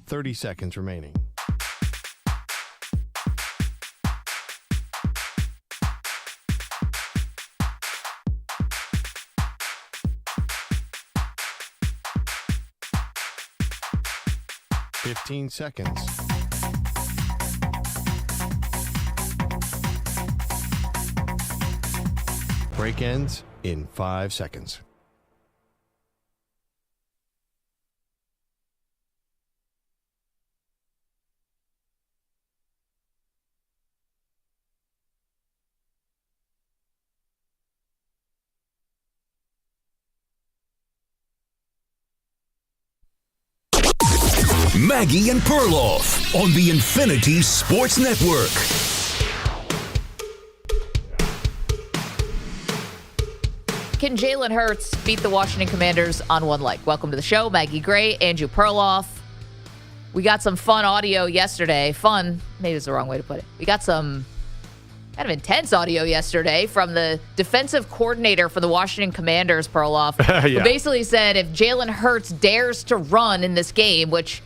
30 seconds remaining. Fifteen seconds. Break ends in 5 seconds. Maggie and Perloff on the Infinity Sports Network. Can Jalen Hurts beat the Washington Commanders on one leg? Welcome to the show. Maggie Gray, Andrew Perloff. We got some fun audio yesterday. Fun, maybe it's the wrong way to put it. We got some kind of intense audio yesterday from the defensive coordinator for the Washington Commanders, Perloff, who basically said if Jalen Hurts dares to run in this game, which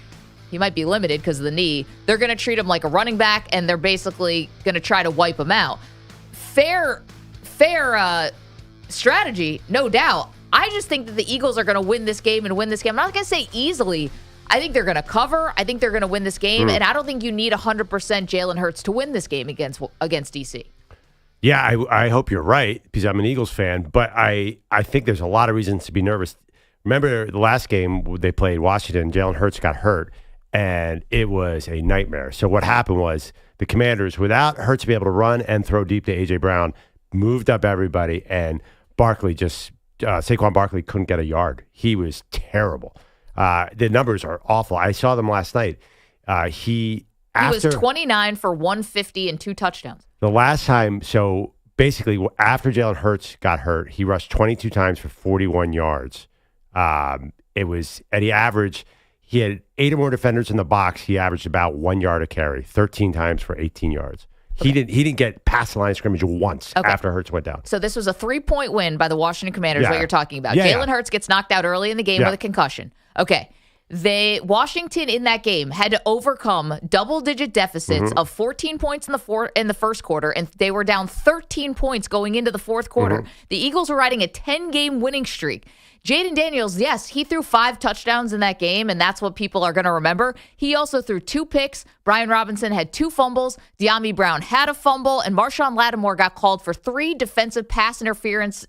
he might be limited because of the knee, they're going to treat him like a running back, and they're basically going to try to wipe him out. Fair strategy, no doubt. I just think that the Eagles are going to win this game and win this game. I'm not going to say easily. I think they're going to cover. I think they're going to win this game, and I don't think you need 100% Jalen Hurts to win this game against DC. Yeah, I hope you're right because I'm an Eagles fan, but I think there's a lot of reasons to be nervous. Remember the last game they played Washington, Jalen Hurts got hurt, and it was a nightmare. So what happened was the Commanders, without Hurts to be able to run and throw deep to A.J. Brown, moved up everybody, and Saquon Barkley couldn't get a yard. He was terrible. The numbers are awful. I saw them last night. He was 29 for 150 and 2 touchdowns. The last time, so basically after Jalen Hurts got hurt, he rushed 22 times for 41 yards. He had 8 or more defenders in the box. He averaged about 1 yard a carry, 13 times for 18 yards. Okay. He didn't get past the line of scrimmage once after Hurts went down. So this was a 3-point win by the Washington Commanders, what you're talking about. Jalen Hurts gets knocked out early in the game with a concussion. Okay. Washington in that game had to overcome double-digit deficits of 14 points in the first quarter, and they were down 13 points going into the fourth quarter. The Eagles were riding a 10-game winning streak. Jaden Daniels, yes, he threw 5 touchdowns in that game, and that's what people are going to remember. He also threw 2 picks. Brian Robinson had 2 fumbles. De'Ami Brown had a fumble, and Marshawn Lattimore got called for 3 defensive pass interference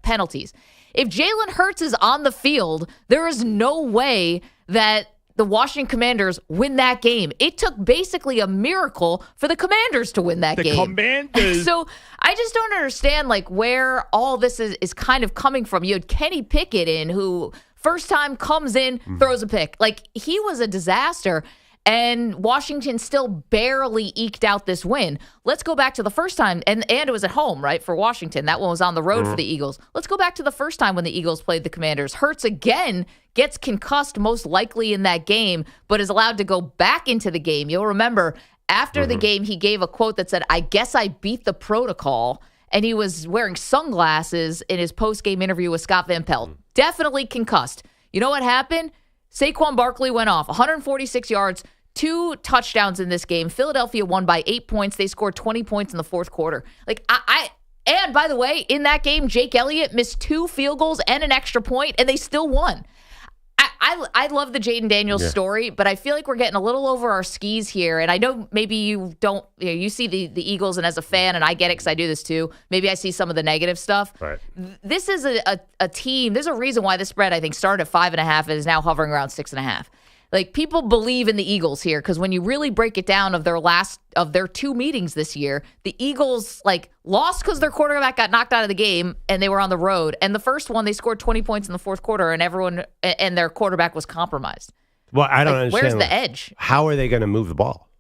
penalties. If Jalen Hurts is on the field, there is no way that the Washington Commanders win that game. It took basically a miracle for the Commanders to win that game. The Commanders. So I just don't understand where all this is kind of coming from. You had Kenny Pickett who first time comes in, throws a pick. He was a disaster. And Washington still barely eked out this win. Let's go back to the first time, and it was at home, right, for Washington. That one was on the road for the Eagles. Let's go back to the first time when the Eagles played the Commanders. Hurts again gets concussed most likely in that game, but is allowed to go back into the game. You'll remember after the game, he gave a quote that said, "I guess I beat the protocol," and he was wearing sunglasses in his post-game interview with Scott Van Pelt. Definitely concussed. You know what happened? Saquon Barkley went off, 146 yards, 2 touchdowns in this game. Philadelphia won by 8 points. They scored 20 points in the fourth quarter. And by the way, in that game, Jake Elliott missed 2 field goals and an extra point, and they still won. I love the Jaden Daniels story, but I feel like we're getting a little over our skis here. And I know maybe you don't, you see the Eagles, and as a fan, and I get it because I do this too, maybe I see some of the negative stuff. Right. This is a team. There's a reason why this spread, I think, started at 5.5 and is now hovering around 6.5. People believe in the Eagles here because when you really break it down of their 2 meetings this year, the Eagles lost because their quarterback got knocked out of the game and they were on the road. And the first one, they scored 20 points in the fourth quarter and their quarterback was compromised. Well, I don't understand. Where's the edge? How are they going to move the ball?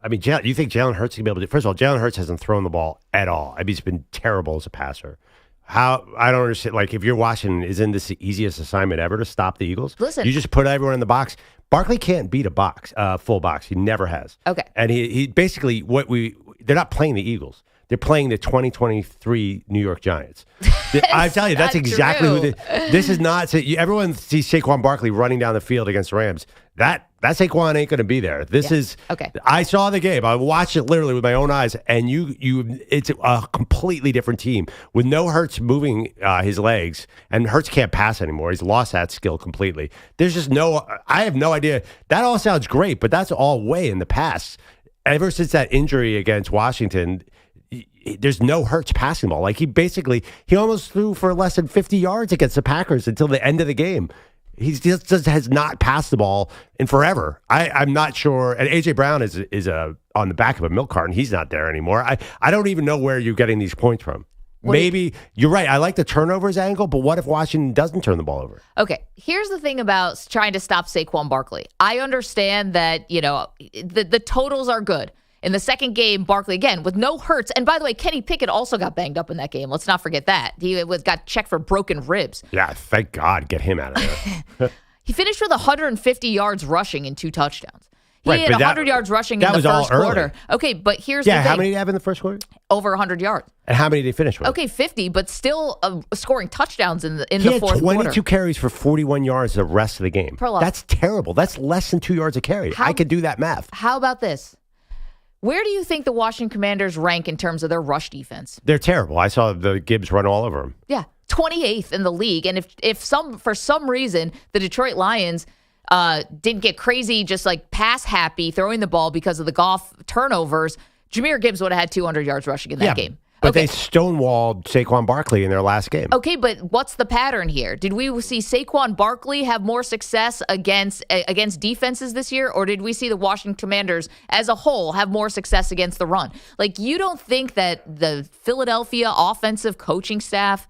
I mean, you think Jalen Hurts can be able to? First of all, Jalen Hurts hasn't thrown the ball at all. I mean, he's been terrible as a passer. I don't understand. If you're watching, isn't this the easiest assignment ever to stop the Eagles? Listen, you just put everyone in the box. Barkley can't beat a full box. He never has. Okay. And he basically they're not playing the Eagles. They're playing the 2023 New York Giants. I tell you, that's exactly true. this is not. Everyone sees Saquon Barkley running down the field against the Rams. that Saquon ain't going to be there. This is okay. I saw the game. I watched it literally with my own eyes, and it's a completely different team with no Hurts moving his legs, and Hurts can't pass anymore. He's lost that skill completely. There's just I have no idea. That all sounds great, but that's all way in the past. Ever since that injury against Washington, there's no Hurts passing ball. Like he almost threw for less than 50 yards against the Packers until the end of the game. He just has not passed the ball in forever. I'm not sure. And A.J. Brown is on the back of a milk carton. He's not there anymore. I don't even know where you're getting these points from. Maybe you're right. I like the turnovers angle, but what if Washington doesn't turn the ball over? Okay, here's the thing about trying to stop Saquon Barkley. I understand that, the totals are good. In the second game, Barkley, again, with no Hurts. And by the way, Kenny Pickett also got banged up in that game. Let's not forget that. He got checked for broken ribs. Yeah, thank God. Get him out of there. He finished with 150 yards rushing and 2 touchdowns. He had 100 yards rushing in the first quarter. Okay, but here's the thing. Yeah, how many did he have in the first quarter? Over 100 yards. And how many did he finish with? Okay, 50, but still scoring touchdowns in the fourth quarter. He had 22 carries for 41 yards the rest of the game. Perloff. That's terrible. That's less than 2 yards a carry. I could do that math. How about this? Where do you think the Washington Commanders rank in terms of their rush defense? They're terrible. I saw the Gibbs run all over them. Yeah, 28th in the league. And if for some reason the Detroit Lions didn't get crazy, just like pass happy, throwing the ball because of the Goff turnovers, Jahmyr Gibbs would have had 200 yards rushing in that game. But they stonewalled Saquon Barkley in their last game. Okay, but what's the pattern here? Did we see Saquon Barkley have more success against defenses this year, or did we see the Washington Commanders as a whole have more success against the run? Like, you don't think that the Philadelphia offensive coaching staff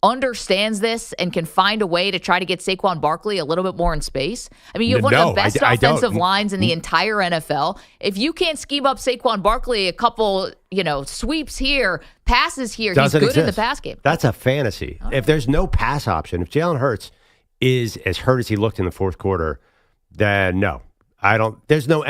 understands this and can find a way to try to get Saquon Barkley a little bit more in space? I mean, you have one of the best offensive lines in the entire NFL. If you can't scheme up Saquon Barkley a couple, sweeps here, passes here, he's good in the pass game. That's a fantasy. Oh. If there's no pass option, if Jalen Hurts is as hurt as he looked in the fourth quarter, then no. There's no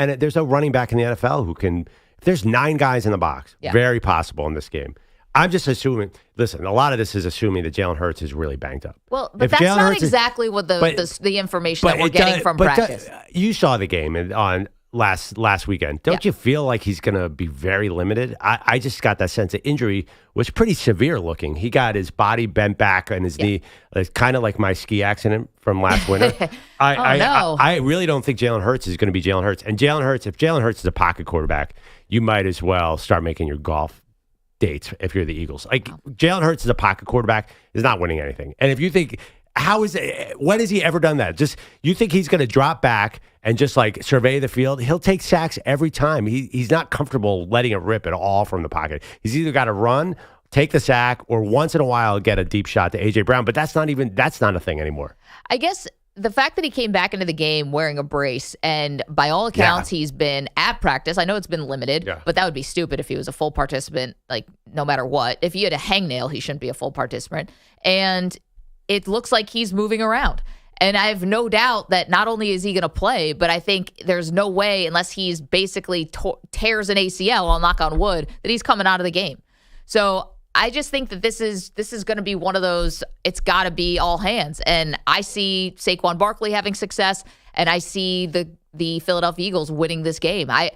running back in the NFL who can. If there's 9 guys in the box, very possible in this game. I'm just assuming. Listen, a lot of this is assuming that Jalen Hurts is really banged up. Well, but that's not exactly what the information that we're getting from practice. You saw the game on last weekend. Don't you feel like he's going to be very limited? I just got that sense. The injury was pretty severe looking. He got his body bent back on his knee. It's kind of like my ski accident from last winter. I really don't think Jalen Hurts is going to be Jalen Hurts. And if Jalen Hurts is a pocket quarterback, you might as well start making your golf dates if you're the Eagles. Like, Jalen Hurts is a pocket quarterback, is not winning anything. And if you think, when has he ever done that? Just, you think he's going to drop back and just like survey the field? He'll take sacks every time. He's not comfortable letting it rip at all from the pocket. He's either got to run, take the sack, or once in a while get a deep shot to A.J. Brown. But that's not a thing anymore. I guess the fact that he came back into the game wearing a brace, and by all accounts, he's been at practice. I know it's been limited, but that would be stupid if he was a full participant, like, no matter what. If he had a hangnail, he shouldn't be a full participant. And it looks like he's moving around. And I have no doubt that not only is he going to play, but I think there's no way, unless he's basically tears an ACL, I'll knock on wood, that he's coming out of the game. So I just think that this is going to be one of those, it's got to be all hands. And I see Saquon Barkley having success, and I see the Philadelphia Eagles winning this game. I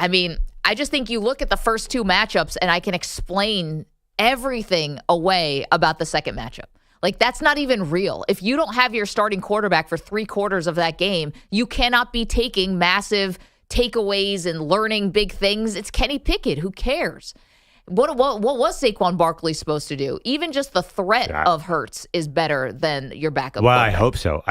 mean, I just think you look at the first 2 matchups, and I can explain everything away about the second matchup. Like, that's not even real. If you don't have your starting quarterback for 3 quarters of that game, you cannot be taking massive takeaways and learning big things. It's Kenny Pickett. Who cares? What was Saquon Barkley supposed to do? Even just the threat of Hurts is better than your backup. Well, I hope so.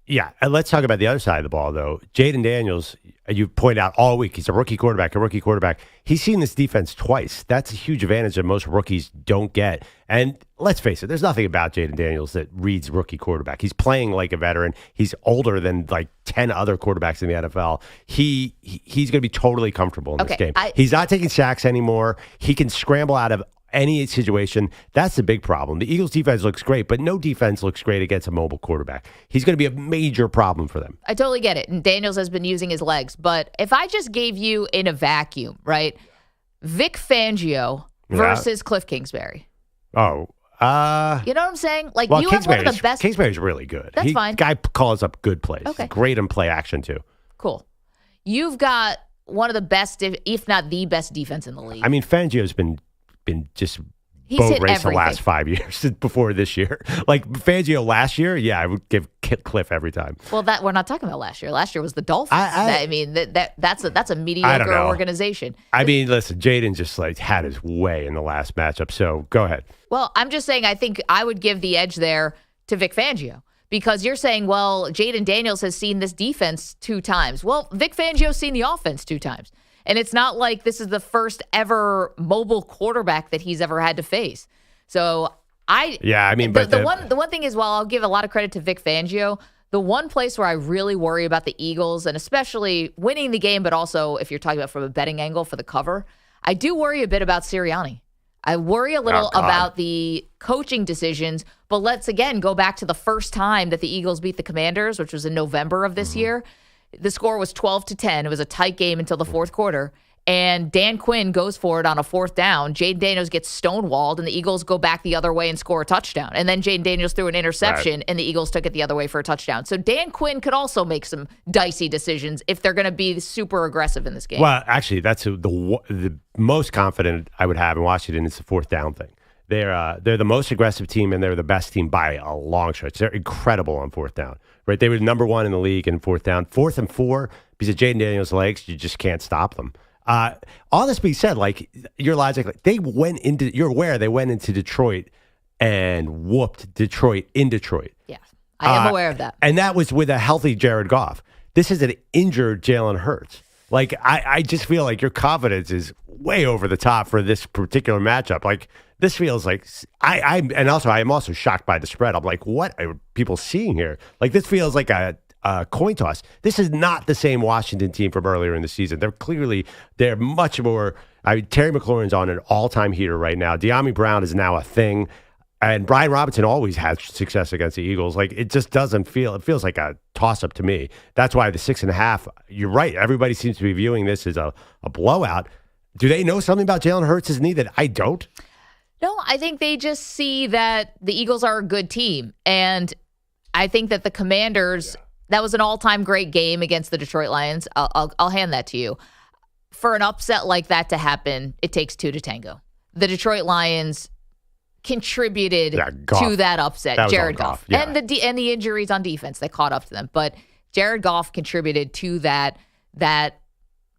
Yeah, and let's talk about the other side of the ball, though. Jaden Daniels, you point out all week, he's a rookie quarterback. He's seen this defense twice. That's a huge advantage that most rookies don't get. And let's face it, there's nothing about Jaden Daniels that reads rookie quarterback. He's playing like a veteran. He's older than like 10 other quarterbacks in the NFL. He's going to be totally comfortable in this game. He's not taking sacks anymore. He can scramble out of any situation. That's the big problem. The Eagles defense looks great, but no defense looks great against a mobile quarterback. He's going to be a major problem for them. I totally get it. And Daniels has been using his legs. But if I just gave you in a vacuum, right, Vic Fangio versus Cliff Kingsbury. Oh, You know what I'm saying? Like, you have one of the best. Kingsbury's really good. That's fine. Guy calls up good plays. Okay. He's great in play action, too. Cool. You've got one of the best, if not the best defense in the league. I mean, Fangio's been just He's boat hit race the everything. last 5 years before this year. Like Fangio last year, yeah, I would give Cliff every time. Well, that we're not talking about last year. Last year was the Dolphins. That's a mediocre organization. I mean, listen, Jaden just like had his way in the last matchup. So go ahead. Well, I'm just saying I think I would give the edge there to Vic Fangio because you're saying, well, Jaden Daniels has seen this defense 2 times. Well, Vic Fangio's seen the offense 2 times. And it's not like this is the first ever mobile quarterback that he's ever had to face. So the one thing is, while I'll give a lot of credit to Vic Fangio, the one place where I really worry about the Eagles, and especially winning the game, but also if you're talking about from a betting angle for the cover, I do worry a bit about Sirianni. I worry a little about the coaching decisions, but let's again go back to the first time that the Eagles beat the Commanders, which was in November of this year. The score was 12-10. It was a tight game until the fourth quarter. And Dan Quinn goes for it on a 4th down. Jaden Daniels gets stonewalled, and the Eagles go back the other way and score a touchdown. And then Jaden Daniels threw an interception, and the Eagles took it the other way for a touchdown. So Dan Quinn could also make some dicey decisions if they're going to be super aggressive in this game. Well, actually, that's the most confident I would have in Washington is the 4th down thing. They're the most aggressive team, and they're the best team by a long stretch. They're incredible on 4th down. Right, they were number 1 in the league in 4th down. 4th and 4, because of Jaden Daniels' legs, you just can't stop them. All this being said, like your logic, like you're aware they went into Detroit and whooped Detroit in Detroit. Yeah, I am aware of that. And that was with a healthy Jared Goff. This is an injured Jalen Hurts. Like, I just feel like your confidence is way over the top for this particular matchup. Like, this feels like I am also shocked by the spread. I'm like, what are people seeing here? Like, this feels like a coin toss. This is not the same Washington team from earlier in the season. They're much more. Terry McLaurin's on an all-time heater right now. De'Ami Brown is now a thing. And Brian Robinson always has success against the Eagles. Like, it just doesn't feel, it feels like a toss-up to me. That's why the 6.5, you're right. Everybody seems to be viewing this as a blowout. Do they know something about Jalen Hurts' knee that I don't? No, I think they just see that the Eagles are a good team. And I think that the Commanders, that was an all-time great game against the Detroit Lions. I'll hand that to you. For an upset like that to happen, it takes 2 to tango. The Detroit Lions contributed to that upset. That Jared Goff. Yeah. And the injuries on defense that caught up to them. But Jared Goff contributed to that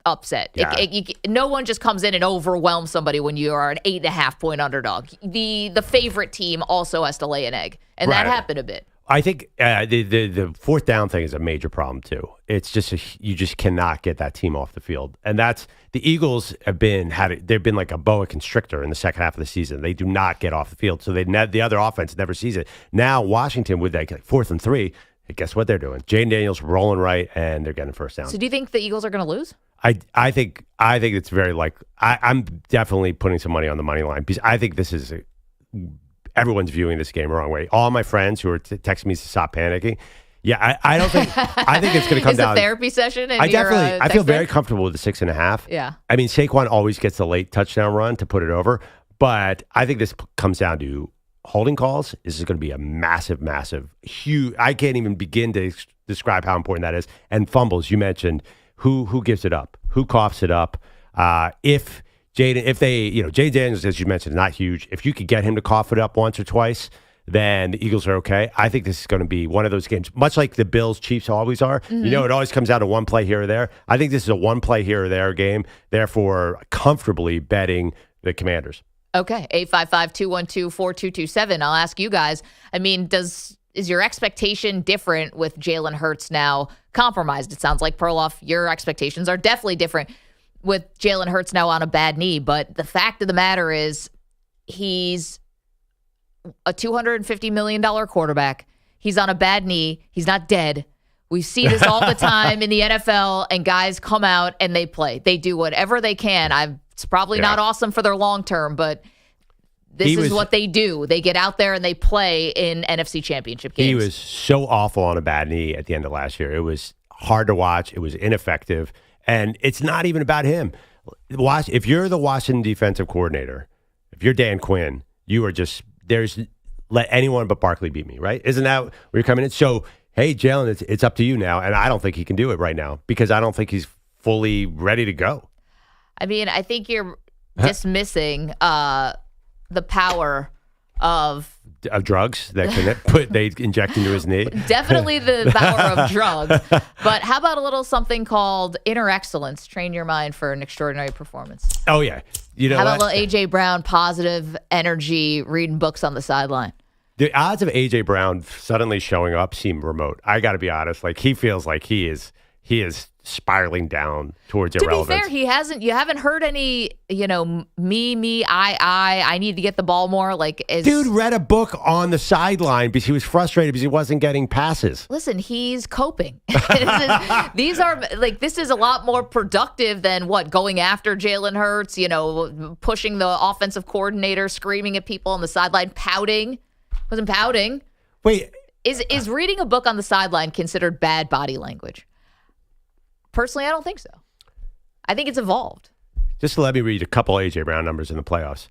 upset. Yeah. No one just comes in and overwhelms somebody when you are an 8.5-point underdog. The favorite team also has to lay an egg, and that happened a bit. I think the 4th down thing is a major problem too. It's just you just cannot get that team off the field, and that's the Eagles they've been like a boa constrictor in the second half of the season. They do not get off the field, so the other offense never sees it. Now Washington with that 4th and 3, guess what they're doing? Jaden Daniels rolling right, and they're getting 1st down. So do you think the Eagles are going to lose? I think it's very likely. I'm definitely putting some money on the money line because I think this is everyone's viewing this game the wrong way. All my friends who are texting me to stop panicking. Yeah, I don't think. I think it's going to come down. It's a therapy session. And I feel very comfortable with the 6.5. Yeah. I mean, Saquon always gets the late touchdown run to put it over, but I think this comes down to holding calls. This is going to be a massive, huge. I can't even begin to describe how important that is. And fumbles, you mentioned. Who gives it up? Who coughs it up? If Jaden Daniels, as you mentioned, is not huge. If you could get him to cough it up once or twice, then the Eagles are okay. I think this is going to be one of those games, much like the Bills-Chiefs always are. Mm-hmm. It always comes out to one play here or there. I think this is a one play here or there game, therefore comfortably betting the Commanders. Okay, 855-212-4227. I'll ask you guys, I mean, is your expectation different with Jalen Hurts now compromised? It sounds like, Perloff, your expectations are definitely different with Jalen Hurts now on a bad knee. But the fact of the matter is he's a $250 million quarterback. He's on a bad knee. He's not dead. We see this all the time in the NFL, and guys come out and they play. They do whatever they can. It's probably not awesome for their long term, but this is what they do. They get out there and they play in NFC Championship games. He was so awful on a bad knee at the end of last year. It was hard to watch. It was ineffective. And it's not even about him. If you're the Washington defensive coordinator, if you're Dan Quinn, you are just let anyone but Barkley beat me, right? Isn't that where you're coming in? So, hey, Jalen, it's up to you now. And I don't think he can do it right now because I don't think he's fully ready to go. I mean, I think you're dismissing the power of drugs that they inject into his knee. Definitely the power of drugs. But how about a little something called inner excellence? Train your mind for an extraordinary performance. Oh, yeah. You know how about a little A.J. Brown, positive energy, reading books on the sideline? The odds of A.J. Brown suddenly showing up seem remote. I got to be honest. Like, he feels like he is spiraling down towards irrelevance. To be fair, you haven't heard any, me, I need to get the ball more. Dude read a book on the sideline because he was frustrated because he wasn't getting passes. Listen, he's coping. This is a lot more productive than going after Jalen Hurts, pushing the offensive coordinator, screaming at people on the sideline, pouting. Wasn't pouting. Wait. Is reading a book on the sideline considered bad body language? Personally, I don't think so. I think it's evolved. Just to let me read a couple A.J. Brown numbers in the playoffs.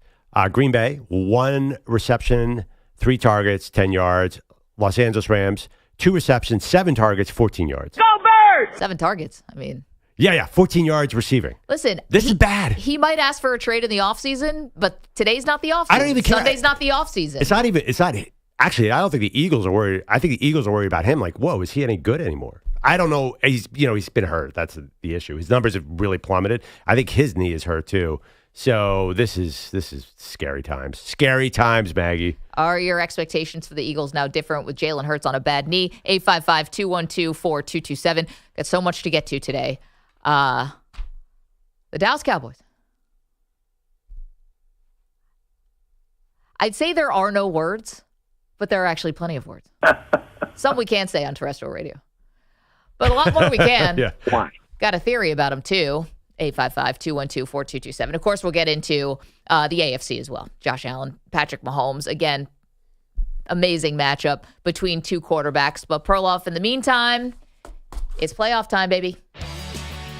Green Bay, 1 reception, 3 targets, 10 yards. Los Angeles Rams, 2 receptions, 7 targets, 14 yards. Go Birds! 7 targets. I mean. Yeah, 14 yards receiving. Listen. This is bad. He might ask for a trade in the offseason, but today's not the offseason. I don't even care. Sunday's not the offseason. Actually, I don't think the Eagles are worried. I think the Eagles are worried about him. Like, whoa, is he any good anymore? I don't know. He's been hurt. That's the issue. His numbers have really plummeted. I think his knee is hurt too. So this is scary times. Scary times, Maggie. Are your expectations for the Eagles now different with Jalen Hurts on a bad knee? 855-212-4227. Got so much to get to today. The Dallas Cowboys. I'd say there are no words, but there are actually plenty of words. Some we can't say on terrestrial radio. But a lot more we can. Yeah. Why? Got a theory about him, too. 855-212-4227. Of course, we'll get into the AFC as well. Josh Allen, Patrick Mahomes. Again, amazing matchup between 2 quarterbacks. But Perloff, in the meantime, it's playoff time, baby.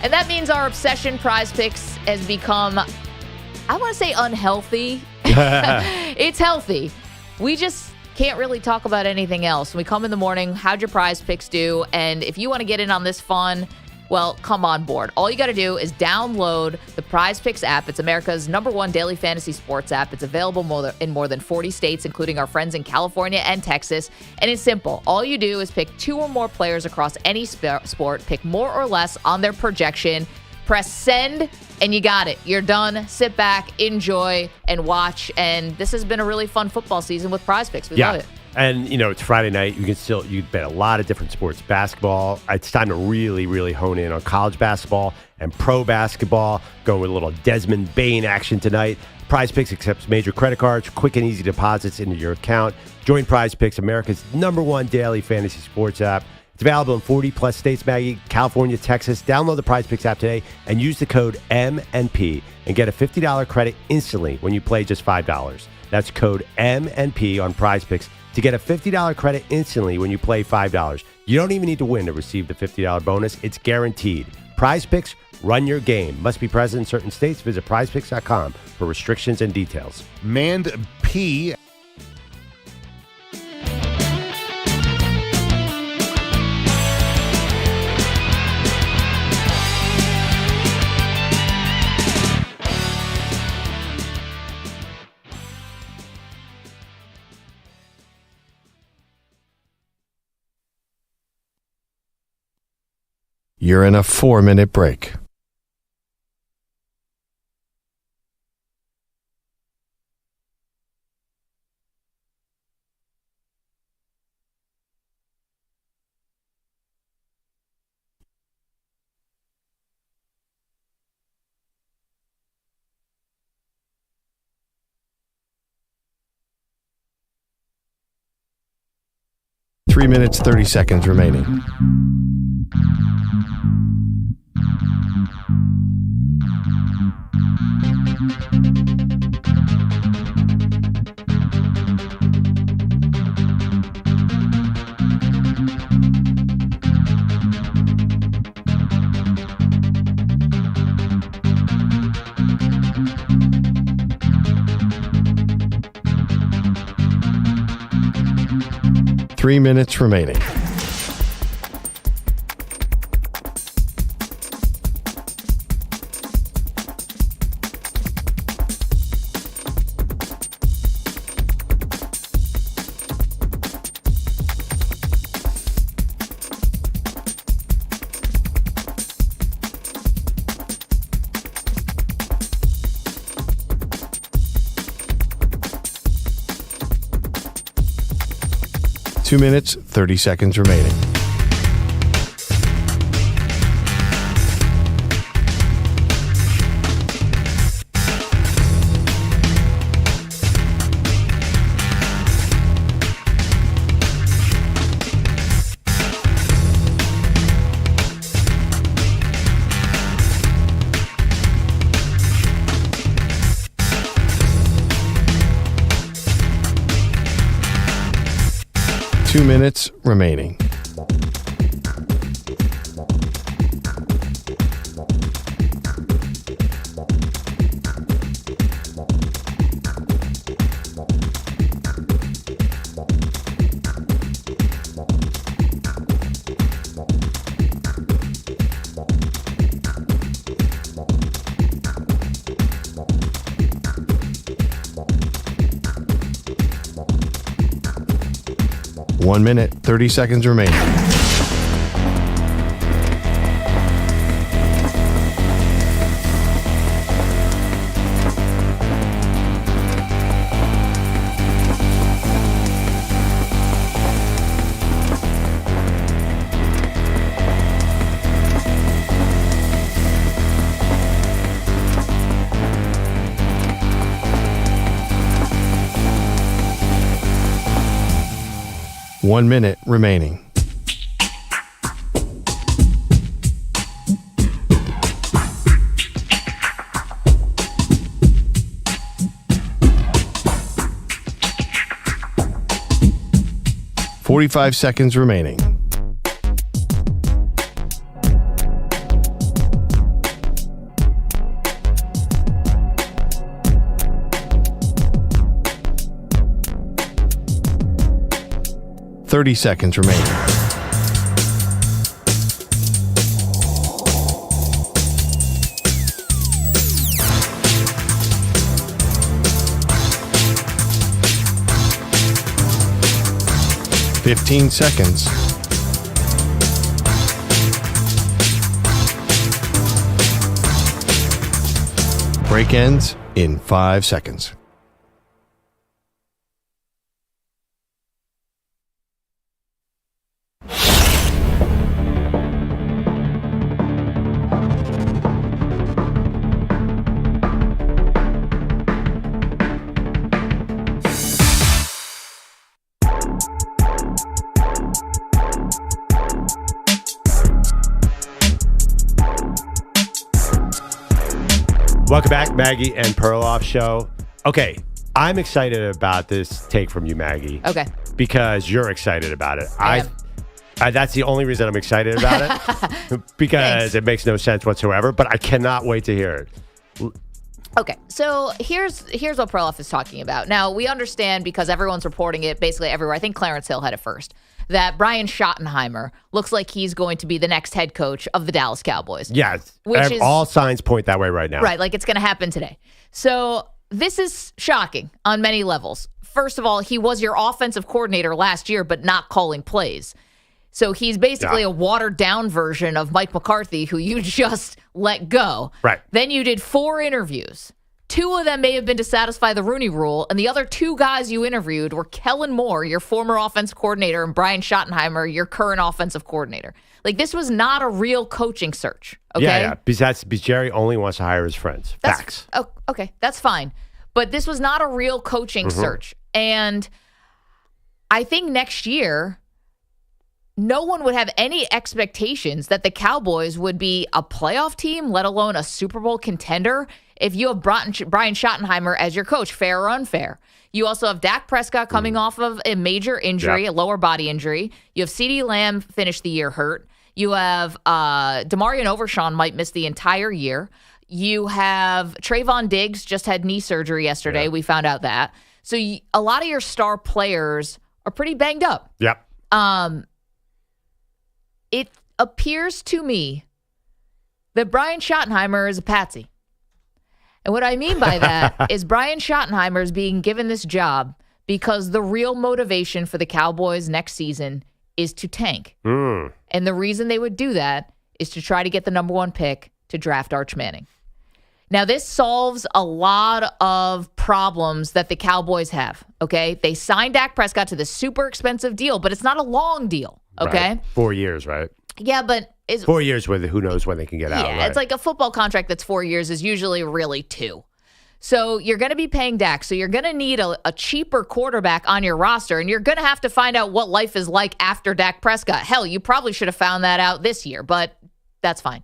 And that means our obsession Prize Picks has become, I want to say unhealthy. It's healthy. We just can't really talk about anything else. We come in the morning, how'd your Prize Picks do? And if you want to get in on this fun, well, come on board. All you got to do is download the Prize Picks app. It's America's #1 daily fantasy sports app. It's available in more than 40 states, including our friends in California and Texas. And it's simple. All you do is pick 2 or more players across any sport, pick more or less on their projection, press send, and you got it. You're done. Sit back, enjoy, and watch. And this has been a really fun football season with Prize Picks. We love it. And, it's Friday night. You bet a lot of different sports. Basketball. It's time to really, really hone in on college basketball and pro basketball. Going with a little Desmond Bain action tonight. Prize Picks accepts major credit cards, quick and easy deposits into your account. Join Prize Picks, America's #1 daily fantasy sports app. It's available in 40-plus states, Maggie, California, Texas. Download the Prize Picks app today and use the code MNP and get a $50 credit instantly when you play just $5. That's code MNP on Prize Picks to get a $50 credit instantly when you play $5. You don't even need to win to receive the $50 bonus. It's guaranteed. Prize Picks, run your game. Must be present in certain states. Visit prizepicks.com for restrictions and details. Manned P. You're in a 4-minute break. Three minutes, 30 seconds remaining. 3 minutes remaining. Two minutes, 30 seconds remaining. Two minutes remaining. One minute, 30 seconds remaining. One minute remaining. Forty-five seconds remaining. Thirty seconds remaining. Fifteen seconds. Break ends in 5 seconds. Welcome back, Maggie and Perloff show. Okay, I'm excited about this take from you, Maggie. Okay. Because you're excited about it. I am. That's the only reason I'm excited about it. Because it makes no sense whatsoever, but I cannot wait to hear it. Okay, so here's what Perloff is talking about. Now, we understand because everyone's reporting it basically everywhere. I think Clarence Hill had it first. That Brian Schottenheimer looks like he's going to be the next head coach of the Dallas Cowboys. Yeah, which is all signs point that way right now. Right, like it's going to happen today. So this is shocking on many levels. First of all, he was your offensive coordinator last year, but not calling plays. So he's basically a watered-down version of Mike McCarthy, who you just let go. Right. Then you did 4 interviews. 2 of them may have been to satisfy the Rooney Rule, and the other 2 guys you interviewed were Kellen Moore, your former offense coordinator, and Brian Schottenheimer, your current offensive coordinator. Like, this was not a real coaching search, okay? Yeah. Because Jerry only wants to hire his friends. Facts. Oh, okay, that's fine. But this was not a real coaching search. And I think next year, no one would have any expectations that the Cowboys would be a playoff team, let alone a Super Bowl contender, if you have Brian Schottenheimer as your coach, fair or unfair. You also have Dak Prescott coming off of a major injury, a lower body injury. You have CeeDee Lamb finished the year hurt. You have DeMarion Overshawn might miss the entire year. You have Trayvon Diggs just had knee surgery yesterday. We found out that. So a lot of your star players are pretty banged up. Yep. It appears to me that Brian Schottenheimer is a patsy. And what I mean by that is Brian Schottenheimer is being given this job because the real motivation for the Cowboys next season is to tank. And the reason they would do that is to try to get the number 1 pick to draft Arch Manning. Now, this solves a lot of problems that the Cowboys have, okay? They signed Dak Prescott to this super expensive deal, but it's not a long deal, okay? Right. 4 years, right? Yeah, but... 4 years with who knows when they can get out, Yeah, right? it's like a football contract that's 4 years is usually really 2. So you're going to be paying Dak, so you're going to need a cheaper quarterback on your roster, and you're going to have to find out what life is like after Dak Prescott. Hell, you probably should have found that out this year, but that's fine.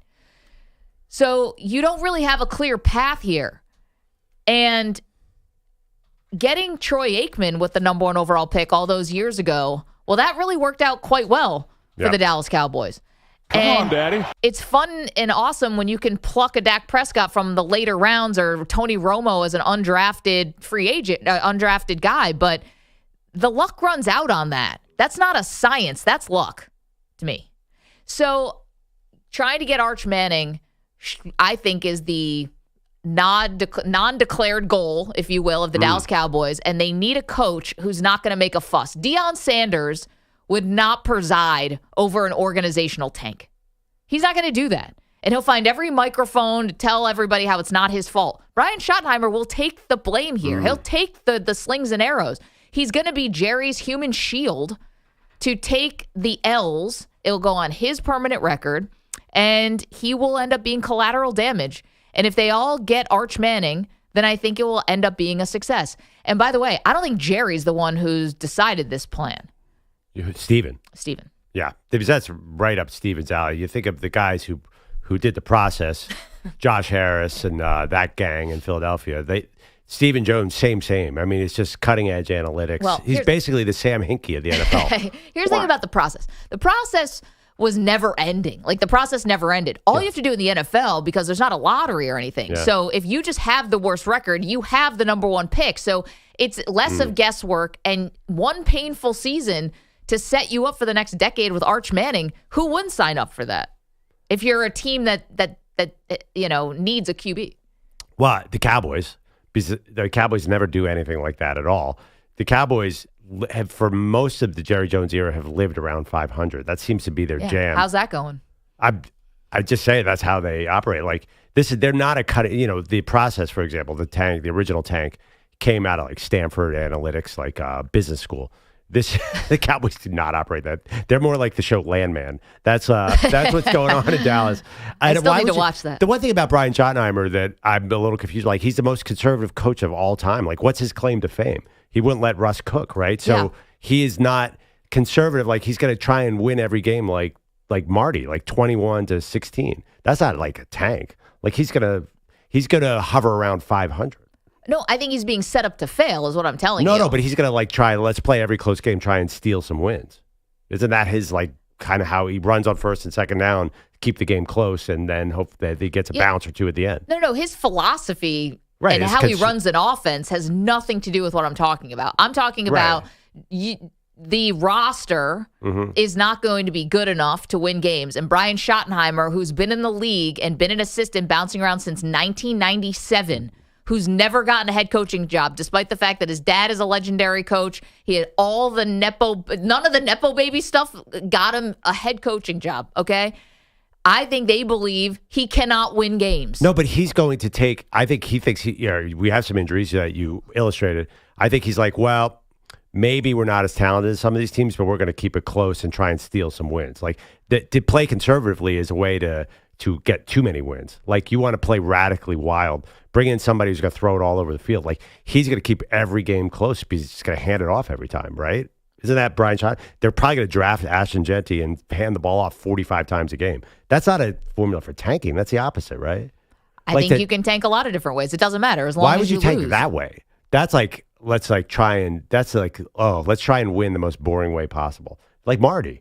So you don't really have a clear path here. And getting Troy Aikman with the number 1 overall pick all those years ago, well, that really worked out quite well for the Dallas Cowboys. Come on, Daddy. It's fun and awesome when you can pluck a Dak Prescott from the later rounds or Tony Romo as an undrafted free agent, undrafted guy, but the luck runs out on that. That's not a science. That's luck to me. So trying to get Arch Manning, I think, is the non-declared goal, if you will, of the Dallas Cowboys, and they need a coach who's not going to make a fuss. Deion Sanders would not preside over an organizational tank. He's not going to do that. And he'll find every microphone to tell everybody how it's not his fault. Brian Schottenheimer will take the blame here. He'll take the slings and arrows. He's going to be Jerry's human shield to take the L's. It'll go on his permanent record, and he will end up being collateral damage. And if they all get Arch Manning, then I think it will end up being a success. And by the way, I don't think Jerry's the one who's decided this plan. Steven. Yeah, because that's right up Steven's alley. You think of the guys who did the process, Josh Harris and that gang in Philadelphia. Stephen Jones, same. I mean, it's just cutting edge analytics. Well, he's basically the Sam Hinkie of the NFL. Here's the thing about the process. The process was never ending. Like, the process never ended. All you have to do in the NFL, because there's not a lottery or anything. Yeah. So if you just have the worst record, you have the number 1 pick. So it's less of guesswork and one painful season to set you up for the next decade with Arch Manning. Who wouldn't sign up for that if you're a team that needs a QB? Well, the Cowboys, because the Cowboys never do anything like that at all. The Cowboys have, for most of the Jerry Jones era, have lived around 500. That seems to be their jam. How's that going? I just say that's how they operate. Like, they're not a cut. The process, for example, the original tank came out of like Stanford Analytics, like business school. The Cowboys do not operate that. They're more like the show Landman. That's what's going on in Dallas. I still need to watch that. The one thing about Brian Schottenheimer that I'm a little confused, like, he's the most conservative coach of all time. Like, what's his claim to fame? He wouldn't let Russ cook, right? So he is not conservative. Like, he's going to try and win every game like Marty, like 21-16. That's not like a tank. Like, he's gonna hover around 500. No, I think he's being set up to fail is what I'm telling you. No, but he's going to try, let's play every close game, try and steal some wins. Isn't that his kind of how he runs on first and second down, keep the game close, and then hope that he gets a bounce or two at the end? No, his philosophy and how he runs an offense has nothing to do with what I'm talking about. I'm talking about the roster is not going to be good enough to win games. And Brian Schottenheimer, who's been in the league and been an assistant bouncing around since 1997, who's never gotten a head coaching job, despite the fact that his dad is a legendary coach. He had all the none of the Nepo baby stuff got him a head coaching job, okay? I think they believe he cannot win games. No, but he's going to take, I think he thinks, we have some injuries that you illustrated. I think he's like, well, maybe we're not as talented as some of these teams, but we're going to keep it close and try and steal some wins. Like, to play conservatively is a way to get too many wins. Like, you want to play radically wild. Bring in somebody who's going to throw it all over the field. Like, he's going to keep every game close because he's just going to hand it off every time, right? Isn't that Brian Schott? They're probably going to draft Ashton Genty and hand the ball off 45 times a game. That's not a formula for tanking. That's the opposite, right? I think you can tank a lot of different ways. It doesn't matter as long why as would you tank that way? That's like, let's try and win the most boring way possible. Like Marty.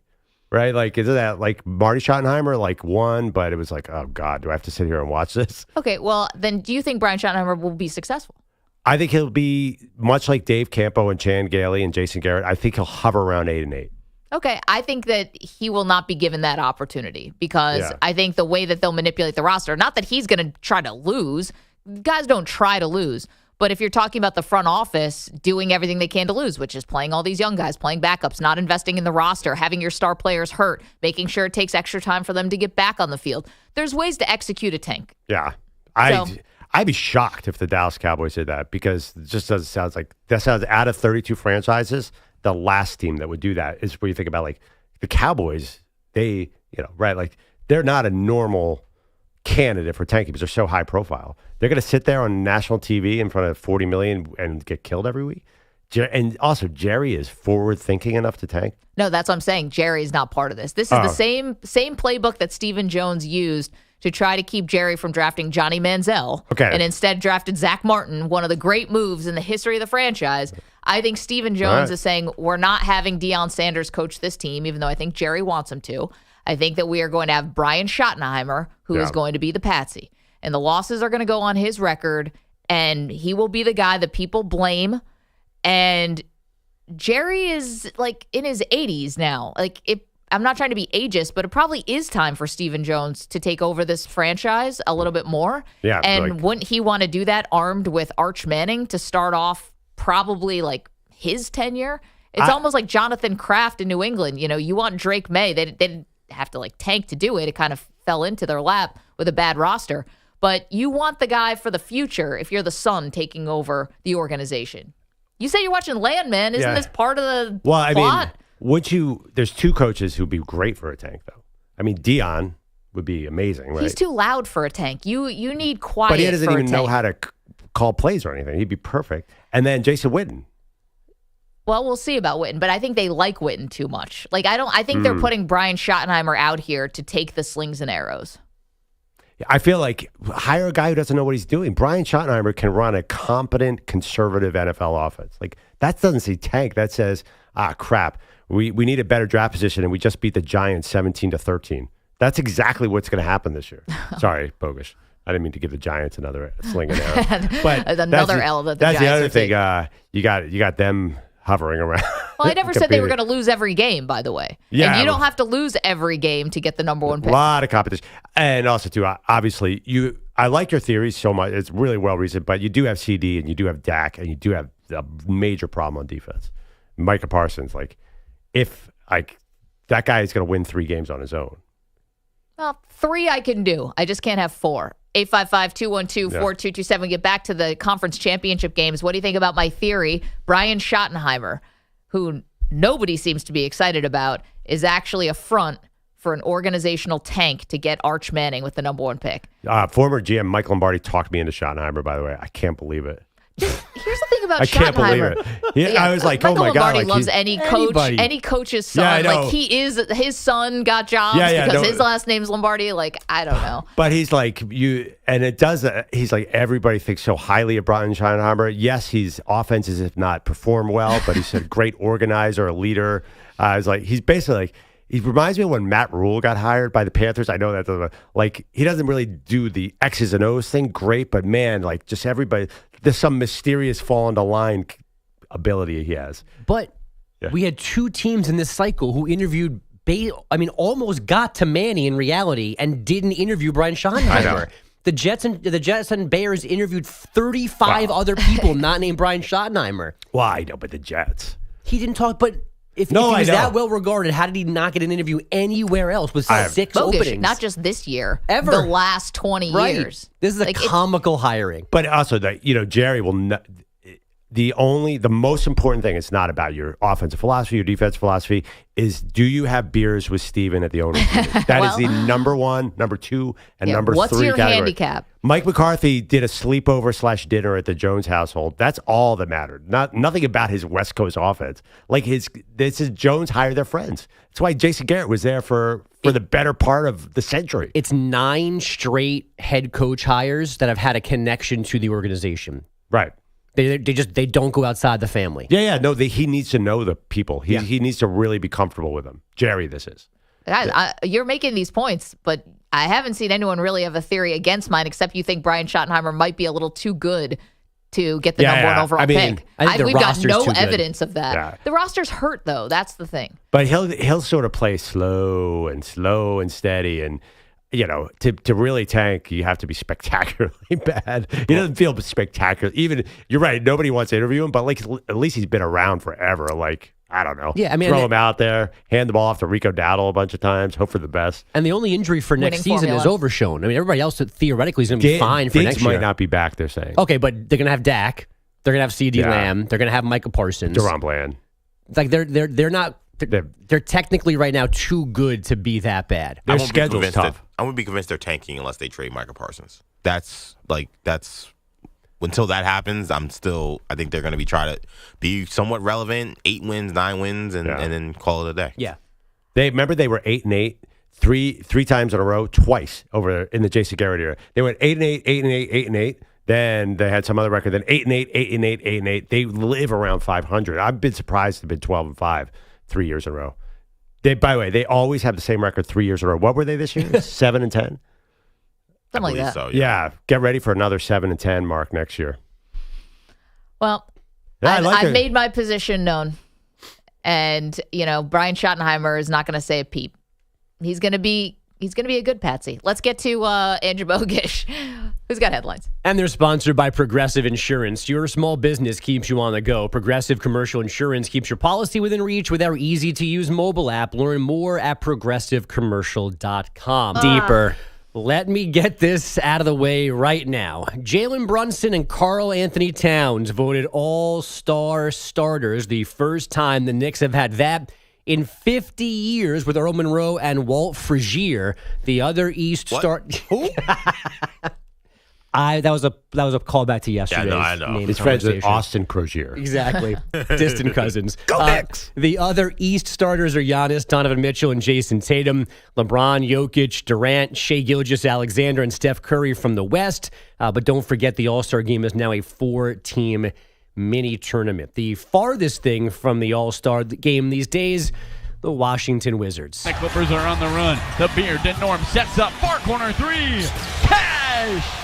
Right? Like, isn't that like Marty Schottenheimer won, but it was like, oh God, do I have to sit here and watch this? Okay, well, then do you think Brian Schottenheimer will be successful? I think he'll be much like Dave Campo and Chan Gailey and Jason Garrett. I think he'll hover around 8-8. Okay, I think that he will not be given that opportunity because I think the way that they'll manipulate the roster, not that he's going to try to lose. Guys don't try to lose. But if you're talking about the front office doing everything they can to lose, which is playing all these young guys, playing backups, not investing in the roster, having your star players hurt, making sure it takes extra time for them to get back on the field, there's ways to execute a tank. Yeah. I'd be shocked if the Dallas Cowboys did that because it just doesn't sound like that sounds out of 32 franchises. The last team that would do that is where you think about like the Cowboys, they, right? Like they're not a normal candidate for tanking because they're so high profile. They're going to sit there on national TV in front of 40 million and get killed every week. And also, Jerry is forward thinking enough to tank. No, that's what I'm saying. Jerry is not part of this. This is the same playbook that Stephen Jones used to try to keep Jerry from drafting Johnny Manziel. Okay. And instead drafted Zach Martin, one of the great moves in the history of the franchise. I think Stephen Jones is saying we're not having Deion Sanders coach this team, even though I think Jerry wants him to. I think that we are going to have Brian Schottenheimer, who is going to be the patsy. And the losses are going to go on his record, and he will be the guy that people blame. And Jerry is like in his 80s now. I'm not trying to be ageist, but it probably is time for Stephen Jones to take over this franchise a little bit more. Yeah, and wouldn't he want to do that armed with Arch Manning to start off probably like his tenure? It's almost like Jonathan Kraft in New England. You want Drake May. They didn't have to tank to do it. It kind of fell into their lap with a bad roster. But you want the guy for the future if you're the son taking over the organization. You say you're watching Landman. Isn't this part of the plot? There's two coaches who'd be great for a tank, though. I mean, Deion would be amazing, right? He's too loud for a tank. You need quiet. But he doesn't for even a know tank. how to call plays or anything. He'd be perfect. And then Jason Witten. Well, we'll see about Witten, but I think they like Witten too much. I think they're putting Brian Schottenheimer out here to take the slings and arrows. I feel like hire a guy who doesn't know what he's doing. Brian Schottenheimer can run a competent, conservative NFL offense. That doesn't say tank. That says, crap. We need a better draft position, and we just beat the Giants 17-13. That's exactly what's going to happen this year. Sorry, Bogusch. I didn't mean to give the Giants another sling and arrow. But another L that the That's Giants the other are thing. You got them hovering around. Well, I never said they were going to lose every game, by the way. Yeah, and you don't have to lose every game to get the number one pick. A lot of competition. And also, too, obviously, I like your theories so much. It's really well-reasoned, but you do have CD and you do have Dak and you do have a major problem on defense. Micah Parsons, that guy is going to win 3 games on his own. Well, 3 I can do. I just can't have 4. 855-212-4227. Get back to the conference championship games. What do you think about my theory? Brian Schottenheimer, who nobody seems to be excited about, is actually a front for an organizational tank to get Arch Manning with the number 1 pick. Former GM Mike Lombardi talked me into Schottenheimer, by the way. I can't believe it. Here's the thing about I can't believe Schottenheimer. it. I was like, Michael oh my God. Lombardi loves any coach, any coach's son. Yeah, I know. His son got jobs because his last name's Lombardi. I don't know. But he's like, he's like, everybody thinks so highly of Brian Schottenheimer. Yes, his offenses have not performed well, but he's a great organizer, a leader. He's basically he reminds me of when Matt Rule got hired by the Panthers. I know that he doesn't really do the X's and O's thing great, but man, just everybody, there's some mysterious fall into line ability he has. But we had 2 teams in this cycle who interviewed, almost got to Manny in reality and didn't interview Brian Schottenheimer. The Jets and Bears interviewed 35 other people not named Brian Schottenheimer. Well, I know, but the Jets. He didn't talk, but if he was that well regarded, how did he not get an interview anywhere else with 6 openings? Not just this year, ever. The last 20 years. This is a comical hiring. But also Jerry will not. The most important thing, it's not about your offensive philosophy, your defensive philosophy, is do you have beers with Steven at the owner's meeting? That is the number 1, number 2, and number 3 what's your category. handicap? Mike McCarthy did a sleepover / dinner at the Jones household. That's all that mattered. Nothing about his West Coast offense. This is Jones hired their friends. That's why Jason Garrett was there for the better part of the century. It's 9 straight head coach hires that have had a connection to the organization. Right. They don't go outside the family. Yeah. No, he needs to know the people. He needs to really be comfortable with them. Jerry, this is. Guys, you're making these points, but I haven't seen anyone really have a theory against mine, except you think Brian Schottenheimer might be a little too good to get the number one overall pick. I think the We've got roster's no too good. evidence of that. Yeah. The roster's hurt, though. That's the thing. But he'll sort of play slow and steady, and to really tank, you have to be spectacularly bad. He doesn't feel spectacular. Even you're right. Nobody wants to interview him, but like at least he's been around forever. Like I don't know. Yeah, I mean, throw him out there, hand the ball off to Rico Dowdle a bunch of times, hope for the best. And the only injury for next Winning season is formula. overshown. I mean, everybody else theoretically is going to be fine for Diggs next year. might not be back. They're saying. Okay, but they're going to have Dak. They're going to have C.D. Lamb. They're going to have Micah Parsons. Deron Bland. It's like they're not. They're technically right now too good to be that bad. Their schedule's tough. I wouldn't be convinced they're tanking unless they trade Micah Parsons. That's until that happens, I think they're going to be trying to be somewhat relevant, 8 wins, 9 wins, and then call it a day. Yeah. They were 8-8 three times in a row, twice over in the Jason Garrett era. They went 8-8, 8-8, 8-8. Then they had some other record. Then 8-8, 8-8, 8-8. They live around 500. I've been surprised they've been 12-5 3 years in a row. By the way, they always have the same record 3 years in a row. What were they this year? 7-10. Something like that. So, Yeah, get ready for another 7-10 mark next year. Well, I've made my position known. And, Brian Schottenheimer is not going to say a peep. He's going to be a good patsy. Let's get to Andrew Bogusch, who's got headlines. And they're sponsored by Progressive Insurance. Your small business keeps you on the go. Progressive Commercial Insurance keeps your policy within reach with our easy-to-use mobile app. Learn more at progressivecommercial.com. Deeper. Let me get this out of the way right now. Jalen Brunson and Carl Anthony Towns voted all-star starters, the first time the Knicks have had that in 50 years with Earl Monroe and Walt Frazier. The other East star. Who? That was a callback to yesterday's. Yeah, I know. His friends with Austin Crozier. Exactly. Distant cousins. Go Knicks! The other East starters are Giannis, Donovan Mitchell, and Jason Tatum. LeBron, Jokic, Durant, Shai Gilgeous-Alexander, and Steph Curry from the West. But don't forget the All-Star game is now a 4-team mini tournament. The farthest thing from the All-Star game these days, the Washington Wizards. The Clippers are on the run. The Beard and Norm sets up. Far corner three. Cash!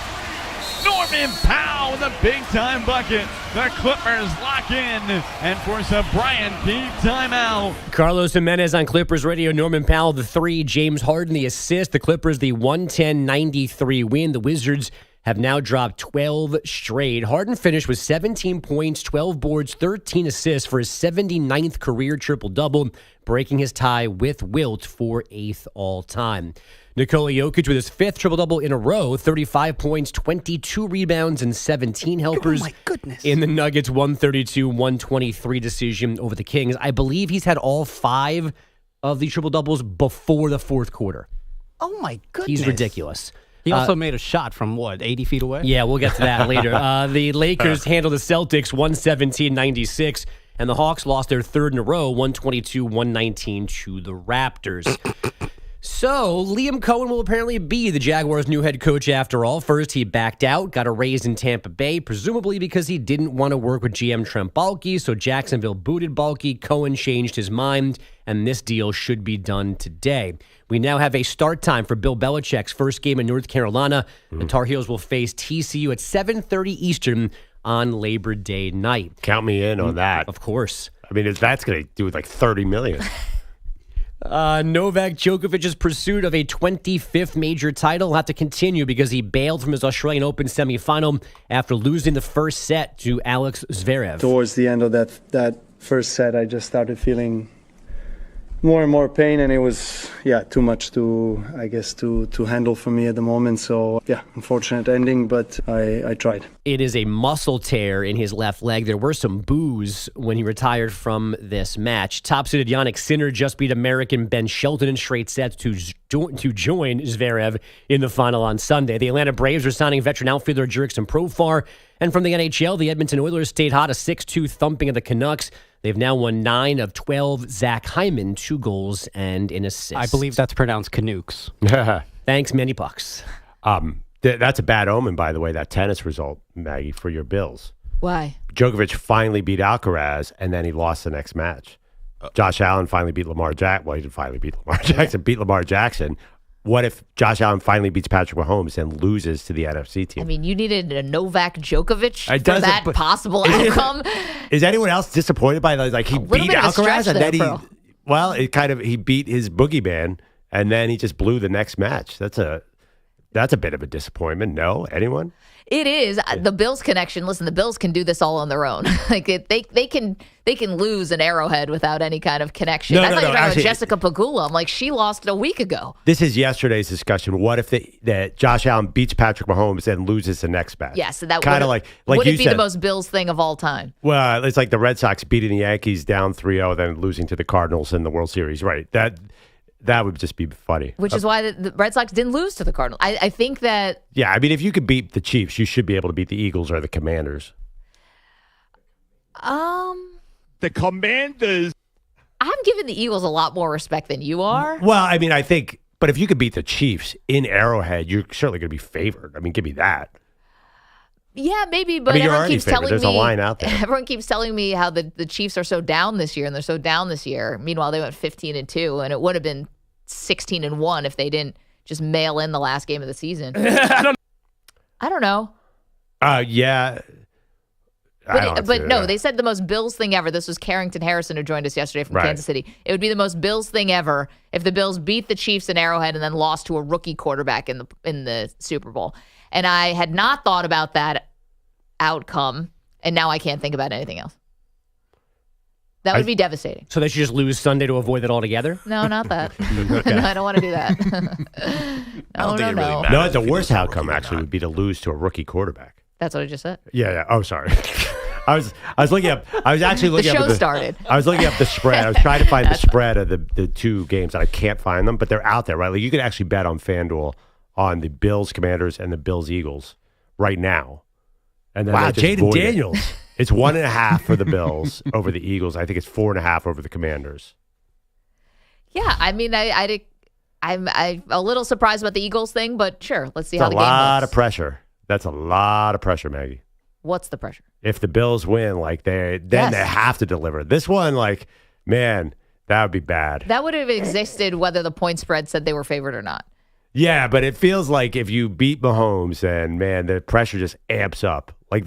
Norman Powell with a big-time bucket. The Clippers lock in and force a Brian Pete timeout. Carlos Jimenez on Clippers Radio. Norman Powell, the 3. James Harden, the assist. The Clippers, the 110-93 win. The Wizards have now dropped 12 straight. Harden finished with 17 points, 12 boards, 13 assists for his 79th career triple-double, breaking his tie with Wilt for 8th all-time. Nikola Jokic with his 5th triple-double in a row, 35 points, 22 rebounds, and 17 helpers. Oh, my goodness. In the Nuggets' 132-123 decision over the Kings. I believe he's had all 5 of the triple-doubles before the fourth quarter. Oh, my goodness. He's ridiculous. He also made a shot from, 80 feet away? Yeah, we'll get to that later. The Lakers handled the Celtics 117-96, and the Hawks lost their 3rd in a row, 122-119 to the Raptors. So, Liam Coen will apparently be the Jaguars' new head coach after all. First, he backed out, got a raise in Tampa Bay, presumably because he didn't want to work with GM Trent Baalke, so Jacksonville booted Baalke. Coen changed his mind, and this deal should be done today. We now have a start time for Bill Belichick's first game in North Carolina. The Tar Heels will face TCU at 7:30 Eastern on Labor Day night. Count me in on that. Of course. I mean, that's going to do with like $30 million. Novak Djokovic's pursuit of a 25th major title will have to continue because he bailed from his Australian Open semifinal after losing the first set to Alex Zverev. Towards the end of that first set, I just started feeling more and more pain, and it was too much to handle for me at the moment. So unfortunate ending, but I tried. It is a muscle tear in his left leg. There were some boos when he retired from this match. Top-seeded Jannik Sinner just beat American Ben Shelton in straight sets to join Zverev in the final on Sunday. The Atlanta Braves are signing veteran outfielder Jurickson Profar. And from the NHL, the Edmonton Oilers stayed hot, a 6-2 thumping of the Canucks. They've now won 9 of 12. Zach Hyman, 2 goals and an assist. I believe that's pronounced Canucks. Thanks, many bucks. That's a bad omen, by the way, that tennis result, Maggie, for your Bills. Why? Djokovic finally beat Alcaraz, and then he lost the next match. Josh Allen finally beat Lamar Jackson. Well, he didn't finally beat Lamar Jackson. Beat Lamar Jackson. what if Josh Allen finally beats Patrick Mahomes and loses to the NFC team? I mean, you needed a Novak Djokovic It for doesn't- that but- possible outcome. Is anyone else disappointed by that? Like he little beat bit of a Alcaraz stretch and there, then Pearl. he beat his boogeyman and then he just blew the next match. That's a bit of a disappointment. No, anyone? It is the Bills connection. Listen, the Bills can do this all on their own. Like they can lose an Arrowhead without any kind of connection. I thought you were talking actually, about Jessica Pegula. I'm like, she lost a week ago. This is yesterday's discussion. What if that Josh Allen beats Patrick Mahomes and loses the next match? Yes, that kind of like would you it be said, the most Bills thing of all time? Well, it's like the Red Sox beating the Yankees down 3-0, then losing to the Cardinals in the World Series. Right. That would just be funny. Which is why the Red Sox didn't lose to the Cardinals. I think that. Yeah, I mean, if you could beat the Chiefs, you should be able to beat the Eagles or the Commanders. The Commanders. I'm giving the Eagles a lot more respect than you are. Well, I mean, I think, but if you could beat the Chiefs in Arrowhead, you're certainly going to be favored. I mean, give me that. Yeah, maybe, but I mean, you're everyone already keeps favored. telling There's me a line out there. Everyone keeps telling me how the Chiefs are so down this year, and they're so down this year. Meanwhile, they went 15-2, and it would have been 16-1 if they didn't just mail in the last game of the season. I don't know. Yeah. But no, they said the most Bills thing ever. This was Carrington Harrison who joined us yesterday from Kansas City. It would be the most Bills thing ever if the Bills beat the Chiefs in Arrowhead and then lost to a rookie quarterback in the Super Bowl. And I had not thought about that outcome, and now I can't think about anything else. That would be devastating. So they should just lose Sunday to avoid that altogether? No, not that. No, I don't want to do that. No. No, the worst outcome actually would be to lose to a rookie quarterback. That's what I just said. Yeah. Oh, sorry. I was looking up. I was actually looking the up. show started. I was looking up the spread. I was trying to find the spread of the two games, and I can't find them, but they're out there, right? Like you could actually bet on FanDuel on the Bills Commanders and the Bills Eagles right now. And then Wow, they just Jaden void it. Daniels. It's 1.5 for the Bills over the Eagles. I think it's 4.5 over the Commanders. Yeah, I mean, I'm a little surprised about the Eagles thing, but sure, let's see It's how a the game lot goes. of pressure. That's a lot of pressure, Maggie. What's the pressure? If the Bills win, like they have to deliver. This one, like, man, that would be bad. That would have existed whether the point spread said they were favored or not. Yeah, but it feels like if you beat Mahomes, and man, the pressure just amps up. Like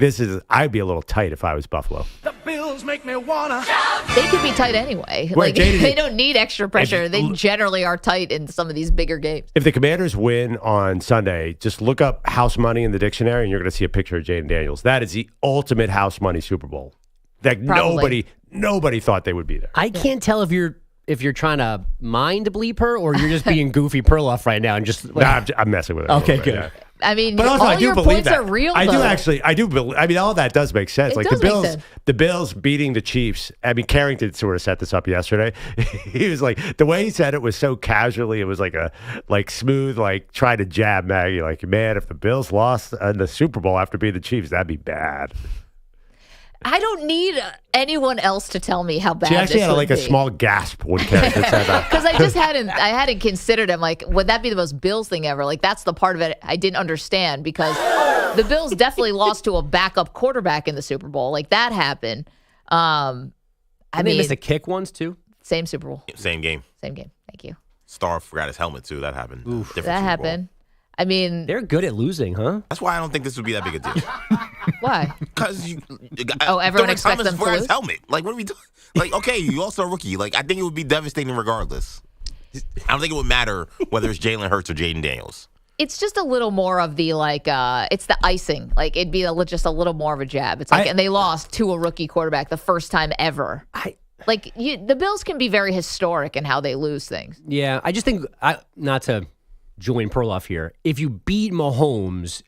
I'd be a little tight if I was Buffalo. The Bills make me wanna. They could be tight anyway. Right, Like Jaden, they don't need extra pressure. They generally are tight in some of these bigger games. If the Commanders win on Sunday, just look up house money in the dictionary, and you're going to see a picture of Jaden Daniels. That is the ultimate house money Super Bowl. Like Probably. nobody thought they would be there. I can't tell if you're trying to mind bleep her or you're just being goofy Perloff right now and just like, Nah, I'm messing with it. Okay, Right, good. yeah. I mean, But also, all I do your believe points that. are real. I do though. actually. I do believe. I mean, all that does make sense. It Like does make sense. the Bills beating the Chiefs. I mean, Carrington sort of set this up yesterday. He was like, the way he said it was so casually. It was like smooth, like trying to jab Maggie. Like, man, if the Bills lost in the Super Bowl after beating the Chiefs, that'd be bad. I don't need anyone else to tell me how bad She actually this had would a be. small gasp when Carrington said that. Because I hadn't considered. I'm like, would that be the most Bills thing ever? Like, that's the part of it I didn't understand because the Bills definitely lost to a backup quarterback in the Super Bowl. Like that happened. I they mean, missed the kick once too. same Super Bowl, Same game. same game. Thank you. Star forgot his helmet too. That happened. Different Super That Bowl. happened. I mean, They're good at losing, huh? That's why I don't think this would be that big a deal. why? Because Everyone expects Thomas them to forgot his lose? helmet. Like, what are we doing? Like, okay, you also a rookie. Like, I think it would be devastating regardless. I don't think it would matter whether it's Jalen Hurts or Jaden Daniels. It's just a little more of the it's the icing. Like it'd be just a little more of a jab. It's like, and they lost to a rookie quarterback the first time ever. The Bills can be very historic in how they lose things. Yeah, I just think not to join Perloff here. If you beat Mahomes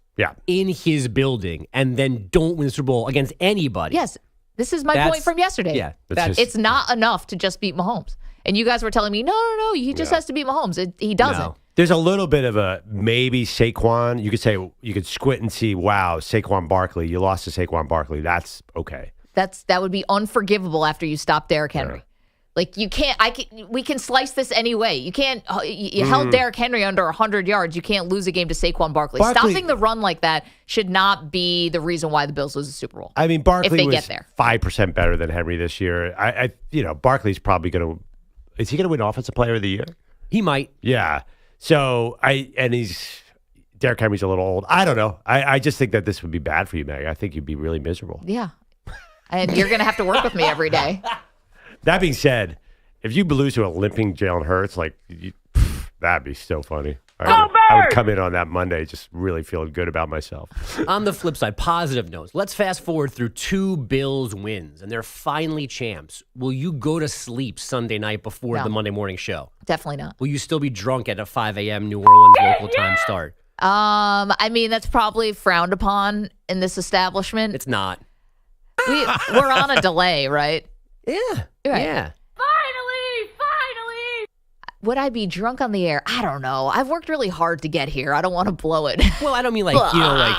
in his building and then don't win the Super Bowl against anybody. Yes, this is my point from yesterday. Yeah, it's not enough to just beat Mahomes. And you guys were telling me, no, he just has to beat Mahomes. He doesn't. No. There's a little bit of a maybe Saquon. You could squint and see, wow, Saquon Barkley. You lost to Saquon Barkley. That's okay. That would be unforgivable after you stop Derrick Henry. Yeah. Like you can't. We can slice this any way. You can't. You held Derrick Henry under 100 yards. You can't lose a game to Saquon Barkley. Stopping the run like that should not be the reason why the Bills lose the Super Bowl. I mean, Barkley if they was get there. 5% better than Henry this year. Barkley's probably going to. Is he going to win Offensive Player of the Year? He might. Yeah. So Derrick Henry's a little old. I don't know. I just think that this would be bad for you, Maggie. I think you'd be really miserable. Yeah. And you're going to have to work with me every day. That being said, if you lose to a limping Jalen Hurts, that'd be so funny. I would come in on that Monday just really feeling good about myself. On the flip side, positive notes. Let's fast forward through 2 Bills wins, and they're finally champs. Will you go to sleep Sunday night before the Monday morning show? Definitely not. Will you still be drunk at a 5 a.m. New Orleans local time start? I mean, that's probably frowned upon in this establishment. It's not. We're on a delay, right? Yeah. Right. Yeah. Would I be drunk on the air? I don't know. I've worked really hard to get here. I don't want to blow it. Well, I don't mean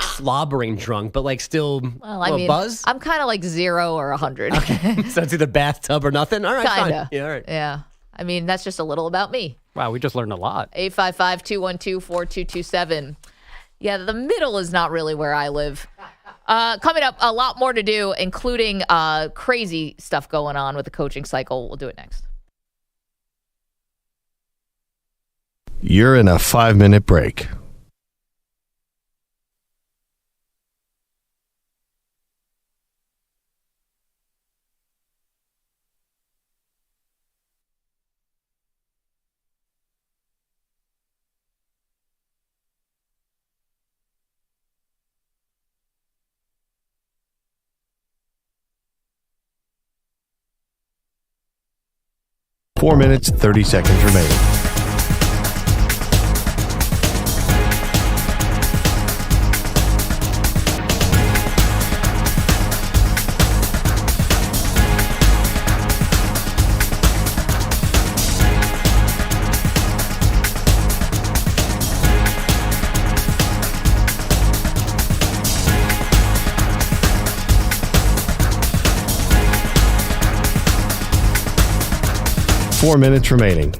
slobbering drunk, but still buzz? I'm kind of like 0 or 100. Okay. So it's either bathtub or nothing? All right, Kinda. fine. Yeah, all right. Yeah. I mean, that's just a little about me. Wow, we just learned a lot. 855-212-4227. Yeah, the middle is not really where I live. Coming up, a lot more to do, including crazy stuff going on with the coaching cycle. We'll do it next. You're in a 5-minute break. Four minutes, 30 seconds remaining. Four minutes remaining.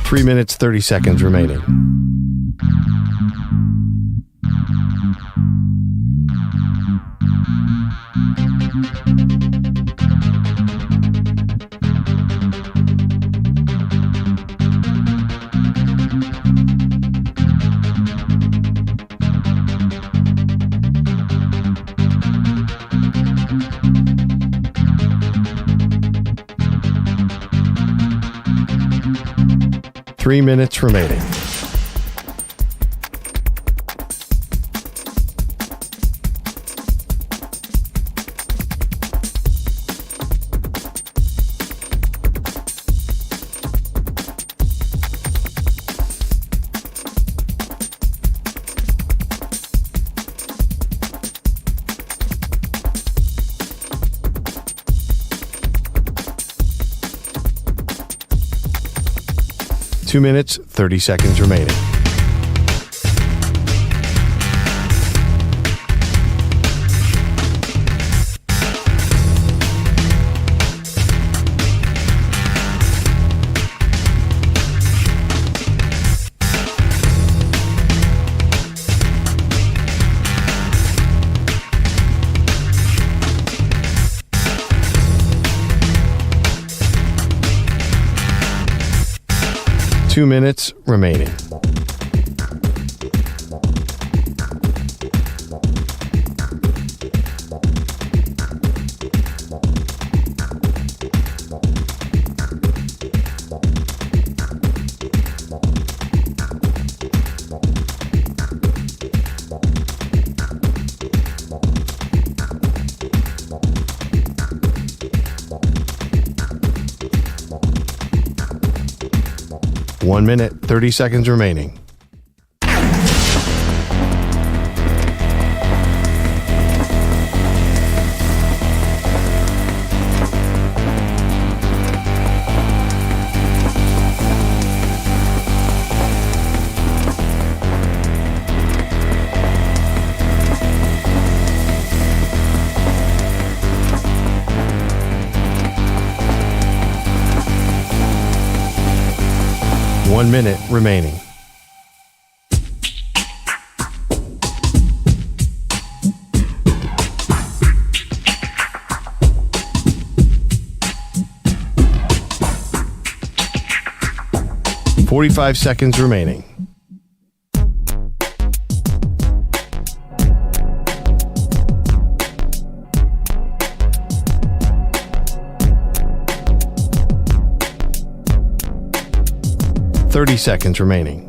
Three minutes, 30 seconds remaining. Three minutes remaining. Two minutes, 30 seconds remaining. Two minutes remaining. One minute, 30 seconds remaining. 1 minute remaining. $45 seconds remaining. $30 seconds remaining.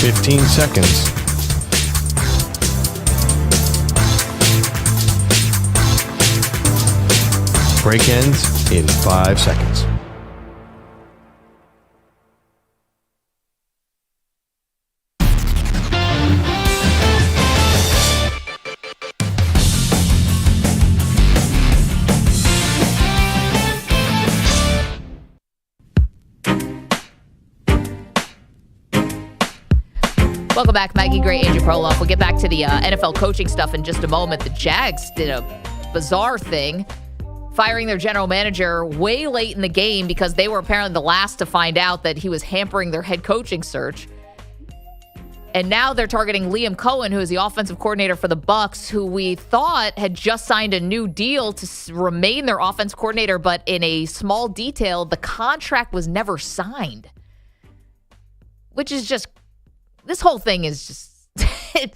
$15 seconds. Break ends in 5 seconds. Welcome back, Maggie Gray, Andrew Perloff. We'll get back to the NFL coaching stuff in just a moment. The Jags did a bizarre thing, firing their general manager way late in the game because they were apparently the last to find out that he was hampering their head coaching search. And now they're targeting Liam Coen, who is the offensive coordinator for the Bucs, who we thought had just signed a new deal to remain their offense coordinator, but in a small detail, the contract was never signed, which is just... This whole thing is just,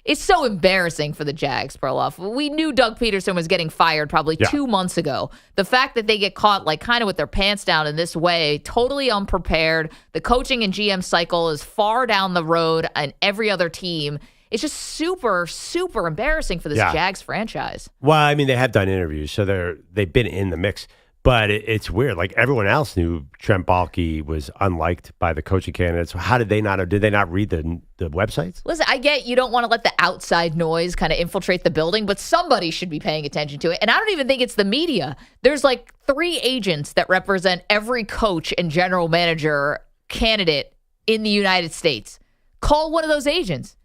it's so embarrassing for the Jags, Perloff. We knew Doug Peterson was getting fired probably 2 months ago. The fact that they get caught like kind of with their pants down in this way, totally unprepared. The coaching and GM cycle is far down the road and every other team. It's just super, super embarrassing for this Jags franchise. Well, I mean, they have done interviews, so they've been in the mix. But it's weird. Like, everyone else knew Trent Baalke was unliked by the coaching candidates. How did they not? Or did they not read the websites? Listen, I get you don't want to let the outside noise kind of infiltrate the building, but somebody should be paying attention to it. And I don't even think it's the media. There's like 3 agents that represent every coach and general manager candidate in the United States. Call one of those agents.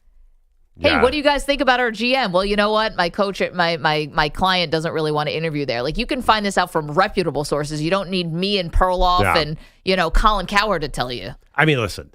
Hey, what do you guys think about our GM? Well, you know what? My coach, my client doesn't really want to interview there. Like, you can find this out from reputable sources. You don't need me and Perloff and, Colin Cowherd to tell you. I mean, listen,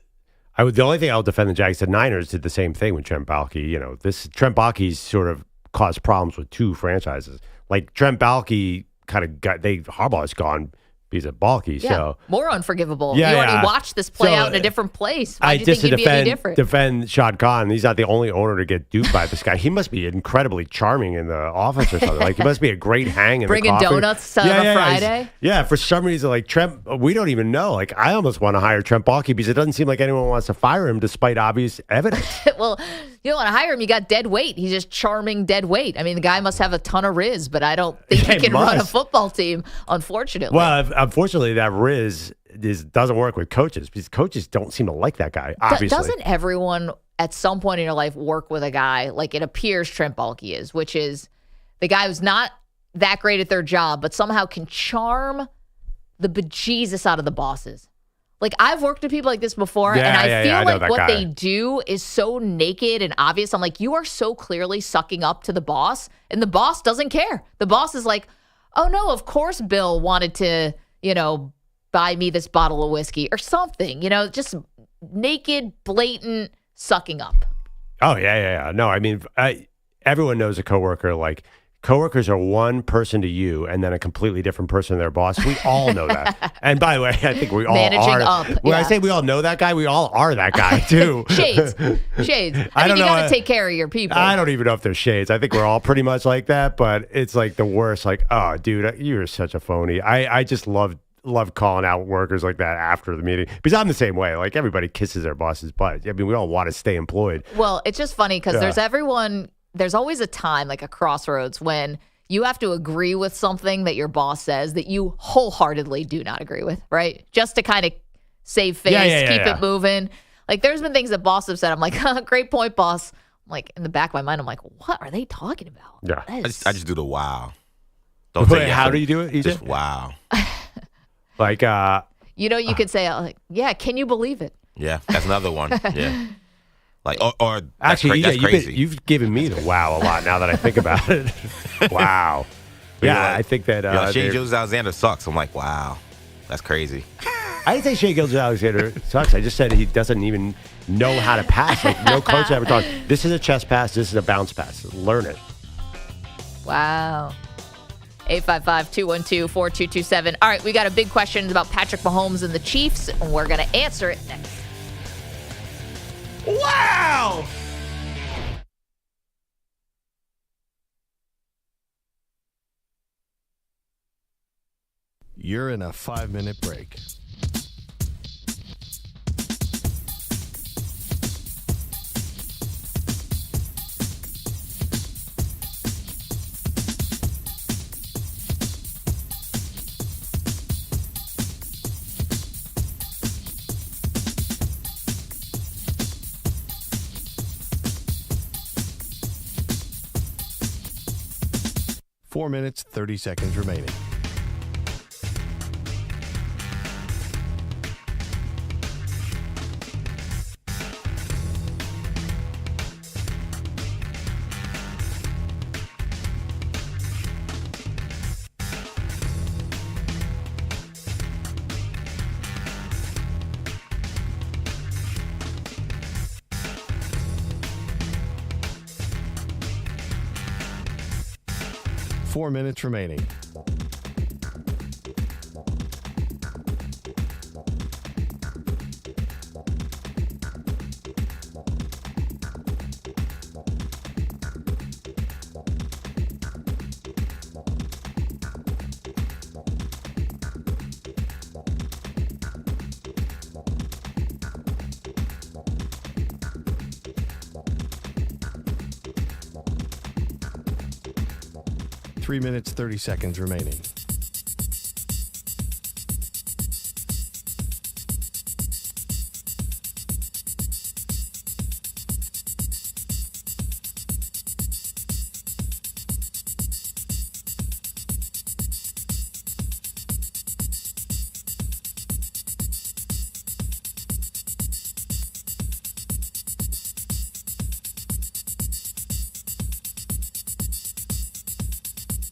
the only thing I'll defend the Jags, the Niners did the same thing with Trent Baalke. Trent Baalke's sort of caused problems with 2 franchises. Like, Trent Baalke kind of Harbaugh is gone because of Baalke. So more unforgivable. You already watched this play out in a different place. Why do you think he'd be any different? Defend Shad Khan. He's not the only owner to get duped by this guy. He must be incredibly charming in the office or something. Like, he must be a great hang in Bringing the coffee. donuts on a Friday. For some reason, like Trent, we don't even know. Like, I almost want to hire Trent Baalke because it doesn't seem like anyone wants to fire him despite obvious evidence. Well, you don't want to hire him. You got dead weight. He's just charming dead weight. I mean, the guy must have a ton of riz, but I don't think he can run a football team, unfortunately. Well, unfortunately, that riz doesn't work with coaches because coaches don't seem to like that guy, obviously. Doesn't everyone at some point in your life work with a guy like it appears Trent Baalke is, which is the guy who's not that great at their job, but somehow can charm the bejesus out of the bosses? Like, I've worked with people like this before, and I feel like what they do is so naked and obvious. I'm like, you are so clearly sucking up to the boss, and the boss doesn't care. The boss is like, oh, no, of course Bill wanted to, buy me this bottle of whiskey or something, just naked, blatant sucking up. Oh, yeah. No, I mean, everyone knows a coworker. Like, coworkers are one person to you and then a completely different person to their boss. We all know that. And by the way, I think we all Managing are. Up, when I say we all know that guy, we all are that guy too. Shades. I mean, you got to take care of your people. I don't even know if there's shades. I think we're all pretty much like that, but it's like the worst. Like, oh, dude, you're such a phony. I just love calling out workers like that after the meeting because I'm the same way. Like, everybody kisses their boss's butt. I mean, we all want to stay employed. Well, it's just funny because there's always a time, like a crossroads, when you have to agree with something that your boss says that you wholeheartedly do not agree with, right? Just to kind of save face, keep it moving. Like, there's been things that boss have said. I'm like, great point, boss. I'm like, in the back of my mind, I'm like, what are they talking about? Yeah. I just do the wow. Don't say how do you do it? Just wow. Like, you could say, like, yeah, can you believe it? Yeah, that's another one. Yeah. Like, or that's actually, that's crazy. You've given me the wow a lot now that I think about it. Wow. Yeah, I think that Shea Gilgeous-Alexander sucks. I'm like, wow, that's crazy. I didn't say Shea Gilgeous-Alexander sucks. I just said he doesn't even know how to pass. Like, no coach ever taught, this is a chest pass, this is a bounce pass. Learn it. Wow. 855-212-4227. All right, we got a big question about Patrick Mahomes and the Chiefs, and we're going to answer it next. Wow! You're in a 5-minute break. Four minutes, 30 seconds remaining. Four minutes remaining. Three minutes, 30 seconds remaining.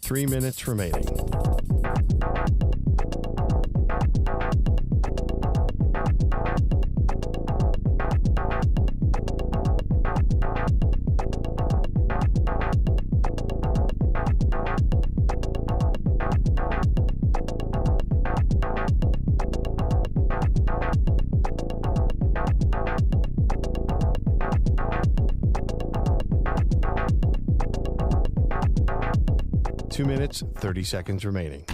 Three minutes remaining. Two minutes, 30 seconds remaining.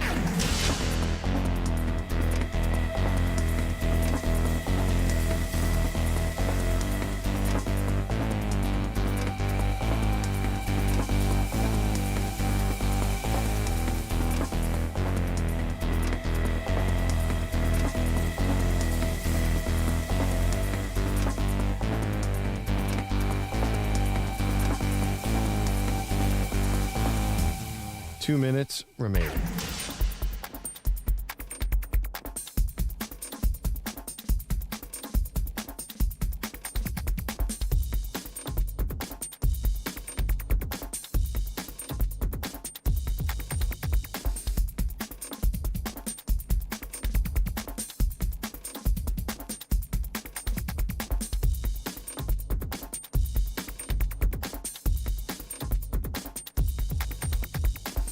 Two minutes remaining.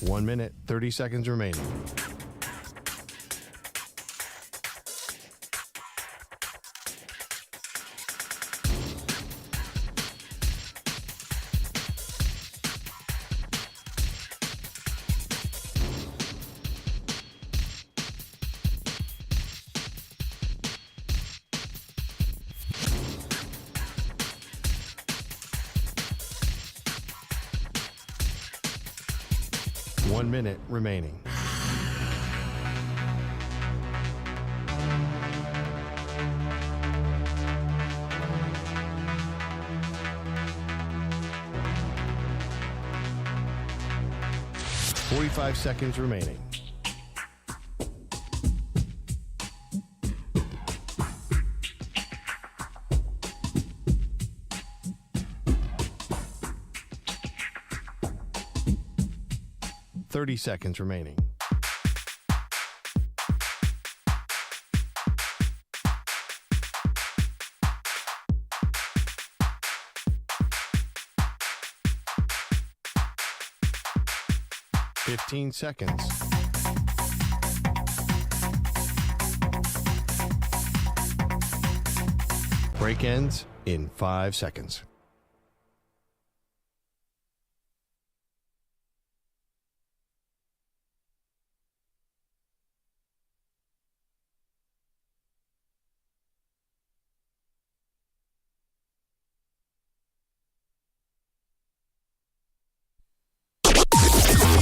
One minute, 30 seconds remaining. One minute remaining. Forty-five seconds remaining. 30 seconds remaining. Fifteen seconds. Break ends in 5 seconds.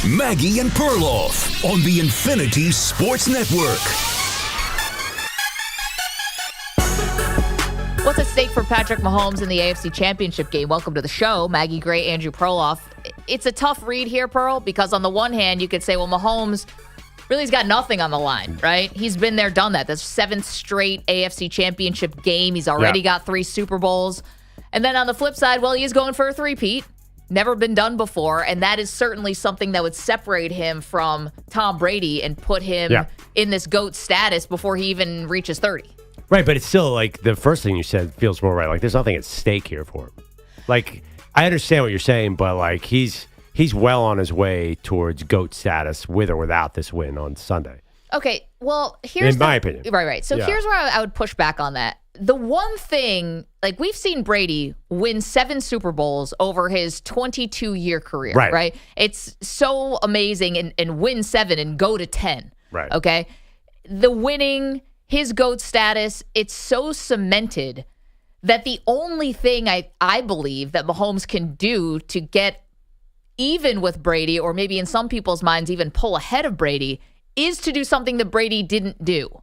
Maggie and Perloff on the Infinity Sports Network. What's at stake for Patrick Mahomes in the AFC Championship game? Welcome to the show. Maggie Gray, Andrew Perloff. It's a tough read here, Pearl, because on the one hand, you could say, well, Mahomes really's got nothing on the line, right? He's been there, done that. That's 7th straight AFC Championship game. He's already got 3 Super Bowls. And then on the flip side, well, he is going for a three-peat. Never been done before, and that is certainly something that would separate him from Tom Brady and put him in this GOAT status before he even reaches 30. Right, but it's still like the first thing you said feels more right. Like there's nothing at stake here for him. Like I understand what you're saying, but like he's well on his way towards GOAT status with or without this win on Sunday. Okay, well, here's my opinion. Right. So here's where I would push back on that. The one thing, like we've seen Brady win 7 Super Bowls over his 22-year career, right? It's so amazing and win 7 and go to 10, right? Okay, the winning, his GOAT status, it's so cemented that the only thing I believe that Mahomes can do to get even with Brady, or maybe in some people's minds even pull ahead of Brady, is to do something that Brady didn't do.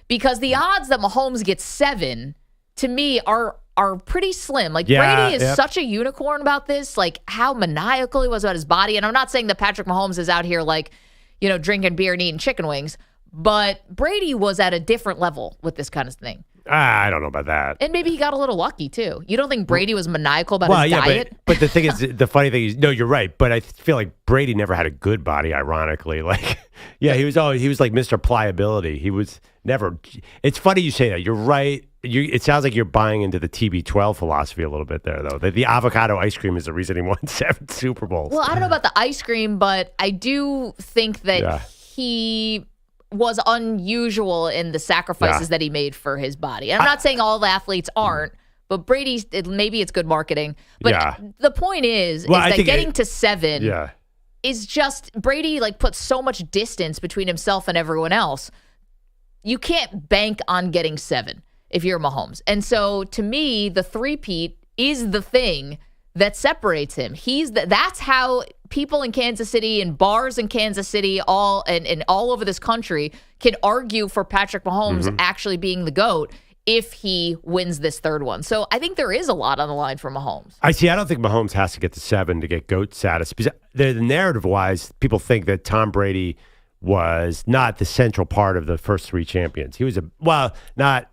Because the odds that Mahomes gets 7, to me, are pretty slim. Like, Brady is such a unicorn about this, like how maniacal he was about his body. And I'm not saying that Patrick Mahomes is out here like, you know, drinking beer and eating chicken wings. But Brady was at a different level with this kind of thing. I don't know about that. And maybe he got a little lucky, too. You don't think Brady was maniacal about his diet? But the thing is, the funny thing is, no, you're right. But I feel like Brady never had a good body, ironically. Like, he was like Mr. Pliability. He was never. It's funny you say that. You're right. It sounds like you're buying into the TB12 philosophy a little bit there, though. The avocado ice cream is the reason he won 7 Super Bowls. Well, I don't know about the ice cream, but I do think that he was unusual in the sacrifices that he made for his body. And I'm not saying all the athletes aren't, but Brady's, maybe it's good marketing. But the point is that getting to 7 is just, Brady like puts so much distance between himself and everyone else. You can't bank on getting 7 if you're Mahomes. And so to me, the three-peat is the thing that separates him. That's how people in Kansas City and bars in Kansas City all over this country can argue for Patrick Mahomes actually being the GOAT if he wins this 3rd one. So I think there is a lot on the line for Mahomes. I don't think Mahomes has to get to 7 to get GOAT status. Because the narrative-wise, people think that Tom Brady was not the central part of the first 3 champions. He was not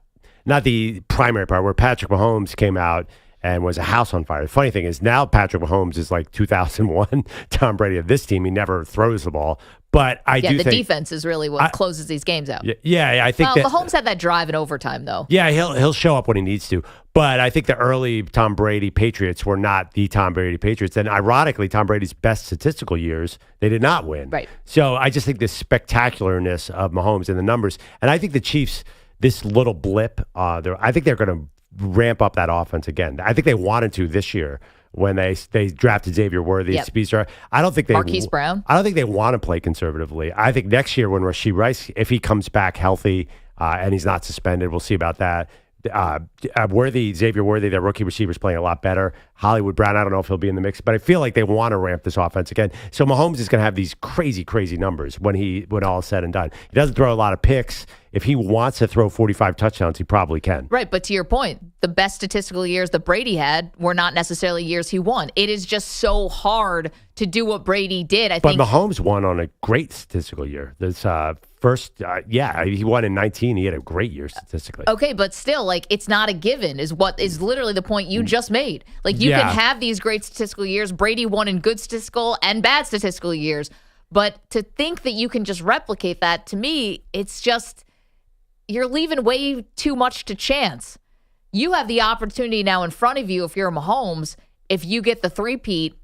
the primary part, where Patrick Mahomes came out and was a house on fire. The funny thing is now Patrick Mahomes is like 2001 Tom Brady of this team. He never throws the ball. But I do think... the defense is really what closes these games out. I think Mahomes had that drive in overtime, though. Yeah, he'll show up when he needs to. But I think the early Tom Brady Patriots were not the Tom Brady Patriots. And ironically, Tom Brady's best statistical years, they did not win. Right. So I just think the spectacularness of Mahomes and the numbers. And I think the Chiefs, this little blip, I think they're going to ramp up that offense again. I think they wanted to this year when they drafted Xavier Worthy, speedster. I don't think Marquise Brown. I don't think they want to play conservatively. I think next year when Rashee Rice, if he comes back healthy and he's not suspended, we'll see about that. Xavier Worthy, their rookie receiver, is playing a lot better. Hollywood Brown, I don't know if he'll be in the mix, but I feel like they want to ramp this offense again. So Mahomes is going to have these crazy, crazy numbers when all is said and done. He doesn't throw a lot of picks. If he wants to throw 45 touchdowns, he probably can. Right, but to your point, the best statistical years that Brady had were not necessarily years he won. It is just so hard to do what Brady did. But Mahomes won on a great statistical year. This he won in 19. He had a great year statistically. Okay, but still, like, it's not a given is what is literally the point you just made. Like, you can have these great statistical years. Brady won in good statistical and bad statistical years. But to think that you can just replicate that, to me, it's just you're leaving way too much to chance. You have the opportunity now in front of you if you're Mahomes. If you get the three-peat,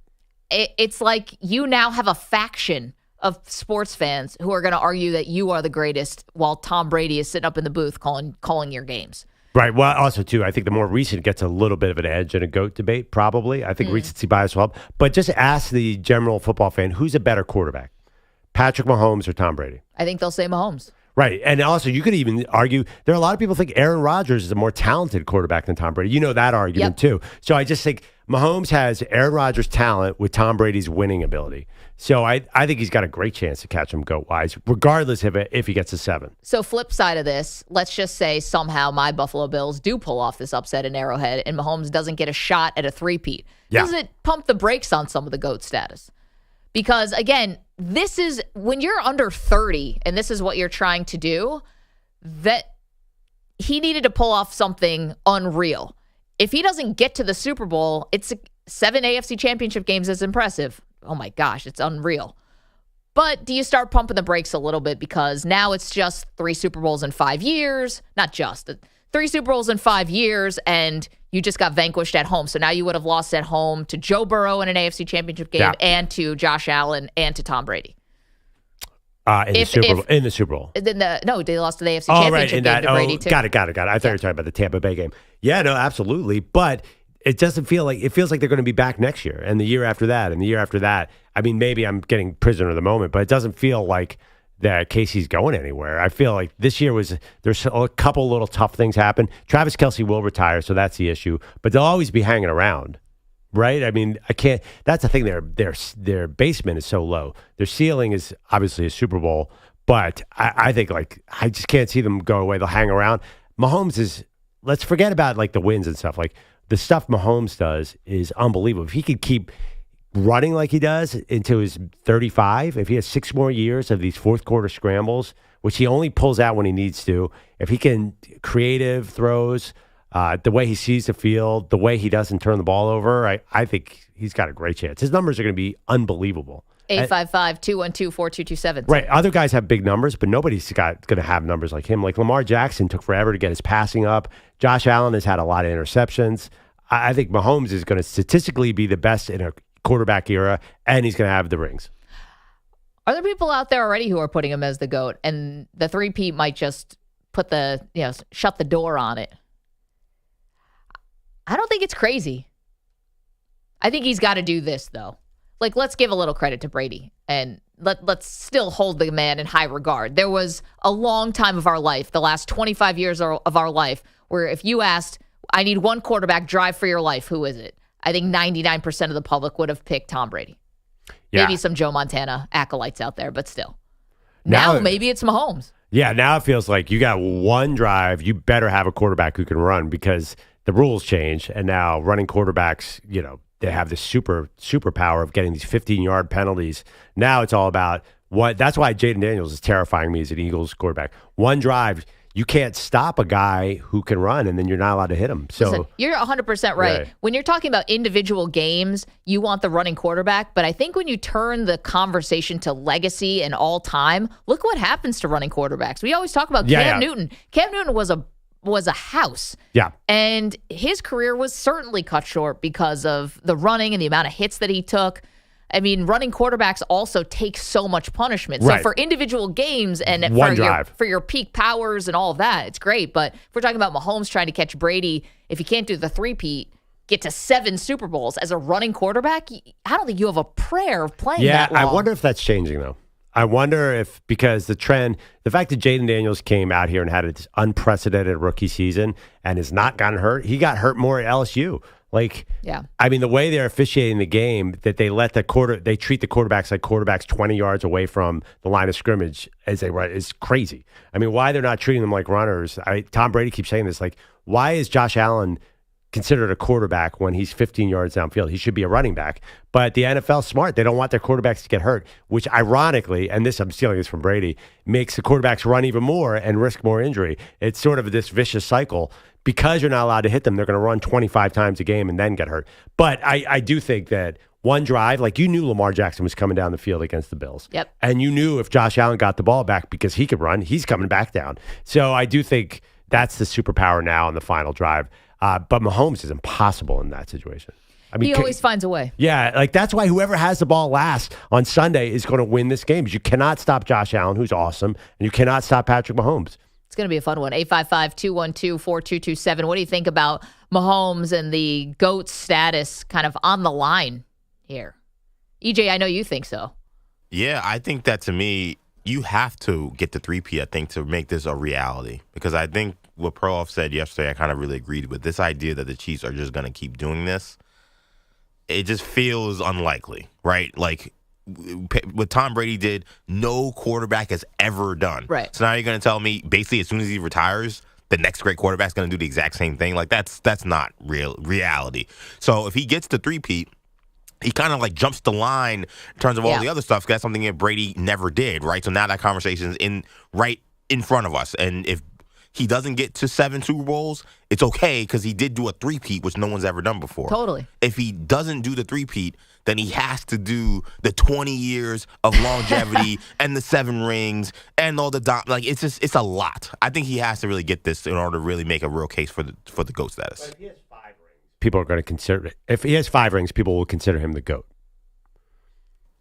it's like you now have a faction of sports fans who are going to argue that you are the greatest while Tom Brady is sitting up in the booth calling your games. Right. Well, also, too, I think the more recent gets a little bit of an edge in a GOAT debate, probably. I think recency bias will help. But just ask the general football fan, who's a better quarterback, Patrick Mahomes or Tom Brady? I think they'll say Mahomes. Right. And also, you could even argue, there are a lot of people who think Aaron Rodgers is a more talented quarterback than Tom Brady. You know that argument, too. So I just think Mahomes has Aaron Rodgers' talent with Tom Brady's winning ability. So I think he's got a great chance to catch him GOAT-wise, regardless of if he gets a 7. So flip side of this, let's just say somehow my Buffalo Bills do pull off this upset in Arrowhead and Mahomes doesn't get a shot at a three-peat. Yeah. Does it pump the brakes on some of the GOAT status? Because, again, this is when you're under 30 and this is what you're trying to do, that he needed to pull off something unreal. If he doesn't get to the Super Bowl, it's 7 AFC championship games is impressive. Oh my gosh, it's unreal. But do you start pumping the brakes a little bit because now it's just 3 Super Bowls in 5 years? Not just 3 Super Bowls in 5 years, and you just got vanquished at home. So now you would have lost at home to Joe Burrow in an AFC championship game and to Josh Allen and to Tom Brady. In the Super Bowl. No, they lost to the AFC championship game to Brady too. Got it. I thought you were talking about the Tampa Bay game. Yeah, no, absolutely. But it doesn't feel like it feels like they're going to be back next year and the year after that and the year after that. I mean, maybe I'm getting prisoner of the moment, but it doesn't feel like that Casey's going anywhere. I feel like this year there's a couple little tough things happen. Travis Kelce will retire, so that's the issue. But they'll always be hanging around, right? I mean, I can't. That's the thing. Their basement is so low. Their ceiling is obviously a Super Bowl, but I think I just can't see them go away. They'll hang around. Mahomes is. Let's forget about the wins and stuff. The stuff Mahomes does is unbelievable. If he could keep running like he does into his 35, if he has 6 more years of these fourth quarter scrambles, which he only pulls out when he needs to, if he can creative throws, the way he sees the field, the way he doesn't turn the ball over, I think he's got a great chance. His numbers are going to be unbelievable. 855-212-4227. Right. Other guys have big numbers, but nobody's going to have numbers like him. Like Lamar Jackson took forever to get his passing up. Josh Allen has had a lot of interceptions. I think Mahomes is going to statistically be the best in a quarterback era, and he's going to have the rings. Are there people out there already who are putting him as the GOAT, and the three-peat might just put shut the door on it? I don't think it's crazy. I think he's got to do this, though. Let's give a little credit to Brady, and let's still hold the man in high regard. There was a long time of our life, the last 25 years of our life, where if you asked, I need one quarterback, drive for your life, who is it? I think 99% of the public would have picked Tom Brady. Yeah. Maybe some Joe Montana acolytes out there, but still. Now maybe it's Mahomes. Yeah, now it feels like you got one drive, you better have a quarterback who can run because the rules change, and now running quarterbacks, they have this superpower of getting these 15-yard penalties. Now it's all about that's why Jaden Daniels is terrifying me as an Eagles quarterback. One drive, you can't stop a guy who can run, and then you're not allowed to hit him. So listen, you're 100% right. When you're talking about individual games, you want the running quarterback. But I think when you turn the conversation to legacy and all time, look what happens to running quarterbacks. We always talk about Cam Newton. Cam Newton was a house. Yeah. And his career was certainly cut short because of the running and the amount of hits that he took. I mean, running quarterbacks also take so much punishment. So for individual games and for your peak powers and all of that, it's great. But if we're talking about Mahomes trying to catch Brady, if you can't do the three-peat, get to 7 Super Bowls as a running quarterback, I don't think you have a prayer of playing that long. I wonder if that's changing, though. I wonder if, because the fact that Jaden Daniels came out here and had this unprecedented rookie season and has not gotten hurt, he got hurt more at LSU. I mean, the way they're officiating the game, that they let they treat the quarterbacks like quarterbacks 20 yards away from the line of scrimmage as they run is crazy. I mean, why they're not treating them like runners? Tom Brady keeps saying this, why is Josh Allen considered a quarterback when he's 15 yards downfield? He should be a running back. But the NFL's smart. They don't want their quarterbacks to get hurt, which ironically, and I'm stealing this from Brady, makes the quarterbacks run even more and risk more injury. It's sort of this vicious cycle. Because you're not allowed to hit them, they're going to run 25 times a game and then get hurt. But I do think that one drive, like you knew Lamar Jackson was coming down the field against the Bills. Yep. And you knew if Josh Allen got the ball back because he could run, he's coming back down. So I do think that's the superpower now on the final drive. But Mahomes is impossible in that situation. I mean, he always finds a way. Yeah, like that's why whoever has the ball last on Sunday is going to win this game. You cannot stop Josh Allen, who's awesome, and you cannot stop Patrick Mahomes. It's going to be a fun one. 855-212-4227. What do you think about Mahomes and the GOAT status kind of on the line here? EJ, I know you think so. Yeah, I think that to me, you have to get the 3P, I think, to make this a reality. Because I think what Perloff said yesterday, I kind of really agreed with. This idea that the Chiefs are just going to keep doing this, it just feels unlikely, right? Like what Tom Brady did, no quarterback has ever done. Right. So now you're going to tell me basically as soon as he retires, the next great quarterback's going to do the exact same thing? Like that's not reality. So if he gets the 3P, he kind of like jumps the line in terms of all the other stuff. That's something that Brady never did, right? So now that conversation is right in front of us. And if he doesn't get to 7 Super Bowls, it's okay because he did do a 3-peat, which no one's ever done before. Totally. If he doesn't do the 3-peat, then he has to do the 20 years of longevity and the 7 rings and all the it's a lot. I think he has to really get this in order to really make a real case for the GOAT status. But if he has 5 rings, people are going to consider it. If he has 5 rings, people will consider him the GOAT.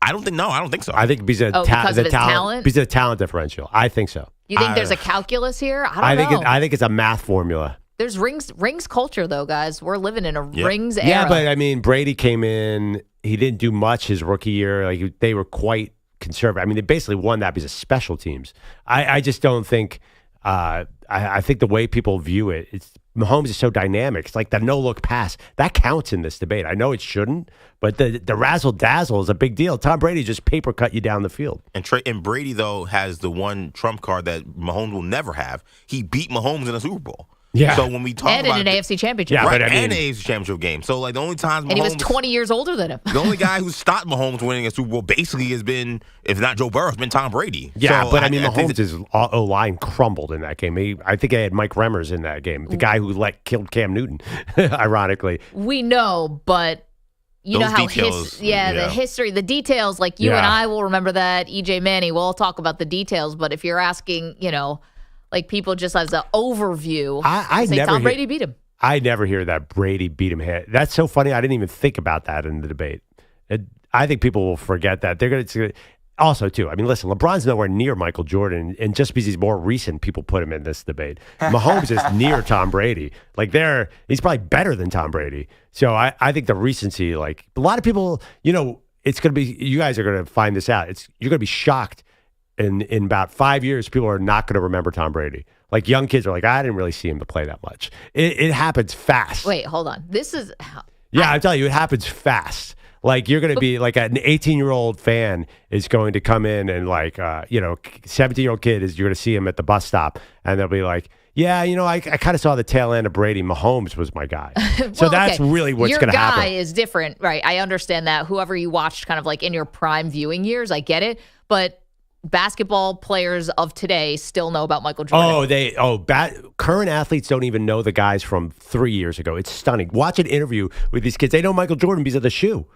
I don't think so. I think because of his talent? Because of the talent differential. I think so. You think there's a calculus here? I don't know. I think it's a math formula. There's rings culture, though, guys. We're living in a rings era. Yeah, but I mean, Brady came in. He didn't do much his rookie year. Like they were quite conservative. I mean, they basically won that because of special teams. I just don't think. I think the way people view it, Mahomes is so dynamic. It's like the no-look pass. That counts in this debate. I know it shouldn't, but the razzle-dazzle is a big deal. Tom Brady just paper cut you down the field. And Brady, though, has the one trump card that Mahomes will never have. He beat Mahomes in a Super Bowl. Yeah. So when we talk about in an AFC Championship. Yeah, right, but an AFC Championship game. So like the only times Mahomes, and he was 20 years older than him. The only guy who stopped Mahomes winning a Super Bowl basically has been, if not Joe Burrow, it's been Tom Brady. Yeah, so but I mean, Mahomes' O-line crumbled in that game. I think they had Mike Remmers in that game, the guy who killed Cam Newton, ironically. We know, but you know how details, the history, the details, like you and I will remember that. EJ Manny, we'll all talk about the details, but if you're asking, like people just as an overview, I say Tom Brady beat him. I never hear that Brady beat him. That's so funny. I didn't even think about that in the debate. I think people will forget that. They're going to also too. I mean, listen, LeBron's nowhere near Michael Jordan, and just because he's more recent, people put him in this debate. Mahomes is near Tom Brady. Like he's probably better than Tom Brady. So I think the recency, like a lot of people, it's going to be. You guys are going to find this out. You're going to be shocked. In about 5 years, people are not going to remember Tom Brady. Like young kids are like, I didn't really see him to play that much. It happens fast. Wait, hold on. This is I'm telling you, it happens fast. Like you're going to be like an 18-year-old fan is going to come in and 17-year-old kid you're going to see him at the bus stop and they'll be like, yeah, I kind of saw the tail end of Brady. Mahomes was my guy. So that's really what's going to happen. Your guy is different, right? I understand that. Whoever you watched kind of like in your prime viewing years, I get it, but basketball players of today still know about Michael Jordan. Current athletes don't even know the guys from 3 years ago. It's stunning. Watch an interview with these kids. They know Michael Jordan because of the shoe.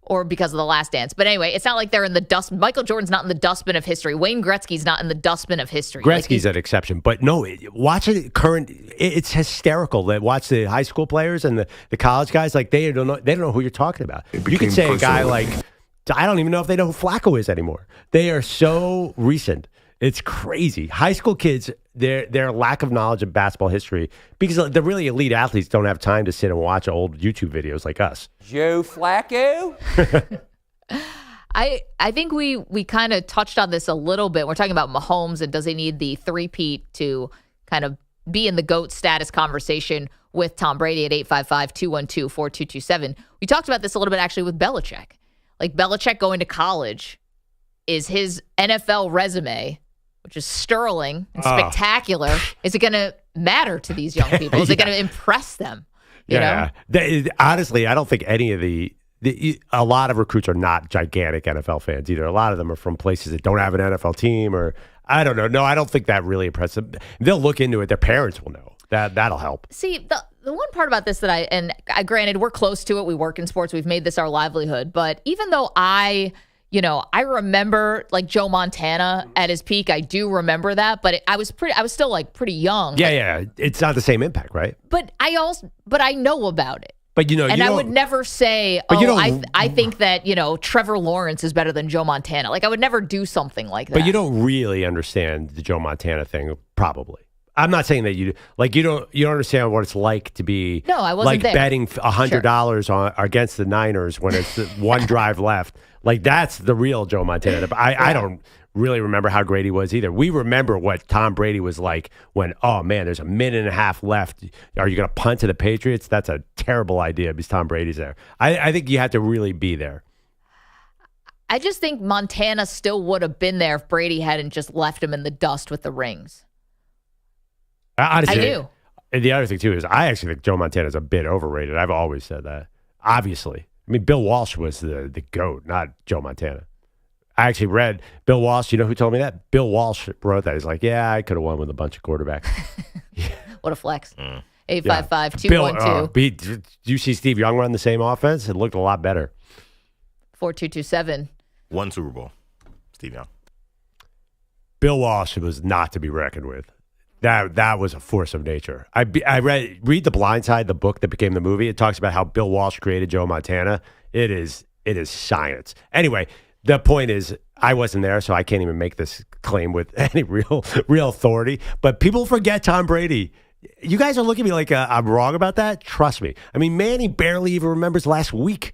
Or because of The Last Dance. But anyway, it's not like they're in the dust. Michael Jordan's not in the dustbin of history. Wayne Gretzky's not in the dustbin of history. Gretzky's an exception. But no, watch it current. It's hysterical. Watch the high school players and the college guys. Like they don't know who you're talking about. You can say a guy like, I don't even know if they know who Flacco is anymore. They are so recent. It's crazy. High school kids, their lack of knowledge of basketball history, because the really elite athletes don't have time to sit and watch old YouTube videos like us. Joe Flacco? I think we kind of touched on this a little bit. We're talking about Mahomes and does he need the 3-peat to kind of be in the GOAT status conversation with Tom Brady at 855-212-4227. We talked about this a little bit actually with Belichick. Like Belichick going to college is his NFL resume, which is sterling and spectacular. Is it going to matter to these young people? Is it going to impress them? You know? Honestly, I don't think any of a lot of recruits are not gigantic NFL fans either. A lot of them are from places that don't have an NFL team or I don't know. No, I don't think that really impresses them. They'll look into it. Their parents will know. That'll help. See, The one part about this that I granted, we're close to it. We work in sports. We've made this our livelihood. But even though I remember like Joe Montana at his peak. I do remember that, but I was still like pretty young. Yeah. It's not the same impact, right? But I know about it. But I would never say, I think that, Trevor Lawrence is better than Joe Montana. Like I would never do something like that. But you don't really understand the Joe Montana thing, probably. I'm not saying that you don't understand what it's like to be I wasn't like there. betting $100 on against the Niners when it's one drive left. Like that's the real Joe Montana. But I don't really remember how great he was either. We remember what Tom Brady was like when, oh man, there's a minute and a half left. Are you going to punt to the Patriots? That's a terrible idea because Tom Brady's there. I think you have to really be there. I just think Montana still would have been there if Brady hadn't just left him in the dust with the rings. Honestly, I do. And the other thing, too, is I actually think Joe Montana is a bit overrated. I've always said that. Obviously. I mean, Bill Walsh was the GOAT, not Joe Montana. I actually read Bill Walsh. You know who told me that? Bill Walsh wrote that. He's like, yeah, I could have won with a bunch of quarterbacks. What a flex. 855-212. Did you see Steve Young run the same offense? It looked a lot better. 4227. One Super Bowl. Steve Young. Bill Walsh was not to be reckoned with. That was a force of nature. Read The Blind Side, the book that became the movie. It talks about how Bill Walsh created Joe Montana. It is science. Anyway, the point is, I wasn't there, so I can't even make this claim with any real authority. But people forget Tom Brady. You guys are looking at me like I'm wrong about that? Trust me. I mean, Manny barely even remembers last week.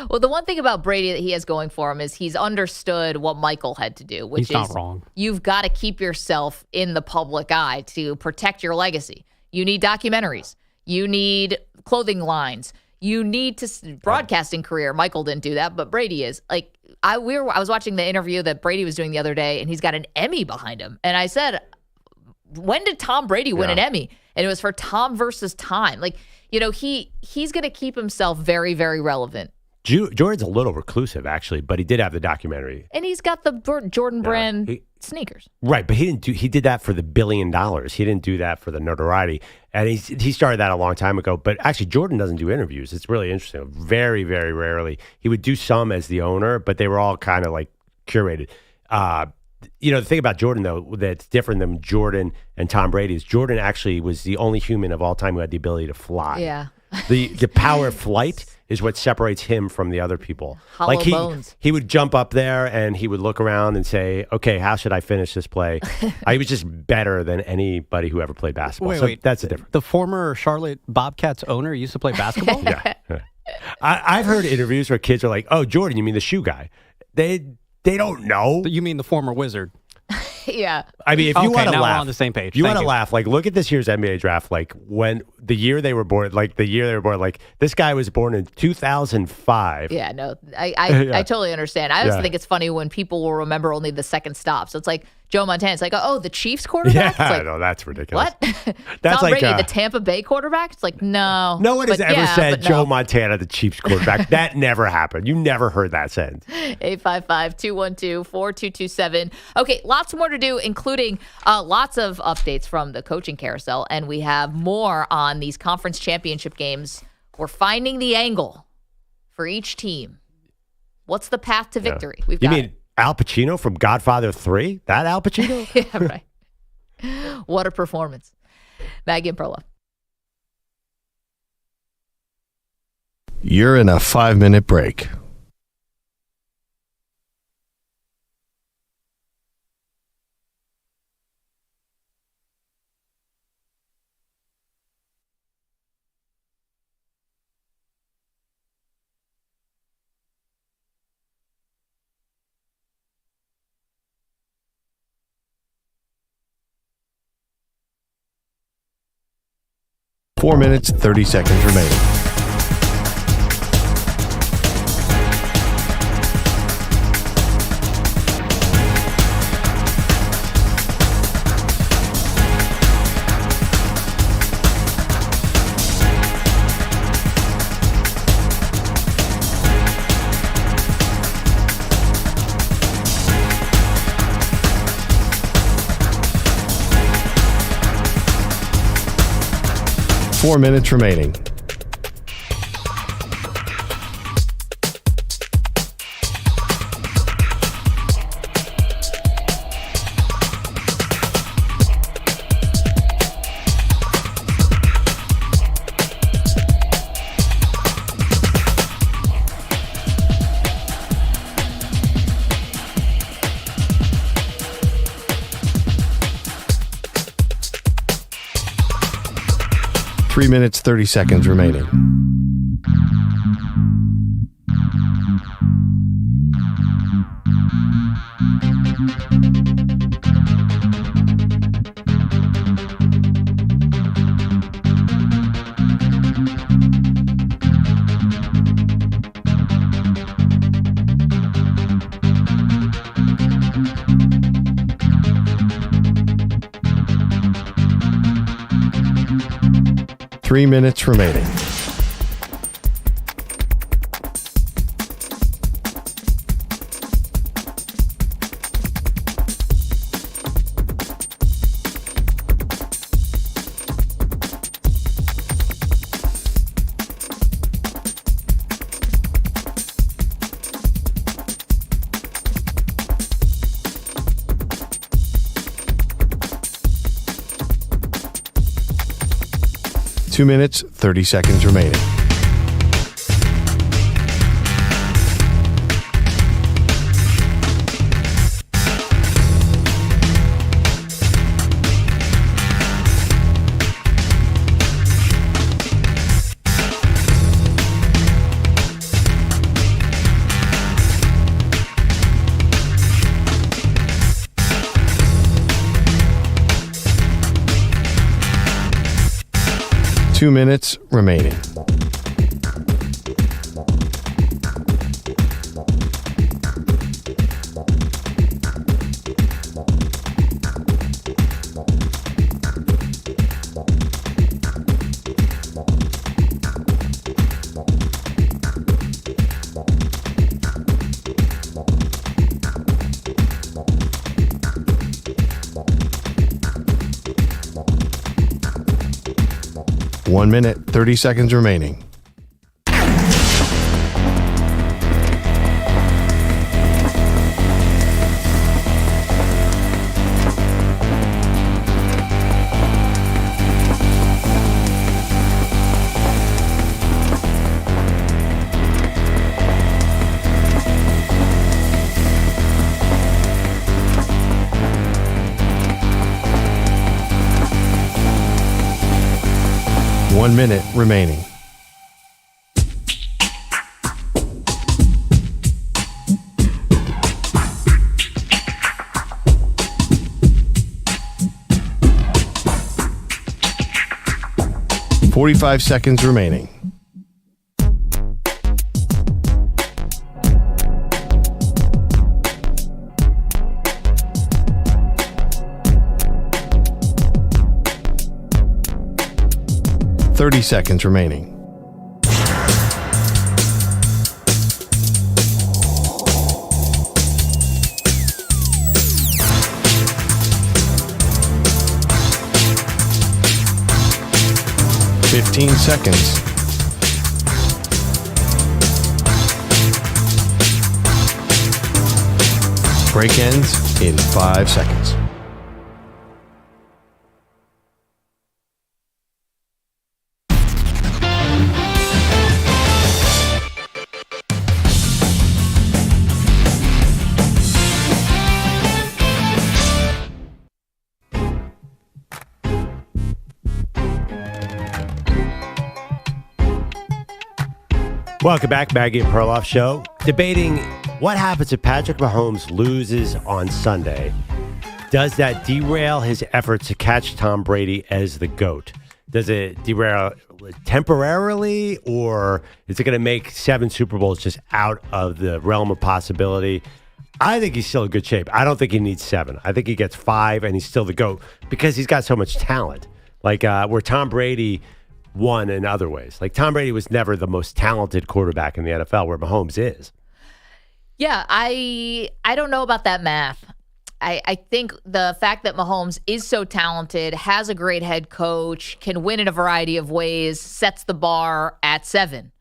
Well, the one thing about Brady that he has going for him is he's understood what Michael had to do, which he's not wrong. You've got to keep yourself in the public eye to protect your legacy. You need documentaries. You need clothing lines. You need to broadcasting career. Michael didn't do that, but Brady is. Like I was watching the interview that Brady was doing the other day, and he's got an Emmy behind him. And I said, when did Tom Brady win an Emmy? And it was for Tom versus Time. Like, he's going to keep himself very, very relevant. Jordan's a little reclusive, actually, but he did have the documentary. And he's got the Jordan brand sneakers. Right, but he did that for the $1 billion. He didn't do that for the notoriety. And he started that a long time ago. But actually, Jordan doesn't do interviews. It's really interesting. Very, very rarely. He would do some as the owner, but they were all kind of like curated. The thing about Jordan, though, that's different than Jordan and Tom Brady is Jordan actually was the only human of all time who had the ability to fly. Yeah. The power of flight is what separates him from the other people. Hollow bones. He would jump up there and he would look around and say, okay, how should I finish this play? He was just better than anybody who ever played basketball. Wait. That's the difference. The former Charlotte Bobcats owner used to play basketball? Yeah. I've heard interviews where kids are like, oh, Jordan, you mean the shoe guy? They don't know. You mean the former Wizard? Yeah. I mean, if you want to now laugh, we're on the same page. You want to laugh. Like, look at this year's NBA draft. Like, when the year they were born, like this guy was born in 2005. Yeah, no, I totally understand. I also think it's funny when people will remember only the second stop. So it's like Joe Montana. It's like, oh, the Chiefs quarterback? Yeah, it's like, no, that's ridiculous. What? That's Tom like Brady, the Tampa Bay quarterback? It's like, no. No one has ever said no. Joe Montana, the Chiefs quarterback. That never happened. You never heard that sentence. 855-212-4227. Okay, lots more to do, including lots of updates from the coaching carousel. And we have more on these conference championship games. We're finding the angle for each team. What's the path to victory? We've got it. Al Pacino from Godfather 3? That Al Pacino? Yeah, right. What a performance. Maggie and Perloff. You're in a 5-minute break. Four minutes, 30 seconds remaining. 4 minutes remaining. Three minutes, 30 seconds remaining. Three minutes remaining. Two minutes, 30 seconds remaining. Two minutes remaining. One minute, 30 seconds remaining. One minute remaining. .45 seconds remaining. .30 seconds remaining. .15 seconds. Break ends in 5 seconds. Welcome back, Maggie and Perloff Show. Debating what happens if Patrick Mahomes loses on Sunday. Does that derail his efforts to catch Tom Brady as the GOAT? Does it derail temporarily, or is it going to make 7 Super Bowls just out of the realm of possibility? I think he's still in good shape. I don't think he needs 7. I think he gets 5, and he's still the GOAT because he's got so much talent. Like where Tom Brady won in other ways. Like Tom Brady was never the most talented quarterback in the NFL, where Mahomes is. Yeah, I don't know about that math. I think the fact that Mahomes is so talented, has a great head coach, can win in a variety of ways, sets the bar at 7.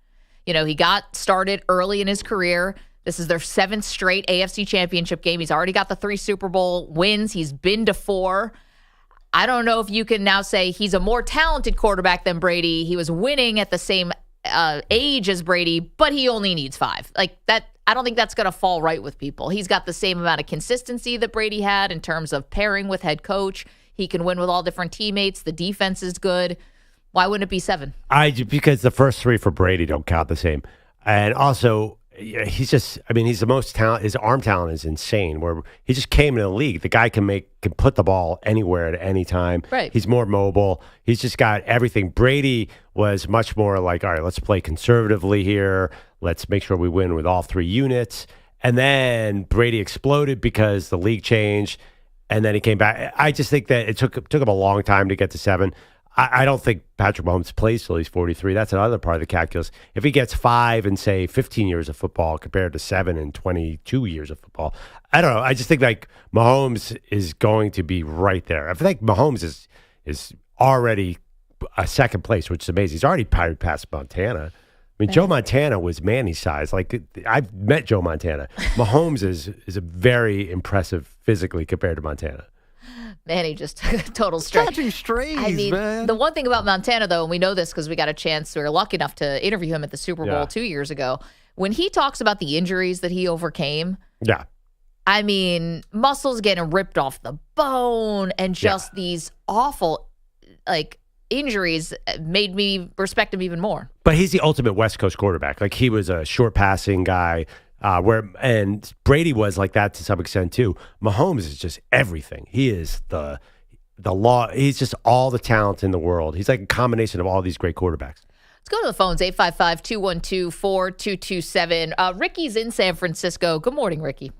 He got started early in his career. This is their 7th straight AFC Championship game. He's already got the 3 Super Bowl wins. He's been to 4. I don't know if you can now say he's a more talented quarterback than Brady. He was winning at the same age as Brady, but he only needs 5. Like that, I don't think that's going to fall right with people. He's got the same amount of consistency that Brady had in terms of pairing with head coach. He can win with all different teammates. The defense is good. Why wouldn't it be 7? Because the first 3 for Brady don't count the same. And also, he's the most talent. His arm talent is insane. Where he just came into the league, the guy can put the ball anywhere at any time. Right. He's more mobile. He's just got everything. Brady was much more like, all right, let's play conservatively here. Let's make sure we win with all 3 units. And then Brady exploded because the league changed, and then he came back. I just think that it took him a long time to get to 7. I don't think Patrick Mahomes plays till he's 43. That's another part of the calculus. If he gets 5 and, say, 15 years of football compared to 7 and 22 years of football, I don't know. I just think, like, Mahomes is going to be right there. I think Mahomes is already a second place, which is amazing. He's already past Montana. I mean, Joe Montana was Manny's size. Like, I've met Joe Montana. Mahomes is a very impressive physically compared to Montana. Manny just took a total strike. Catching strays, I mean, man. the one thing about Montana, though, and we know this because we got a chance, we were lucky enough to interview him at the Super Bowl 2 years ago. When he talks about the injuries that he overcame, I mean, muscles getting ripped off the bone and just these awful, like, injuries made me respect him even more. But he's the ultimate West Coast quarterback. Like, he was a short passing guy. And Brady was like that to some extent too. Mahomes is just everything. He is the law. He's just all the talent in the world. He's like a combination of all these great quarterbacks. Let's go to the phones, 855-212-4227. Ricky's in San Francisco. Good morning, Ricky.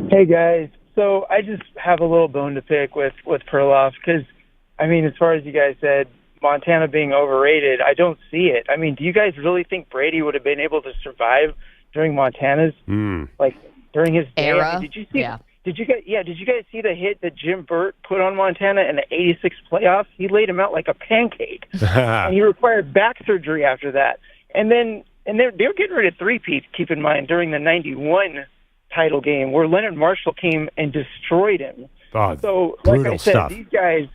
Hey, guys. So I just have a little bone to pick with Perloff because, I mean, as far as you guys said, Montana being overrated, I don't see it. I mean, do you guys really think Brady would have been able to survive during Montana's like during his era? I mean, did you see? Yeah. Did you guys see the hit that Jim Burt put on Montana in the '86 playoffs? He laid him out like a pancake, and he required back surgery after that. And they were getting rid of Three-Peat. Keep in mind during the '91 title game where Leonard Marshall came and destroyed him. So, like I said, these guys,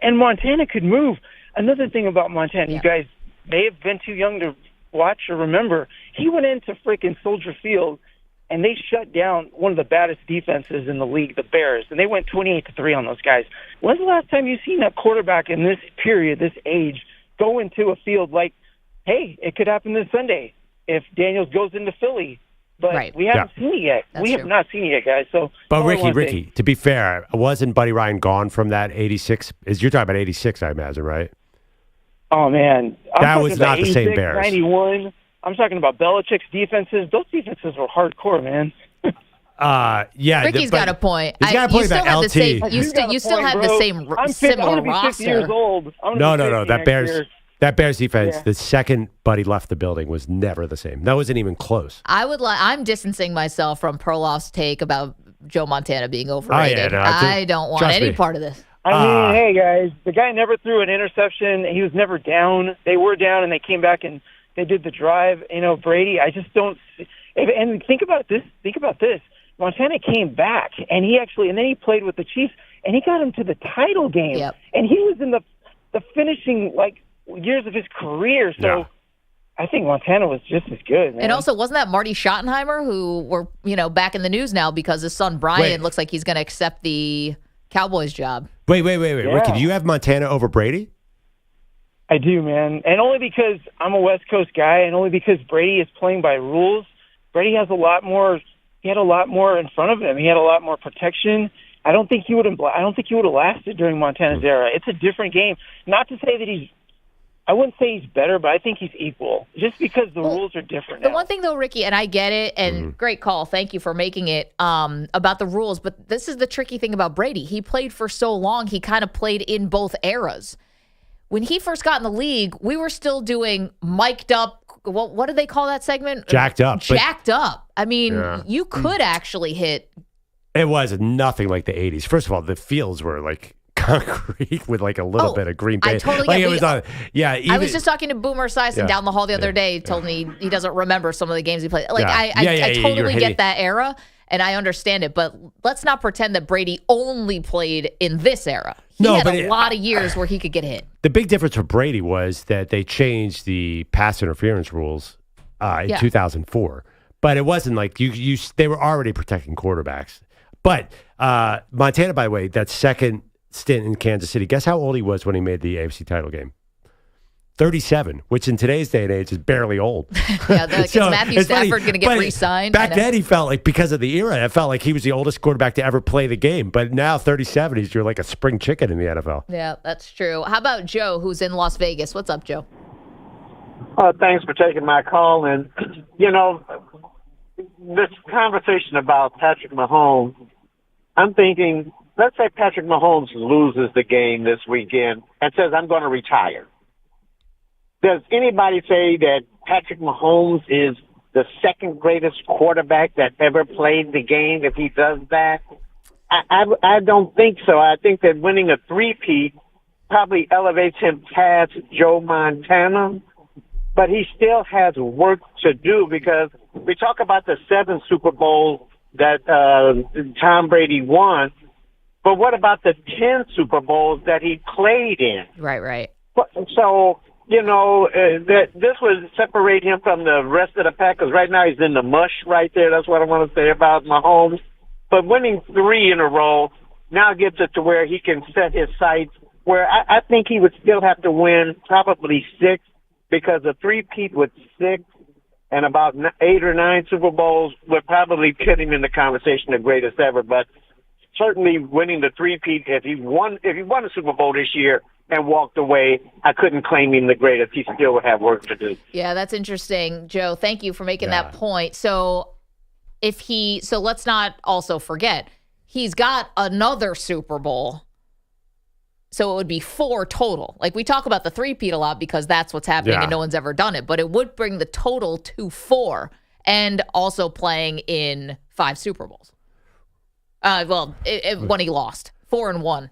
and Montana could move. Another thing about Montana, you guys may have been too young to watch or remember, he went into freaking Soldier Field and they shut down one of the baddest defenses in the league, the Bears, and they went 28-3 on those guys. When's the last time you've seen a quarterback in this period, this age, go into a field like, hey, it could happen this Sunday if Daniels goes into Philly? But we haven't seen it yet. We have not seen it yet, guys. So, but Ricky, to be fair, wasn't Buddy Ryan gone from that 86? You're talking about 86, I imagine, right? Oh, man. That was not the same Bears. 91. I'm talking about Belichick's defenses. Those defenses were hardcore, man. Ricky's got a point. He's got a point about LT. You still have the same similar roster. 50 years old. No. That Bears defense, the second Buddy left the building, was never the same. That wasn't even close. I'm distancing myself from Perloff's take about Joe Montana being overrated. I don't want any part of this. I mean, hey, guys, the guy never threw an interception. He was never down. They were down, and they came back and they did the drive. You know, Brady, I just don't – and think about this. Montana came back, and then he played with the Chiefs, and he got him to the title game. Yep. And he was in the finishing, like, years of his career. So I think Montana was just as good, man. And also, wasn't that Marty Schottenheimer, who we're, back in the news now because his son Brian looks like he's going to accept the Cowboys job. Wait. Ricky, do you have Montana over Brady? I do, man. And only because I'm a West Coast guy and only because Brady is playing by rules. Brady has a lot more in front of him. He had a lot more protection. I don't think he would have lasted during Montana's era. It's a different game. Not to say that I wouldn't say he's better, but I think he's equal just because the rules are different now. The one thing, though, Ricky, and I get it, and great call. Thank you for making it about the rules. But this is the tricky thing about Brady. He played for so long. He kind of played in both eras. When he first got in the league, we were still doing mic'd up. What do they call that segment? Jacked up. Jacked up. I mean, you could actually hit It was nothing like the 80s. First of all, the fields were like concrete with like a little bit of green paint. I totally like get it was on, yeah. I was just talking to Boomer Esiason down the hall the other day. He told me he doesn't remember some of the games he played. Like I totally get that era, and I understand it. But let's not pretend that Brady only played in this era. He had a lot of years where he could get hit. The big difference for Brady was that they changed the pass interference rules in 2004. But it wasn't like they were already protecting quarterbacks. But Montana, by the way, that second stint in Kansas City, guess how old he was when he made the AFC title game? 37, which in today's day and age is barely old. Is Matthew Stafford going to get re-signed? Back then, he felt like, because of the era, it felt like he was the oldest quarterback to ever play the game. But now, 37, you're like a spring chicken in the NFL. Yeah, that's true. How about Joe, who's in Las Vegas? What's up, Joe? Thanks for taking my call. And, this conversation about Patrick Mahomes, I'm thinking, let's say Patrick Mahomes loses the game this weekend and says, I'm going to retire. Does anybody say that Patrick Mahomes is the second greatest quarterback that ever played the game if he does that? I don't think so. I think that winning a three-peat probably elevates him past Joe Montana, but he still has work to do because we talk about the 7 Super Bowls that Tom Brady won, but what about the 10 Super Bowls that he played in? Right. So, that this would separate him from the rest of the pack because right now he's in the mush right there. That's what I want to say about Mahomes. But winning 3 in a row now gets it to where he can set his sights where I think he would still have to win probably 6 because a three-peat with 6 and about 8 or 9 Super Bowls would probably put him in the conversation of greatest ever. But certainly winning the three-peat, if he won a Super Bowl this year and walked away, I couldn't claim him the greatest. He still would have work to do. Yeah, that's interesting, Joe. Thank you for making that point. So let's not also forget, he's got another Super Bowl. So it would be 4 total. Like we talk about the three-peat a lot because that's what's happening and no one's ever done it. But it would bring the total to 4 and also playing in 5 Super Bowls. When he lost 4-1.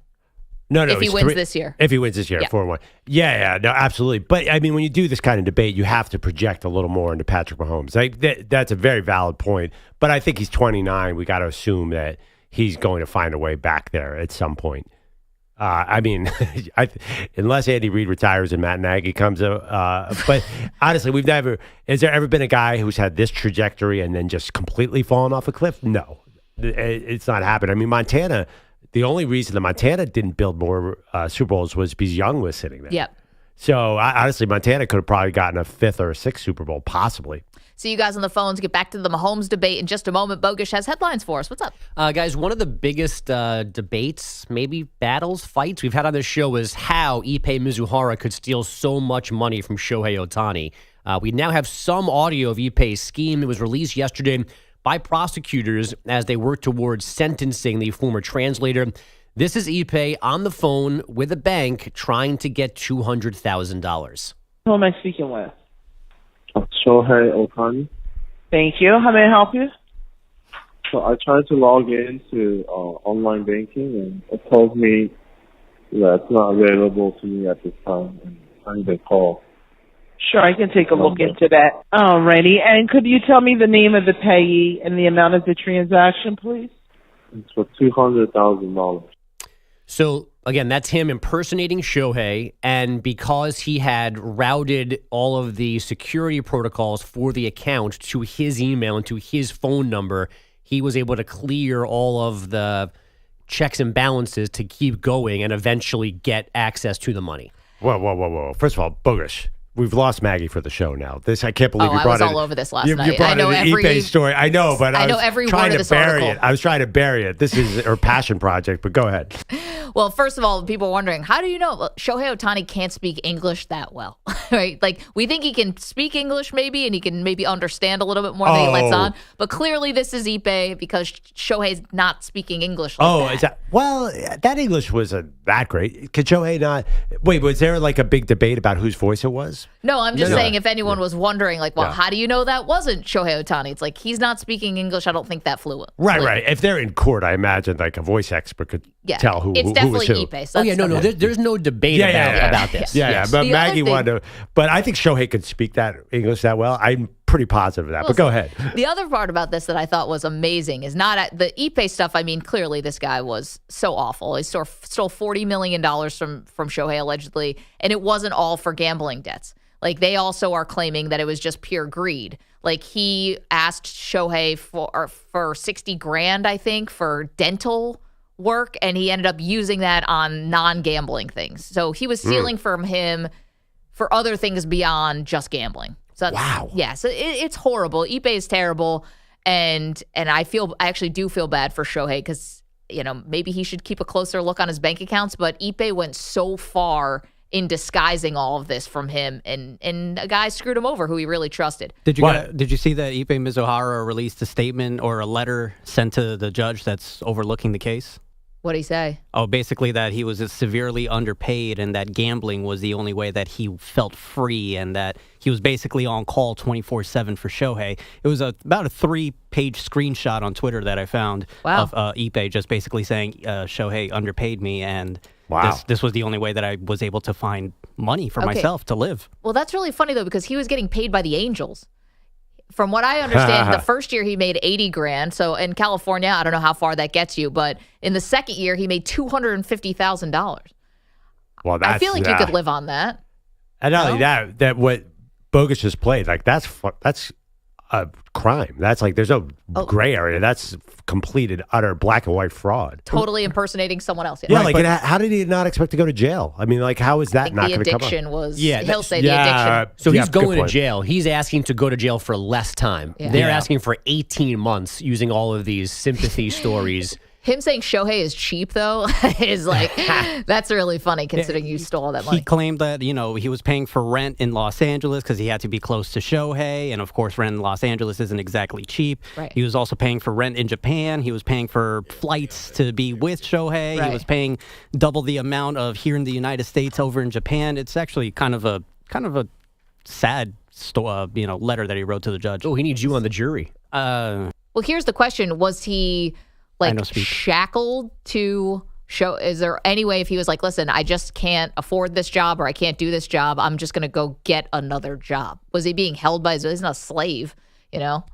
No, if he wins this year. If he wins this year, 4-1. Yeah, no, absolutely. But I mean, when you do this kind of debate, you have to project a little more into Patrick Mahomes. That's a very valid point. But I think he's 29. We got to assume that he's going to find a way back there at some point. I mean, unless Andy Reid retires and Matt Nagy comes up. But honestly, has there ever been a guy who's had this trajectory and then just completely fallen off a cliff? No, it's not happened. I mean, Montana, the only reason that Montana didn't build more Super Bowls was because Young was sitting there. Yep. So honestly, Montana could have probably gotten a 5th or a 6th Super Bowl, possibly. See you guys on the phones. Get back to the Mahomes debate in just a moment. Bogusch has headlines for us. What's up? Guys, one of the biggest debates, maybe battles, fights we've had on this show is how Ipe Mizuhara could steal so much money from Shohei Ohtani. We now have some audio of Ipe's scheme. It was released yesterday by prosecutors as they work towards sentencing the former translator. This is Ipe on the phone with a bank trying to get $200,000. Who am I speaking with? Shohei Ohtani. Thank you. How may I help you? So I tried to log into online banking, and it told me that it's not available to me at this time, and I need a call. Sure, I can take a look into that. Alrighty. And could you tell me the name of the payee and the amount of the transaction, please? It's for $200,000. So, again, that's him impersonating Shohei, and because he had routed all of the security protocols for the account to his email and to his phone number, he was able to clear all of the checks and balances to keep going and eventually get access to the money. Whoa. First of all, Bogusch, we've lost Maggie for the show now. I can't believe you brought it. I was all over this last night. You brought in the Ipe story. I know, but I know every word of this article. I was trying to bury it. This is her passion project, but go ahead. Well, first of all, people are wondering, how do you know? Well, Shohei Ohtani can't speak English that well, right? Like, we think he can speak English maybe, and he can maybe understand a little bit more than he lets on. But clearly this is Ipe because Shohei's not speaking English like that. Well, that English wasn't that great. Could Shohei not? Wait, was there like a big debate about whose voice it was? No, I'm just saying if anyone was wondering, like, well, how do you know that wasn't Shohei Ohtani? It's like he's not speaking English. I don't think that fluent. Right. If they're in court, I imagine like a voice expert could tell who it's who definitely was who. Ipe. So There's no debate about this. Yeah. But Maggie wanted to. But I think Shohei could speak that English that well. I'm pretty positive of that. But go ahead. The other part about this that I thought was amazing is not the Ipe stuff. I mean, clearly this guy was so awful. He stole $40 million from Shohei allegedly, and it wasn't all for gambling debts. Like, they also are claiming that it was just pure greed. Like, he asked Shohei for $60,000, I think, for dental work, and he ended up using that on non-gambling things. So he was stealing from him for other things beyond just gambling. So wow. Yeah, so it's horrible. Ipe is terrible, and I actually do feel bad for Shohei because, maybe he should keep a closer look on his bank accounts, but Ipe went so far in disguising all of this from him, and a guy screwed him over who he really trusted. Did you see that Ipe Mizuhara released a statement or a letter sent to the judge that's overlooking the case? What'd he say? Oh, basically that he was severely underpaid and that gambling was the only way that he felt free and that he was basically on call 24/7 for Shohei. It was about a 3-page screenshot on Twitter that I found of Ipe just basically saying Shohei underpaid me and this was the only way that I was able to find money for myself to live. Well, that's really funny, though, because he was getting paid by the Angels. From what I understand, the first year he made $80,000. So in California, I don't know how far that gets you, but in the second year he made $250,000. Well, I feel like you could live on that. And not only that what Bogusch has played, like that's a crime. That's like there's no gray area. That's completed utter black and white fraud. Totally impersonating someone else. Yeah, like how did he not expect to go to jail? I mean, like how is that not going to come up? The addiction was. Yeah, he'll say the addiction. So he's going to jail. He's asking to go to jail for less time. Yeah. They're asking for 18 months using all of these sympathy stories. Him saying Shohei is cheap, though, is like, that's really funny considering you stole all that money. He claimed that, he was paying for rent in Los Angeles because he had to be close to Shohei. And, of course, rent in Los Angeles isn't exactly cheap. Right. He was also paying for rent in Japan. He was paying for flights to be with Shohei. Right. He was paying double the amount of here in the United States over in Japan. It's actually kind of a sad letter that he wrote to the judge. Oh, he needs you on the jury. Well, here's the question. Was he shackled to show? Is there any way if he was like, listen, I just can't afford this job or I can't do this job, I'm just going to go get another job? Was he being held by he's not a slave, I don't know.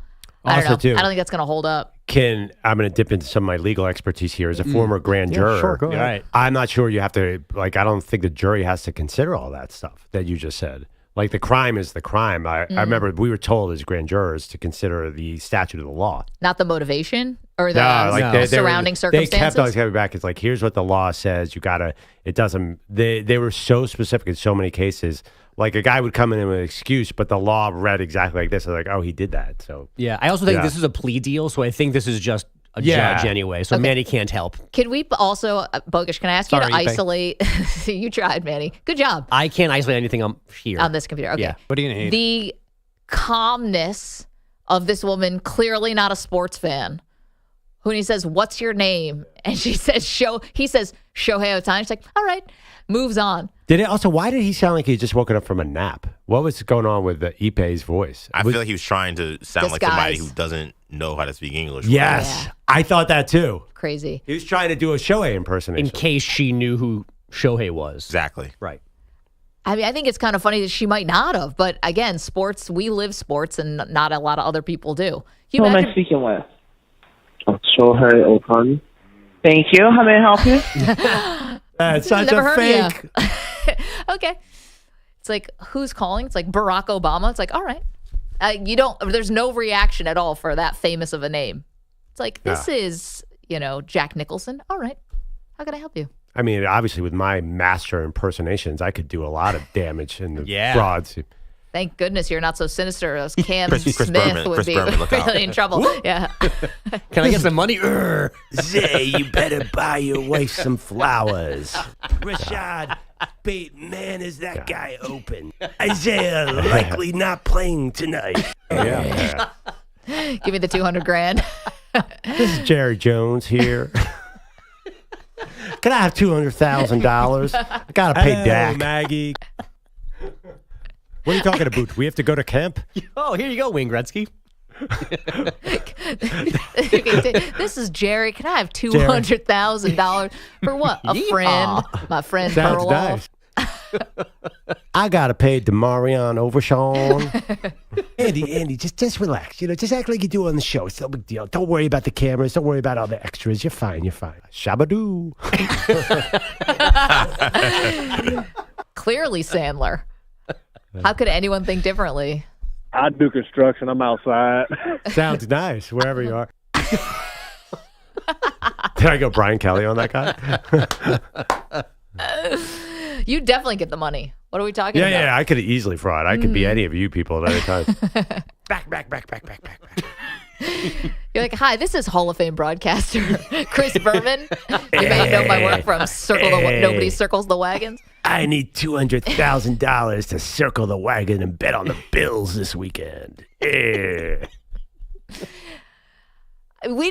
I don't think that's going to hold up. I'm going to dip into some of my legal expertise here as a former grand juror. Sure, go ahead. Right. I'm not sure you have to, I don't think the jury has to consider all that stuff that you just said. Like the crime is the crime. I remember we were told as grand jurors to consider the statute of the law. Not the motivation or the surrounding circumstances? They kept always coming back. It's like, here's what the law says. They were so specific in so many cases. Like a guy would come in with an excuse, but the law read exactly like this. They're like, oh, he did that. So yeah, I also think this is a plea deal. So I think this is just a judge anyway. So Manny can't help. Can we also, Bogusch, can I ask you to isolate? You tried, Manny. Good job. I can't isolate anything here. On this computer. Okay. Yeah. What do you need? The calmness of this woman, clearly not a sports fan, when he says, what's your name? And she says, he says, Shohei Ohtani. She's like, all right, moves on. Why did he sound like he just woken up from a nap? What was going on with Ipe's voice? I feel like he was trying to sound like somebody who doesn't know how to speak English. Yes. Yeah. I thought that too. Crazy. He was trying to do a Shohei impersonation. In case she knew who Shohei was. Exactly. Right. I mean, I think it's kind of funny that she might not have. But again, sports, we live sports and not a lot of other people do. Who am I speaking with? Shohei Ohtani. Thank you. How may I help you? It's such a fake. Okay. It's like, who's calling? It's like Barack Obama. It's like, all right. There's no reaction at all for that famous of a name. It's like, this is, Jack Nicholson. All right. How can I help you? I mean, obviously with my master impersonations, I could do a lot of damage in the frauds. Thank goodness you're not so sinister as Cam Chris Smith Berman- would Chris be Berman, look out. really in trouble. Yeah. Can I get some money? Zay, you better buy your wife some flowers. Rashad Bateman, man, is that guy open? Isaiah likely not playing tonight. Yeah. Give me the $200,000. This is Jerry Jones here. Can I have $200,000? I gotta pay Dak. Maggie. What are you talking about? We have to go to camp? Oh, here you go, Wayne Gretzky. This is Jerry. Can I have $200,000 for what? A friend, my friend Sounds Perloff. nice. I gotta pay DeMarion Overshawn. Andy, just relax. Just act like you do on the show. It's no big deal. Don't worry about the cameras. Don't worry about all the extras. You're fine. Shabadoo. Clearly Sandler. How could anyone think differently? I do construction. I'm outside. Sounds nice, wherever you are. Did I go Brian Kelly on that guy? You definitely get the money. What are we talking about? Yeah, I could easily fraud. I could be any of you people at any time. Back. You're like, hi, this is Hall of Fame broadcaster Chris Berman. You may know my work from Nobody Circles the Wagons. I need $200,000 to circle the wagon and bet on the Bills this weekend. We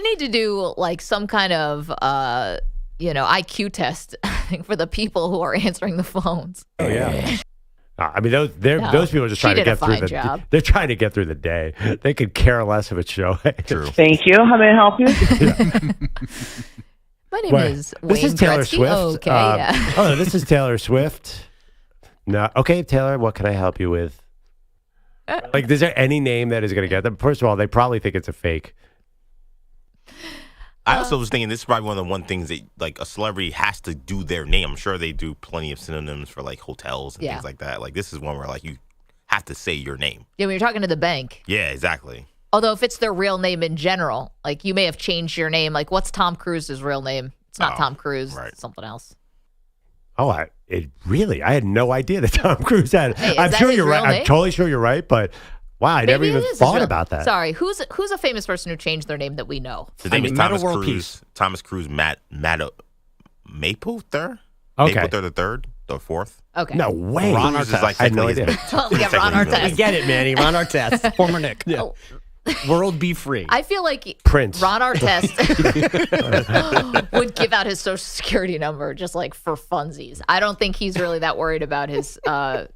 need to do like some kind of IQ test for the people who are answering the phones. Oh yeah. I mean, those people are just trying to get through the. They're trying to get through the day. They could care less if it's show. True. Thank you. How may I help you? My name is Wayne This is Taylor Gretzky. Swift. Okay, yeah. Oh, this is Taylor Swift. No, okay, Taylor. What can I help you with? Like, is there any name that is going to get them? First of all, they probably think it's a fake. I also was thinking this is probably one things that like a celebrity has to do their name. I'm sure they do plenty of synonyms for like hotels and things like that. Like this is one where like you have to say your name. Yeah, when you're talking to the bank. Yeah, exactly. Although if it's their real name in general, like you may have changed your name. Like what's Tom Cruise's real name? It's not Tom Cruise. Right. It's something else. Oh, I had no idea that Tom Cruise had. Hey, I'm sure you're right. I'm totally sure you're right, but wow, I never even thought about that. Sorry, who's a famous person who changed their name that we know? His name is Thomas Cruise. Thomas Cruise, Maple third. Okay, Maple the third, the fourth. Okay, no way. Ron Artest. Like I had no idea. Yeah, Ron Artest. We get it, Manny. Ron Artest, former Nick. Yeah. Oh. World be free. I feel like Prince. Ron Artest would give out his social security number just like for funsies. I don't think he's really that worried about his. I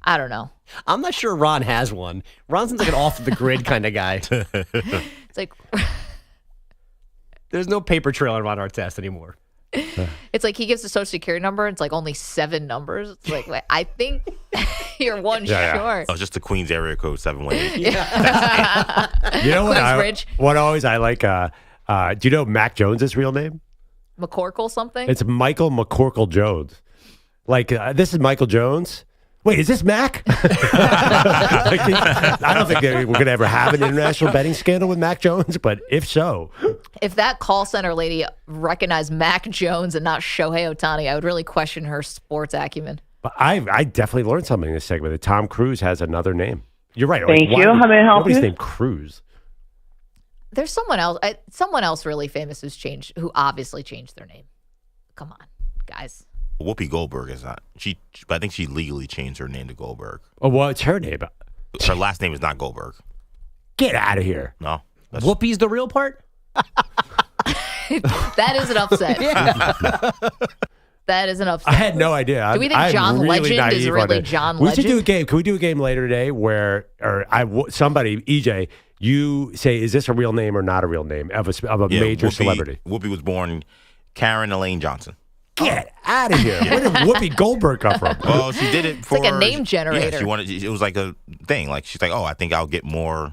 don't know. I'm not sure Ron has one. Ron seems like an off the grid kind of guy. It's like there's no paper trail on Ron Artest anymore. It's like he gives a social security number. It's like only 7 numbers. It's like, wait, I think you're one short. Oh, just the Queens area code 718. Yeah. You know what? I like. Do you know Mac Jones's real name? McCorkle something. It's Michael McCorkle Jones. Like this is Michael Jones. Wait, is this Mac? I don't think we're going to ever have an international betting scandal with Mac Jones, but if so. If that call center lady recognized Mac Jones and not Shohei Ohtani, I would really question her sports acumen. But I definitely learned something in this segment that Tom Cruise has another name. You're right. Thank you. How may I help nobody's you? named Cruise. There's someone else really famous who obviously changed their name. Come on, guys. Whoopi Goldberg is not. I think she legally changed her name to Goldberg. Oh, what's her name? Her last name is not Goldberg. Get out of here. No. Whoopi's the real part? That is an upset. That is an upset. I had no idea. Do we think John Legend is really John Legend? We should do a game. Can we do a game later today where, somebody, EJ, you say, is this a real name or not a real name of a major celebrity? Whoopi was born Karen Elaine Johnson. Get out of here. Where did Whoopi Goldberg come from? Well, she did it for... It's like a name generator. Yeah, she wanted... It was like a thing. Like, she's like, oh, I think I'll get more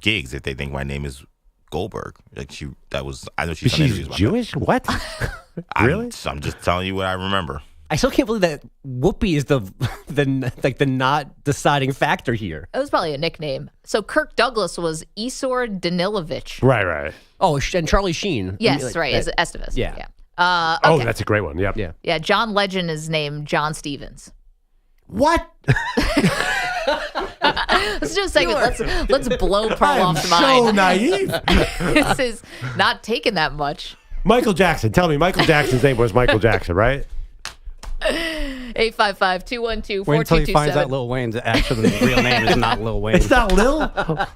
gigs if they think my name is Goldberg. Like, I know she's Jewish? What? Really? I'm just telling you what I remember. I still can't believe that Whoopi is the not deciding factor here. It was probably a nickname. So Kirk Douglas was Isor Danilovich. Right. Oh, and Charlie Sheen. Yes, right. As Estevez. Yeah. Okay. Oh, that's a great one. Yep. Yeah. Yeah, John Legend is named John Stevens. What? Let's do a second. Let's blow Perloff's mind. So naive. This is not taking that much. Michael Jackson. Tell me, Michael Jackson's name was Michael Jackson, right? 855-212-4227. Wait until he finds out Lil Wayne's actually real name is not Lil Wayne. It's not Lil?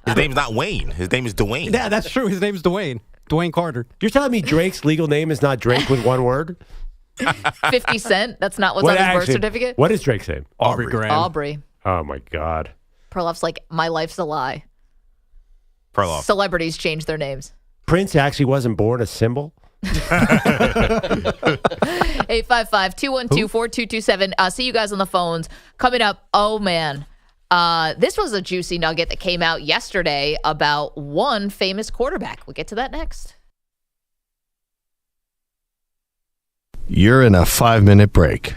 His name's not Wayne. His name is Dwayne. Yeah, that's true. His name's Dwayne. Dwayne Carter. You're telling me Drake's legal name is not Drake with one word? 50 Cent. That's not what's on his birth certificate. What is Drake's name? Aubrey Graham. Aubrey. Oh, my God. Perloff's like, my life's a lie. Perloff. Celebrities change their names. Prince actually wasn't born a symbol? 855-212-4227. See you guys on the phones. Coming up, oh, man. This was a juicy nugget that came out yesterday about one famous quarterback. We'll get to that next. You're in a 5-minute break.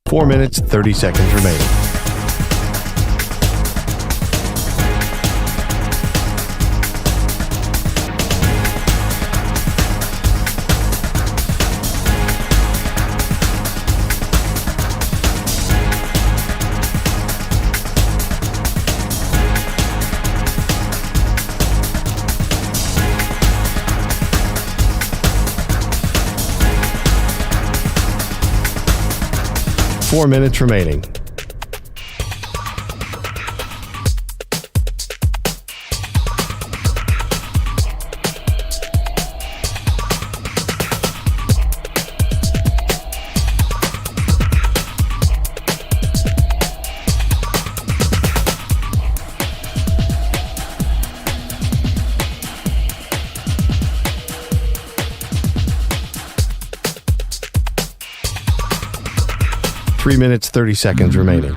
Four minutes, 30 seconds remaining. Four minutes remaining. Three minutes, 30 seconds remaining.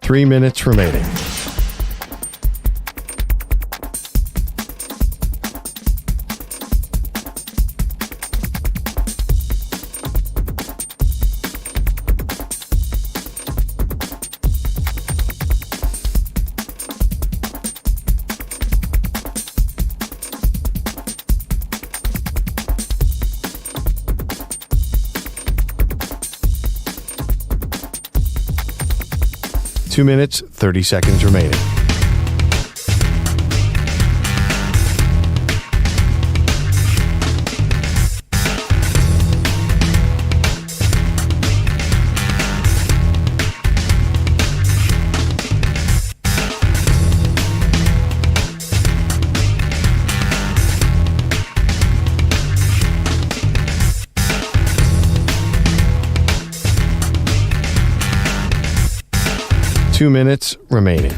Three minutes remaining. Two minutes, 30 seconds remaining. Two minutes remaining.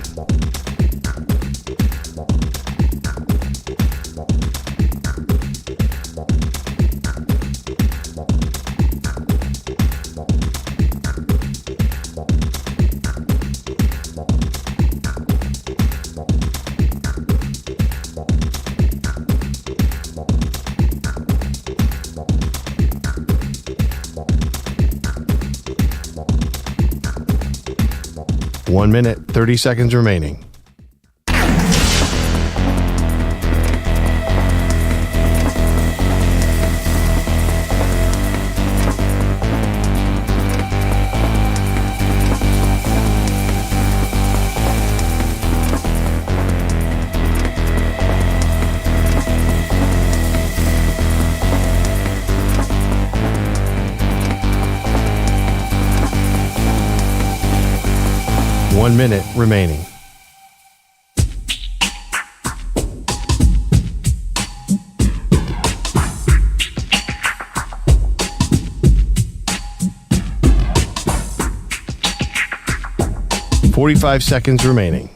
One minute, 30 seconds remaining. One minute remaining. 45 seconds remaining.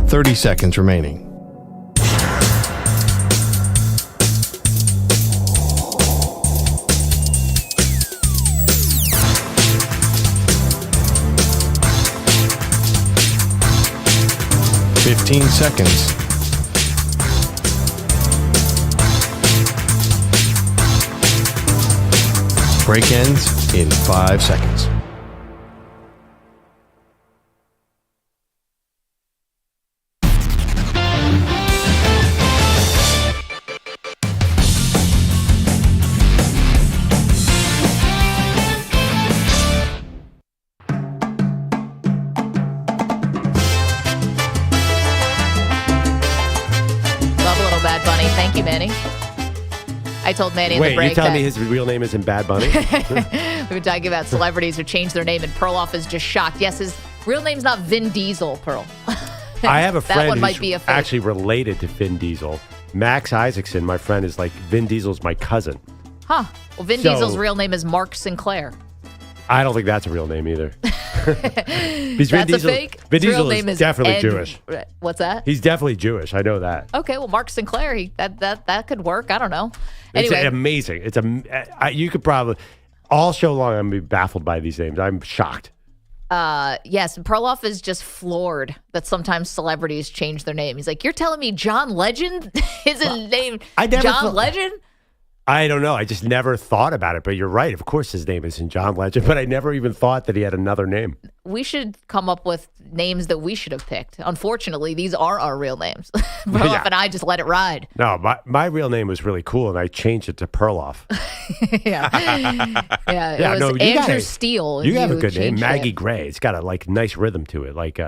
Thirty seconds remaining. Fifteen seconds. Break ends in 5 seconds. I told Manny in the break. Wait, you're telling me his real name isn't Bad Bunny? We've been talking about celebrities who changed their name, and Perloff is just shocked. Yes, his real name's not Vin Diesel, Pearl. I have a friend that one might who's be a fake. actually related to Vin Diesel. Max Isaacson, my friend, is like, Vin Diesel's my cousin. Huh. Well, Vin Diesel's real name is Mark Sinclair. I don't think that's a real name either. That's a fake? Vin His real Diesel name is is definitely Ed- Jewish. What's that? He's definitely Jewish. I know that. Okay, well, Mark Sinclair, that could work. I don't know. It's Anyway, amazing. You could probably, all show long, I'm going to be baffled by these names. I'm shocked. yes, Perloff is just floored that sometimes celebrities change their name. He's like, you're telling me John Legend isn't named John Legend? I don't know. I just never thought about it, but you're right. Of course his name isn't John Legend, but I never even thought that he had another name. We should come up with names that we should have picked. Unfortunately, these are our real names. Perloff and I just let it ride. No, my real name was really cool, and I changed it to Perloff. It was Andrew Steele. You have a good name, changed Maggie it. Gray. It's got a nice rhythm to it, like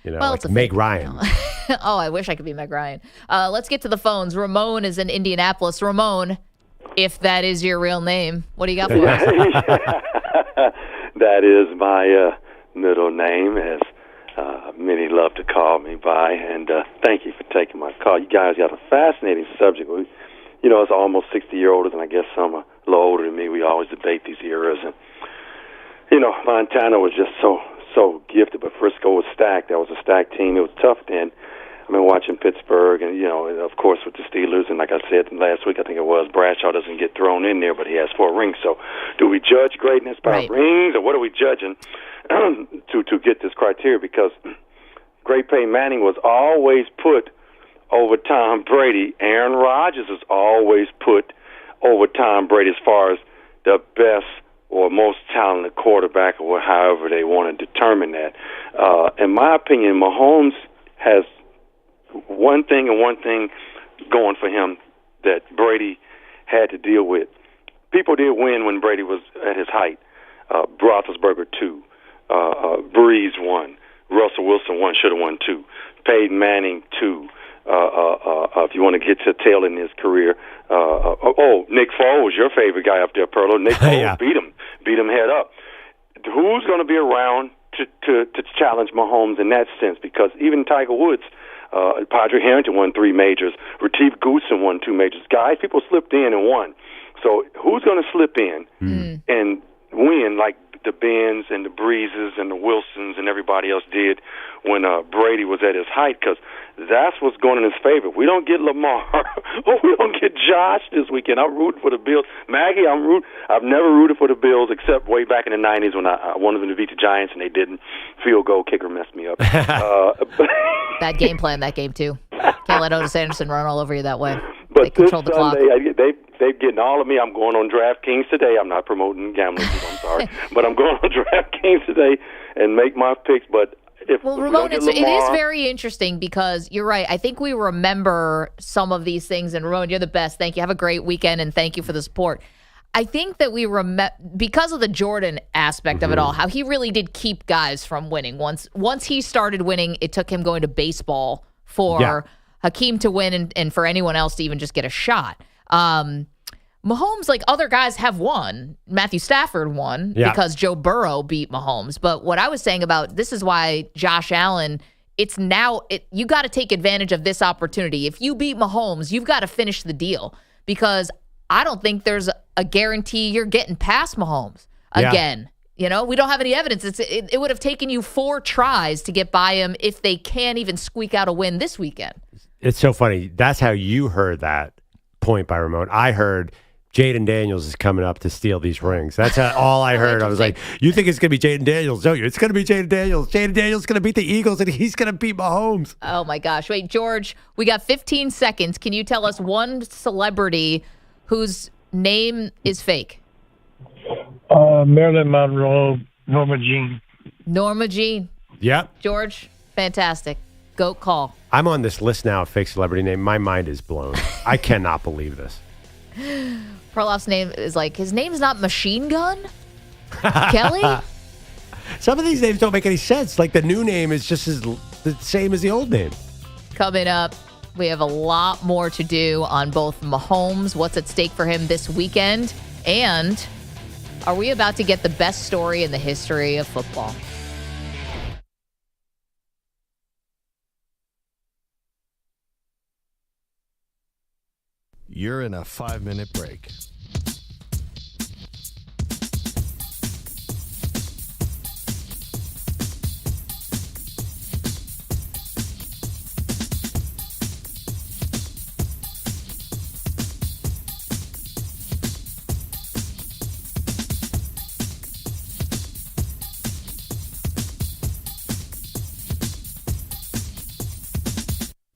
it's a Meg fake Ryan. Oh, I wish I could be Meg Ryan. Let's get to the phones. Ramon is in Indianapolis. Ramon, if that is your real name, what do you got for us? That is my middle name, as many love to call me by. And thank you for taking my call. You guys got a fascinating subject. It's almost 60 years older than I guess some are a little older than me. We always debate these eras. And, Montana was just so gifted, but Frisco was stacked. That was a stacked team. It was tough then. I mean, watching Pittsburgh and, of course, with the Steelers. And like I said last week, I think it was, Bradshaw doesn't get thrown in there, but he has 4 rings. So do we judge greatness by rings, or what are we judging to get this criteria? Because Great Peyton Manning was always put over Tom Brady. Aaron Rodgers is always put over Tom Brady as far as the best or most talented quarterback, or however they want to determine that. In my opinion, Mahomes has one thing going for him that Brady had to deal with. People did win when Brady was at his height. Roethlisberger 2, Breeze 1, Russell Wilson 1, should have won 2, Peyton Manning 2. If you want to get to the tail in his career, Nick Foles, your favorite guy up there, Perlo. Nick Foles beat him head up. Who's going to be around to challenge Mahomes in that sense? Because even Tiger Woods, Patrick Harrington won 3 majors, Retief Goosen won 2 majors. Guys, people slipped in and won. So who's going to slip in and win like the Bens and the Breezes and the Wilsons and everybody else did when Brady was at his height? Because that's what's going in his favor. We don't get Lamar or we don't get Josh this weekend. I'm rooting for the Bills. Maggie, I've never rooted for the Bills except way back in the 90s when I wanted them to beat the Giants and they didn't. Field goal kicker messed me up. Bad game plan that game, too. Can't let Otis Anderson run all over you that way. But they control the clock. They're getting all of me. I'm going on DraftKings today. I'm not promoting gambling. I'm sorry. But I'm going on DraftKings today and make my picks. But Ramon, it is very interesting because you're right. I think we remember some of these things. And Ramon, you're the best. Thank you. Have a great weekend, and thank you for the support. I think that we remember, because of the Jordan aspect of it all, how he really did keep guys from winning. Once he started winning, it took him going to baseball for Hakeem to win and for anyone else to even just get a shot. Mahomes, like other guys have won. Matthew Stafford won because Joe Burrow beat Mahomes. But what I was saying about this is why Josh Allen it's now you got to take advantage of this opportunity. If you beat Mahomes, you've got to finish the deal because I don't think there's a guarantee you're getting past Mahomes again. You know, we don't have any evidence. It would have taken you 4 tries to get by him if they can't even squeak out a win this weekend. It's so funny. That's how you heard that point by Ramon. I heard Jaden Daniels is coming up to steal these rings. That's all I heard. I was like, you think it's going to be Jaden Daniels, don't you? It's going to be Jaden Daniels. Jaden Daniels is going to beat the Eagles, and he's going to beat Mahomes. Oh, my gosh. Wait, George, we got 15 seconds. Can you tell us one celebrity whose name is fake? Marilyn Monroe, Norma Jean. Norma Jean. Yep. George, fantastic. GOAT call. I'm on this list now of fake celebrity name. My mind is blown. I cannot believe this. Perloff's name is his name's not Machine Gun? Kelly? Some of these names don't make any sense. Like the new name is just the same as the old name. Coming up, we have a lot more to do on both Mahomes, what's at stake for him this weekend, and are we about to get the best story in the history of football? You're in a 5-minute break.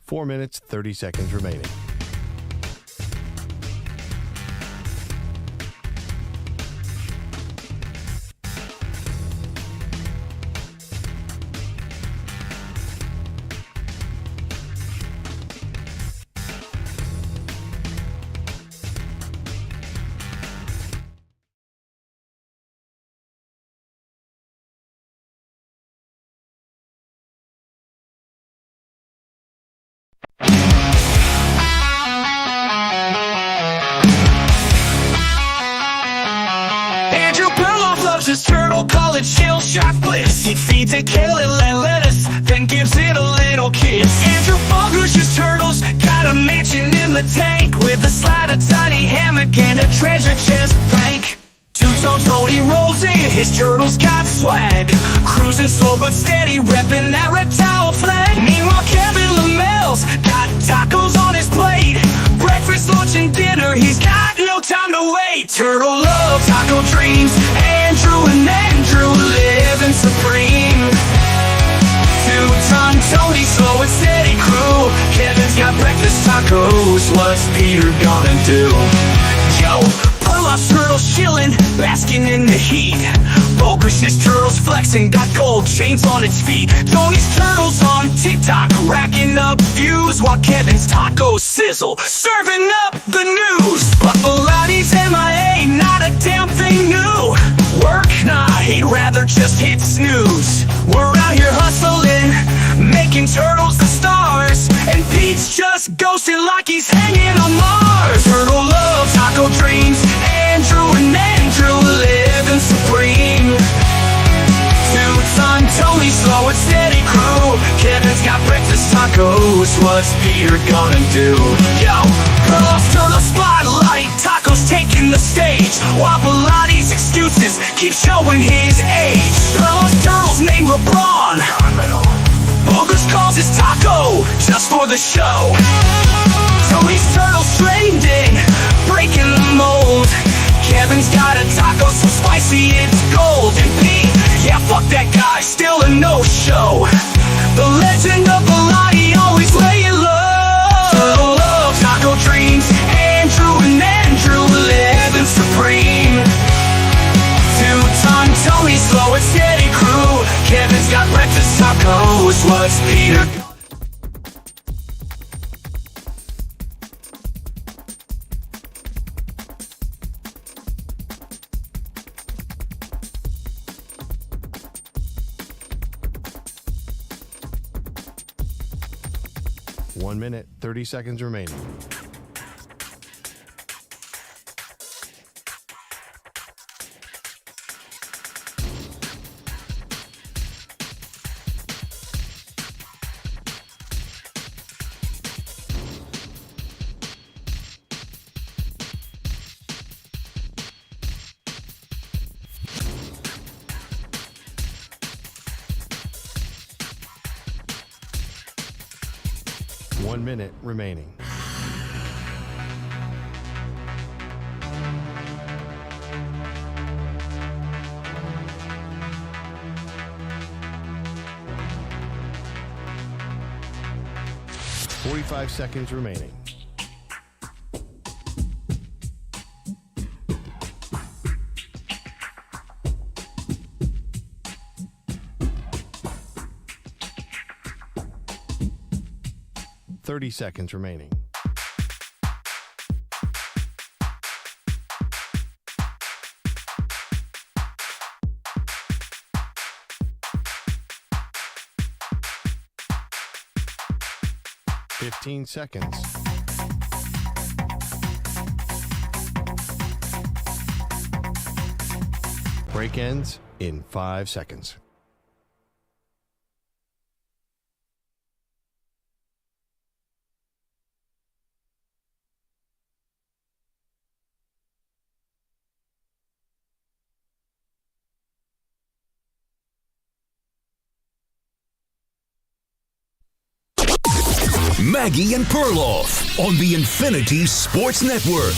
Four minutes, 30 seconds remaining. His turtle, call it chill shot bliss. He feeds it kale and lettuce, then gives it a little kiss. Andrew Bogusch's turtles got a mansion in the tank with a slide, a tiny hammock, and a treasure chest bank. Two-tone Tony rolls in, his turtles got swag, cruising slow but steady, repping that reptile flag. Meanwhile, Kevin LaMelle's got tacos on his plate. Breakfast, lunch, and dinner, he's got no time to wait. Turtle love, taco dreams, Andrew living supreme. Two-ton Tony, slow and steady crew. Kevin's got breakfast tacos, what's Peter gonna do? Yo, Perloff's turtles chillin', basking in the heat. Bogusch's turtles flexing, got gold chains on its feet. Tony's turtles on TikTok, racking up views, while Kevin's tacos sizzle, serving up the news. But Pilates MIA, not a damn thing new. Work? Nah, he'd rather just hit snooze. We're out here hustling, making turtles the stars, and Pete's just ghosting like he's hanging on Mars. Turtle love, taco dreams, Andrew living supreme. Two-ton Tony, slow and steady crew. Kevin's got breakfast tacos, what's Peter gonna do? Yo, Perloff's turtle spotlight, tacos taking the stage, while Pilates excuses keep showing his age. Perloff's turtles named LeBron, Bogusch calls his taco just for the show. Tony's turtles trained in breaking the mold. Kevin's got a taco so spicy it's gold. And Pete, yeah, fuck that guy, still a no-show. The legend of Pilates always laying low. Turtle love, taco dreams, Andrew living supreme. Two-ton Tony, slow and steady crew. Kevin's got breakfast tacos, what's Peter? One minute, 30 seconds remaining. 1 minute remaining. $45 seconds remaining. $30 seconds remaining. $15 seconds. Break ends in 5 seconds. Maggie and Perloff on the Infinity Sports Network.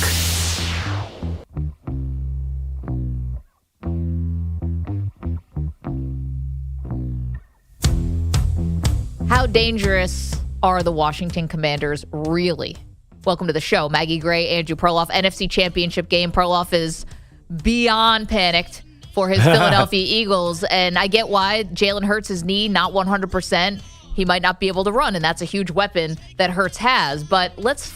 How dangerous are the Washington Commanders really? Welcome to the show. Maggie Gray, Andrew Perloff. NFC Championship game. Perloff is beyond panicked for his Philadelphia Eagles, and I get why. Jalen Hurts' knee, not 100%. He might not be able to run, and that's a huge weapon that Hurts has. But let's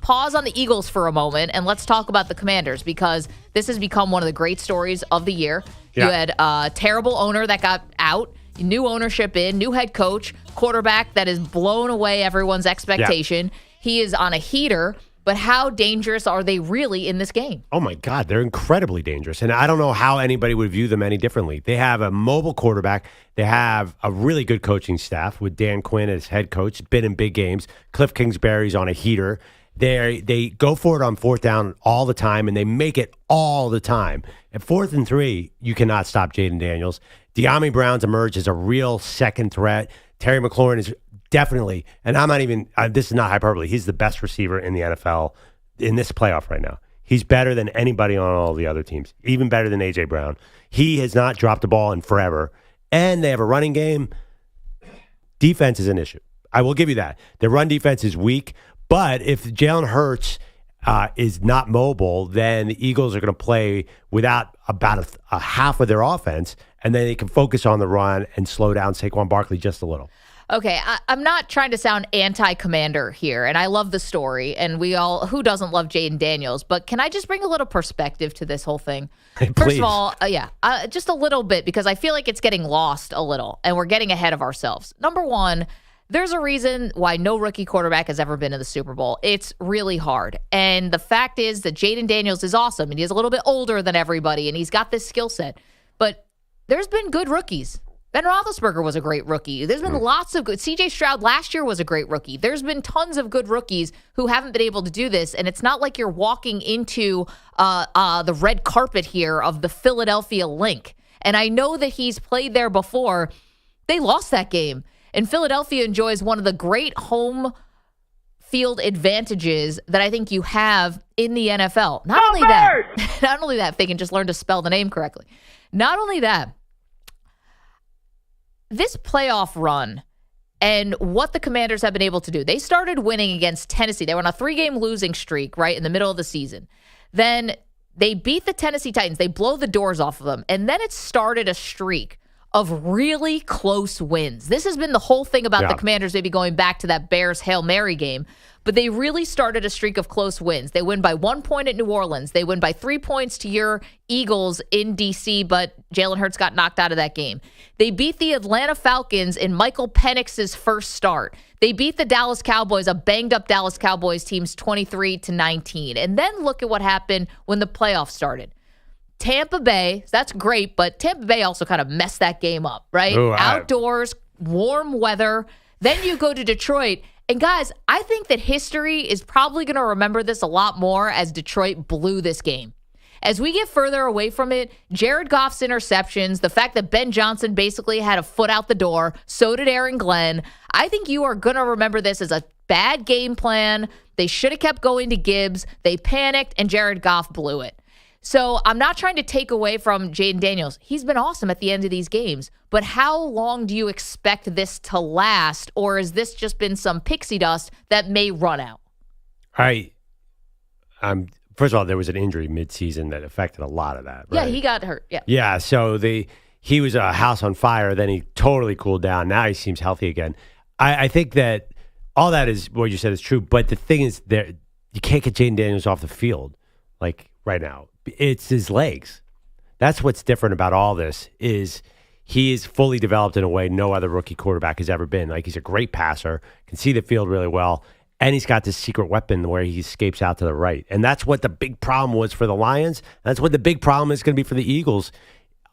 pause on the Eagles for a moment, and let's talk about the Commanders, because this has become one of the great stories of the year. Yeah. You had a terrible owner that got out, new ownership in, new head coach, quarterback that has blown away everyone's expectation. Yeah. He is on a heater. But how dangerous are they really in this game? Oh, my God. They're incredibly dangerous. And I don't know how anybody would view them any differently. They have a mobile quarterback. They have a really good coaching staff with Dan Quinn as head coach, been in big games. Cliff Kingsbury's on a heater. They go for it on fourth down all the time, and they make it all the time. At 4th and 3, you cannot stop Jaden Daniels. De'Ami Brown's emerged as a real second threat. Terry McLaurin is definitely, and I'm not even, this is not hyperbole, he's the best receiver in the NFL in this playoff right now. He's better than anybody on all the other teams, even better than A.J. Brown. He has not dropped the ball in forever, and they have a running game. Defense is an issue. I will give you that. Their run defense is weak, but if Jalen Hurts is not mobile, then the Eagles are going to play without about a half of their offense, and then they can focus on the run and slow down Saquon Barkley just a little. Okay, I'm not trying to sound anti-Commander here, and I love the story, and who doesn't love Jaden Daniels, but can I just bring a little perspective to this whole thing? First of all, just a little bit, because I feel like it's getting lost a little, and we're getting ahead of ourselves. Number one, there's a reason why no rookie quarterback has ever been in the Super Bowl. It's really hard, and the fact is that Jaden Daniels is awesome, and he's a little bit older than everybody, and he's got this skill set, but there's been good rookies. Ben Roethlisberger was a great rookie. There's been lots of good. C.J. Stroud last year was a great rookie. There's been tons of good rookies who haven't been able to do this, and it's not like you're walking into the red carpet here of the Philadelphia Link. And I know that he's played there before. They lost that game, and Philadelphia enjoys one of the great home field advantages that I think you have in the NFL. Not only that, if they can just learn to spell the name correctly. Not only that, this playoff run and what the Commanders have been able to do. They started winning against Tennessee. They were on a 3-game losing streak, right, in the middle of the season. Then they beat the Tennessee Titans. They blow the doors off of them. And then it started a streak of really close wins. This has been the whole thing about the Commanders, maybe going back to that Bears Hail Mary game. But they really started a streak of close wins. They win by 1 point at New Orleans. They win by 3 points to your Eagles in D.C., but Jalen Hurts got knocked out of that game. They beat the Atlanta Falcons in Michael Penix's first start. They beat the Dallas Cowboys, a banged-up Dallas Cowboys team's 23-19. And then look at what happened when the playoffs started. Tampa Bay, that's great, but Tampa Bay also kind of messed that game up, right? Outdoors, warm weather. Then you go to Detroit. And guys, I think that history is probably going to remember this a lot more as Detroit blew this game. As we get further away from it, Jared Goff's interceptions, the fact that Ben Johnson basically had a foot out the door, so did Aaron Glenn. I think you are going to remember this as a bad game plan. They should have kept going to Gibbs. They panicked, and Jared Goff blew it. So I'm not trying to take away from Jaden Daniels. He's been awesome at the end of these games. But how long do you expect this to last? Or has this just been some pixie dust that may run out? First of all, there was an injury midseason that affected a lot of that. Right? Yeah, he got hurt. Yeah. Yeah, so he was a house on fire. Then he totally cooled down. Now he seems healthy again. I think that all that is what you said is true. But the thing is, you can't get Jaden Daniels off the field like right now. It's his legs. That's what's different about all this is he is fully developed in a way no other rookie quarterback has ever been. Like he's a great passer, can see the field really well, and he's got this secret weapon where he escapes out to the right. And that's what the big problem was for the Lions. That's what the big problem is going to be for the Eagles.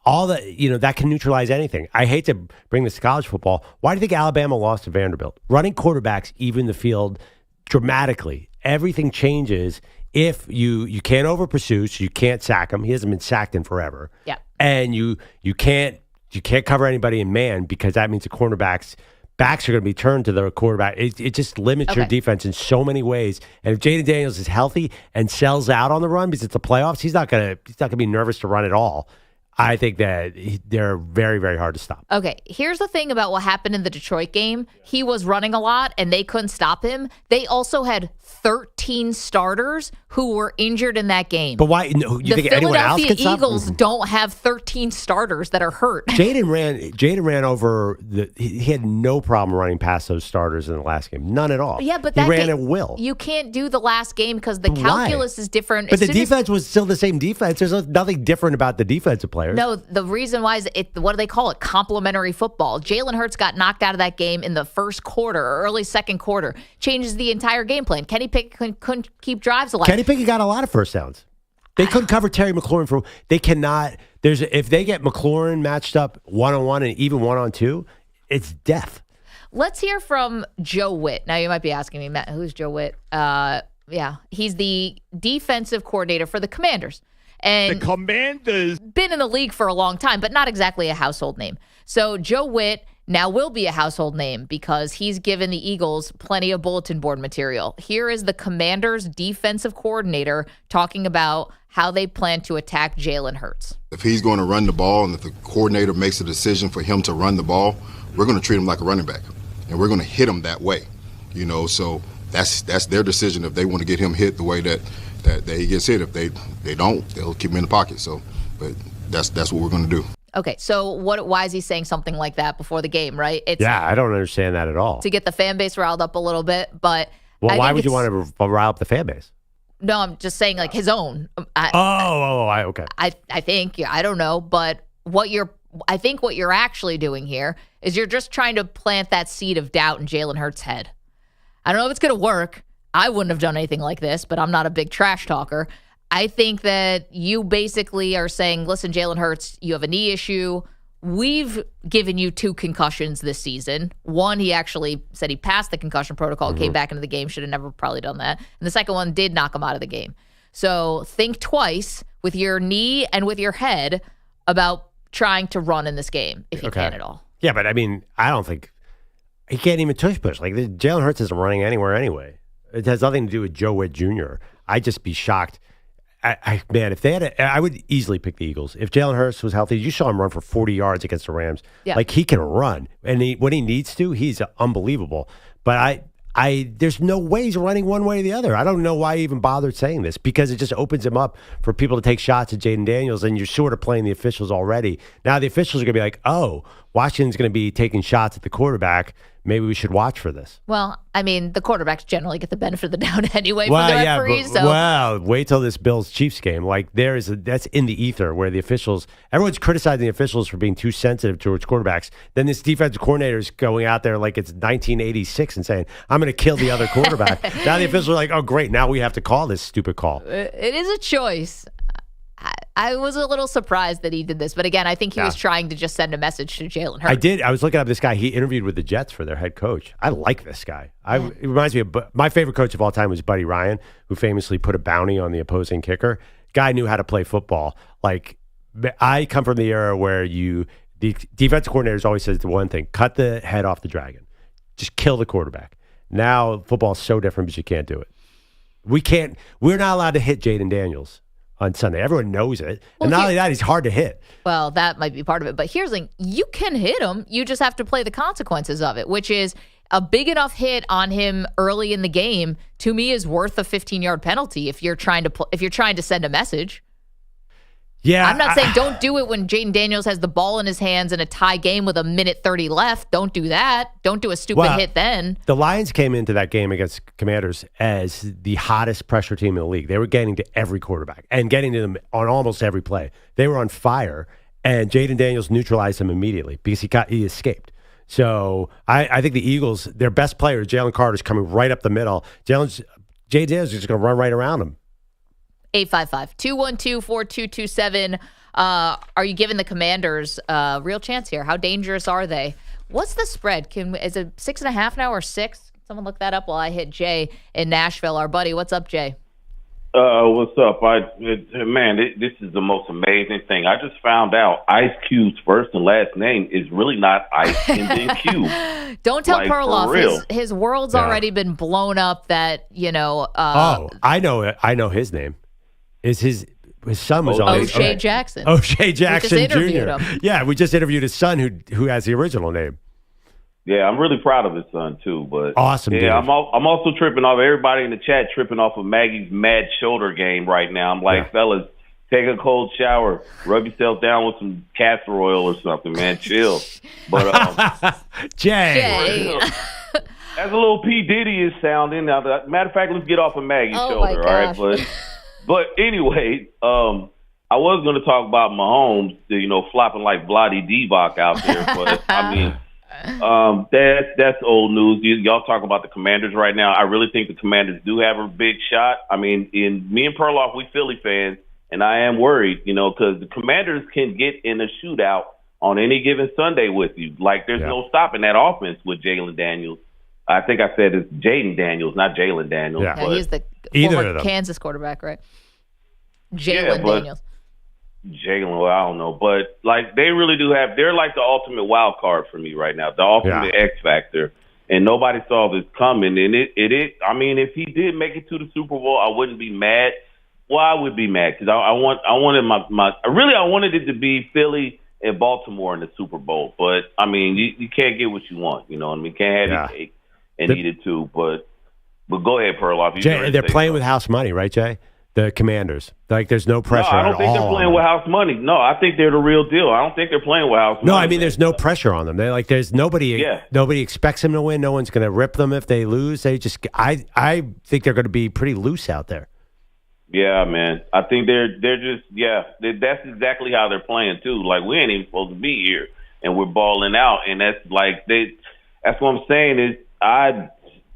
All that, that can neutralize anything. I hate to bring this to college football. Why do you think Alabama lost to Vanderbilt? Running quarterbacks even the field dramatically. Everything changes if you can't over pursue, so you can't sack him. He hasn't been sacked in forever. Yeah. And you can't cover anybody in man because that means the cornerbacks backs are going to be turned to the quarterback. It just limits your defense in so many ways. And if Jaden Daniels is healthy and sells out on the run because it's the playoffs, he's not going to be nervous to run at all. I think that they're very, very hard to stop. Okay, here's the thing about what happened in the Detroit game. He was running a lot, and they couldn't stop him. They also had 13 starters who were injured in that game. But why? No, you think anyone else can stop? The Philadelphia Eagles don't have 13 starters that are hurt. Jaden ran over he had no problem running past those starters in the last game. None at all. Yeah, but he ran at will. You can't do the last game because the calculus is different. But the defense was still the same defense. There's nothing different about the defensive players. No, the reason why is what do they call it? Complementary football. Jalen Hurts got knocked out of that game in the first quarter or early second quarter. Changes the entire game plan. Kenny Pickett couldn't keep drives alive. Kenny Pickett got a lot of first downs. They couldn't cover Terry McLaurin they cannot. If they get McLaurin matched up 1-on-1 and even 1-on-2, it's death. Let's hear from Joe Witt. Now you might be asking me, Matt, who's Joe Witt? Yeah, he's the defensive coordinator for the Commanders. And the Commanders been in the league for a long time, but not exactly a household name. So Joe Witt now will be a household name because he's given the Eagles plenty of bulletin board material. Here is the Commanders' defensive coordinator talking about how they plan to attack Jalen Hurts. If he's going to run the ball and if the coordinator makes a decision for him to run the ball, we're going to treat him like a running back, and we're going to hit him that way. So that's their decision if they want to get him hit the way that he gets hit. If they don't, they'll keep him in the pocket. But that's what we're going to do. Okay, so why is he saying something like that before the game, right? I don't understand that at all. To get the fan base riled up a little bit, but why would you want to rile up the fan base? No, I'm just saying like his own. Okay. I think, I don't know, but I think what you're actually doing here is you're just trying to plant that seed of doubt in Jalen Hurts' head. I don't know if it's going to work. I wouldn't have done anything like this, but I'm not a big trash talker. I think that you basically are saying, listen, Jalen Hurts, you have a knee issue. We've given you 2 concussions this season. One, he actually said he passed the concussion protocol, came back into the game, should have never probably done that. And the second one did knock him out of the game. So think twice with your knee and with your head about trying to run in this game, if you can at all. Yeah, but I mean, I don't think he can't even push. Like Jalen Hurts isn't running anywhere anyway. It has nothing to do with Joe Witt Jr. I'd just be shocked. Man, if they had I would easily pick the Eagles. If Jalen Hurts was healthy, you saw him run for 40 yards against the Rams. Yeah. Like he can run. And when he needs to, he's unbelievable. But there's no way he's running one way or the other. I don't know why he even bothered saying this because it just opens him up for people to take shots at Jaden Daniels, and you're sort of playing the officials already. Now the officials are going to be like, oh, Washington's going to be taking shots at the quarterback. Maybe we should watch for this. Well, I mean, the quarterbacks generally get the benefit of the doubt anyway from the referees. Well, wait till this Bills-Chiefs game. Like that's in the ether where the officials, everyone's criticizing the officials for being too sensitive towards quarterbacks. Then this defensive coordinator is going out there like it's 1986 and saying, I'm going to kill the other quarterback. Now the officials are like, oh, great. Now we have to call this stupid call. It is a choice. I was a little surprised that he did this, but again, I think he was trying to just send a message to Jalen Hurts. I was looking up this guy. He interviewed with the Jets for their head coach. I like this guy. It reminds me of my favorite coach of all time was Buddy Ryan, who famously put a bounty on the opposing kicker. Guy knew how to play football. Like I come from the era where the defensive coordinators always says the one thing: cut the head off the dragon, just kill the quarterback. Now football's so different because you can't do it. We're not allowed to hit Jaden Daniels on Sunday. Everyone knows it. And not only that, he's hard to hit. Well, that might be part of it. But here's the thing. You can hit him. You just have to play the consequences of it, which is a big enough hit on him early in the game, to me, is worth a 15-yard penalty if you're trying to send a message. Yeah. I'm not saying don't do it when Jaden Daniels has the ball in his hands in a tie game with a minute 30 left. Don't do that. Don't do a stupid hit then. The Lions came into that game against Commanders as the hottest pressure team in the league. They were getting to every quarterback and getting to them on almost every play. They were on fire, and Jaden Daniels neutralized them immediately because he escaped. So I think the Eagles, their best player, Jalen Carter, is coming right up the middle. Jaden Daniels is just going to run right around him. 855-212-4227. Are you giving the Commanders a real chance here? How dangerous are they? What's the spread? Is it 6.5 now or 6? Someone look that up while I hit Jay in Nashville, our buddy. What's up, Jay? What's up? This is the most amazing thing. I just found out Ice Cube's first and last name is really not Ice and then Cube. Don't tell Like, Perloff. for real. His world's already been blown up that, I know it. I know his name. His son was on O'Shea Jackson. O'Shea Jackson We just interviewed Jr. him. Yeah, we just interviewed his son who has the original name. Yeah, I'm really proud of his son too. But Awesome, dude. Yeah, I'm also tripping off everybody in the chat, tripping off of Maggie's mad shoulder game right now. I'm like, fellas, take a cold shower, rub yourself down with some castor oil or something, man. Chill. But Jay. As a little P Diddy is sounding. Now, matter of fact, let's get off of Maggie's shoulder, all right? But anyway, I was going to talk about Mahomes, flopping like Vlade Divac out there. But, I mean, that's old news. Y'all talk about the Commanders right now. I really think the Commanders do have a big shot. I mean, me and Perloff, we Philly fans, and I am worried, because the Commanders can get in a shootout on any given Sunday with you. Like, there's no stopping that offense with Jalen Daniels. I think I said it's Jaden Daniels, not Jalen Daniels. Yeah, he's the former Kansas quarterback, right? Jalen Daniels. Jalen, well, I don't know. But, like, they really do they're like the ultimate wild card for me right now, the ultimate X factor. And nobody saw this coming. And I mean, if he did make it to the Super Bowl, I wouldn't be mad. Well, I would be mad because I wanted it to be Philly and Baltimore in the Super Bowl. But, I mean, you can't get what you want. You know what I mean? Can't have your cake and eat it too. But go ahead, Perloff. Jay, they're playing with house money, right, Jay? The Commanders. Like, there's no pressure at all. No, I don't think they're playing with house money. No, I think they're the real deal. I don't think they're playing with house money. No, I mean, there's no pressure on them. There's nobody. Nobody expects them to win. No one's going to rip them if they lose. I think they're going to be pretty loose out there. Yeah, man. I think they're just that's exactly how they're playing too. Like, we ain't even supposed to be here, and we're balling out, and that's like that's what I'm saying is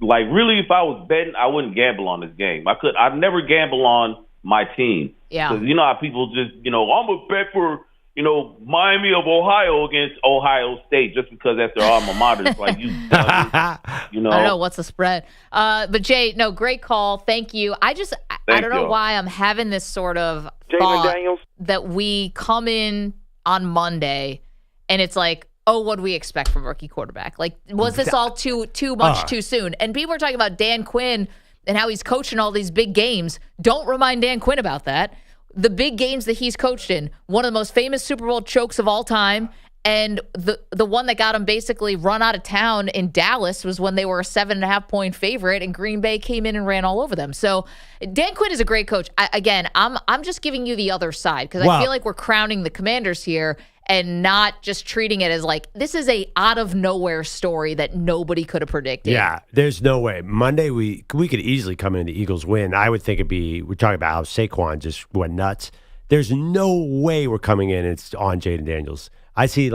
really, if I was betting, I wouldn't gamble on this game. I'd never gamble on my team. Yeah. Because you know how people just, I'm going to bet for, Miami of Ohio against Ohio State just because that's their alma mater. It's like, I don't know. What's the spread? But, Jay, no, great call. Thank you. I don't know why I'm having this sort of thought that we come in on Monday and it's like, oh, what do we expect from a rookie quarterback? Like, was this all too much too soon? And people are talking about Dan Quinn and how he's coaching all these big games. Don't remind Dan Quinn about that. The big games that he's coached in, one of the most famous Super Bowl chokes of all time, and the one that got him basically run out of town in Dallas was when they were a 7.5-point favorite, and Green Bay came in and ran all over them. So Dan Quinn is a great coach. I'm just giving you the other side because I feel like we're crowning the Commanders here and not just treating it as like this is a out of nowhere story that nobody could have predicted. Yeah, there's no way. Monday we could easily come in the Eagles win. I would think we're talking about how Saquon just went nuts. There's no way we're coming in and it's on Jaden Daniels. I see,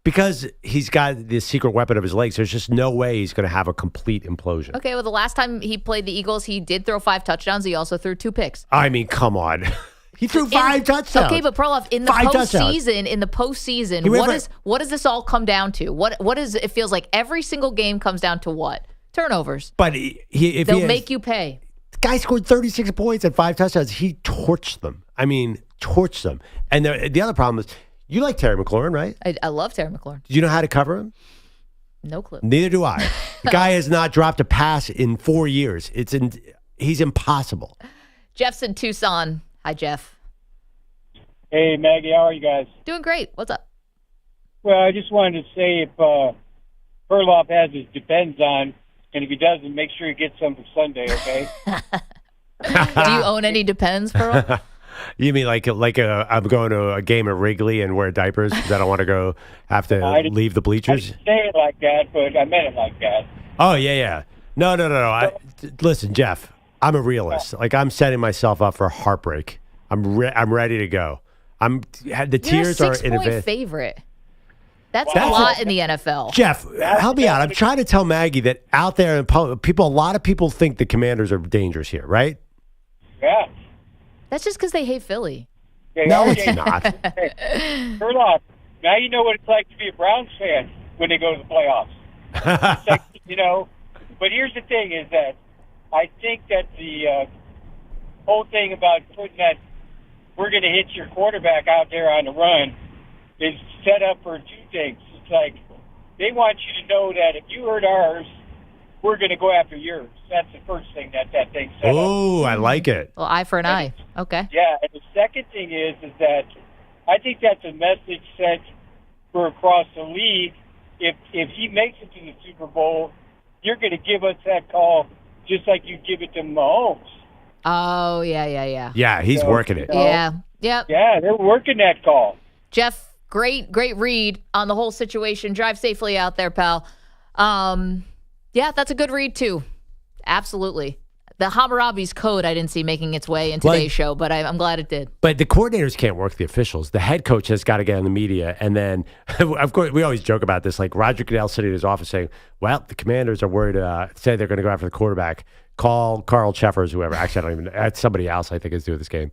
because he's got this secret weapon of his legs, there's just no way he's going to have a complete implosion. Okay, well, the last time he played the Eagles, he did throw 5 touchdowns. He also threw 2 picks. I mean, come on. He threw 5 touchdowns. Okay, but Perloff, in the postseason, what does this all come down to? What is it feels like every single game comes down to what? Turnovers. But they'll make you pay. The guy scored 36 points and 5 touchdowns. He torched them. I mean, torched them. And the other problem is, you like Terry McLaurin, right? I love Terry McLaurin. Do you know how to cover him? No clue. Neither do I. The guy has not dropped a pass in 4 years. He's impossible. Jeff's in Tucson. Hi, Jeff. Hey, Maggie, how are you guys? Doing great. What's up? Well, I just wanted to say if Perloff has his Depends on, and if he doesn't, make sure he gets some for Sunday, okay? Do you own any Depends, Pearl? You mean like I'm going to a game at Wrigley and wear diapers because I don't want to have to leave the bleachers? I didn't say it like that, but I meant it like that. Oh, yeah. No. Listen, Jeff, I'm a realist. Like, I'm setting myself up for a heartbreak. I'm ready to go. The tears You're a are in a 6-point favorite. That's a lot in the NFL. Jeff, help me out. I'm trying to tell Maggie that out there in public, a lot of people think the Commanders are dangerous here, right? Yeah. That's just because they hate Philly. No, it's not. Perloff, now you know what it's like to be a Browns fan when they go to the playoffs. It's like, but here's the thing is that I think that the whole thing about putting that we're going to hit your quarterback out there on the run is set up for two things. It's like they want you to know that if you hurt ours, we're going to go after yours. That's the first thing that thing set up. Oh, I like it. Well, eye for an eye. Okay. Yeah, and the second thing is that I think that's a message sent for across the league. If he makes it to the Super Bowl, you're going to give us that call just like you give it to Mahomes. Oh, yeah. Yeah, he's working it. Yeah. Yep. Yeah, they're working that call. Jeff, great read on the whole situation. Drive safely out there, pal. Yeah, that's a good read, too. Absolutely. The Hammurabi's code I didn't see making its way in today's show, but I'm glad it did. But the coordinators can't work the officials. The head coach has got to get on the media. And then, of course, we always joke about this. Like Roger Goodell sitting in his office saying, well, the Commanders are worried, say they're going to go after the quarterback. Call Carl Cheffers, whoever. Actually, I don't even, that's somebody else I think is doing this game.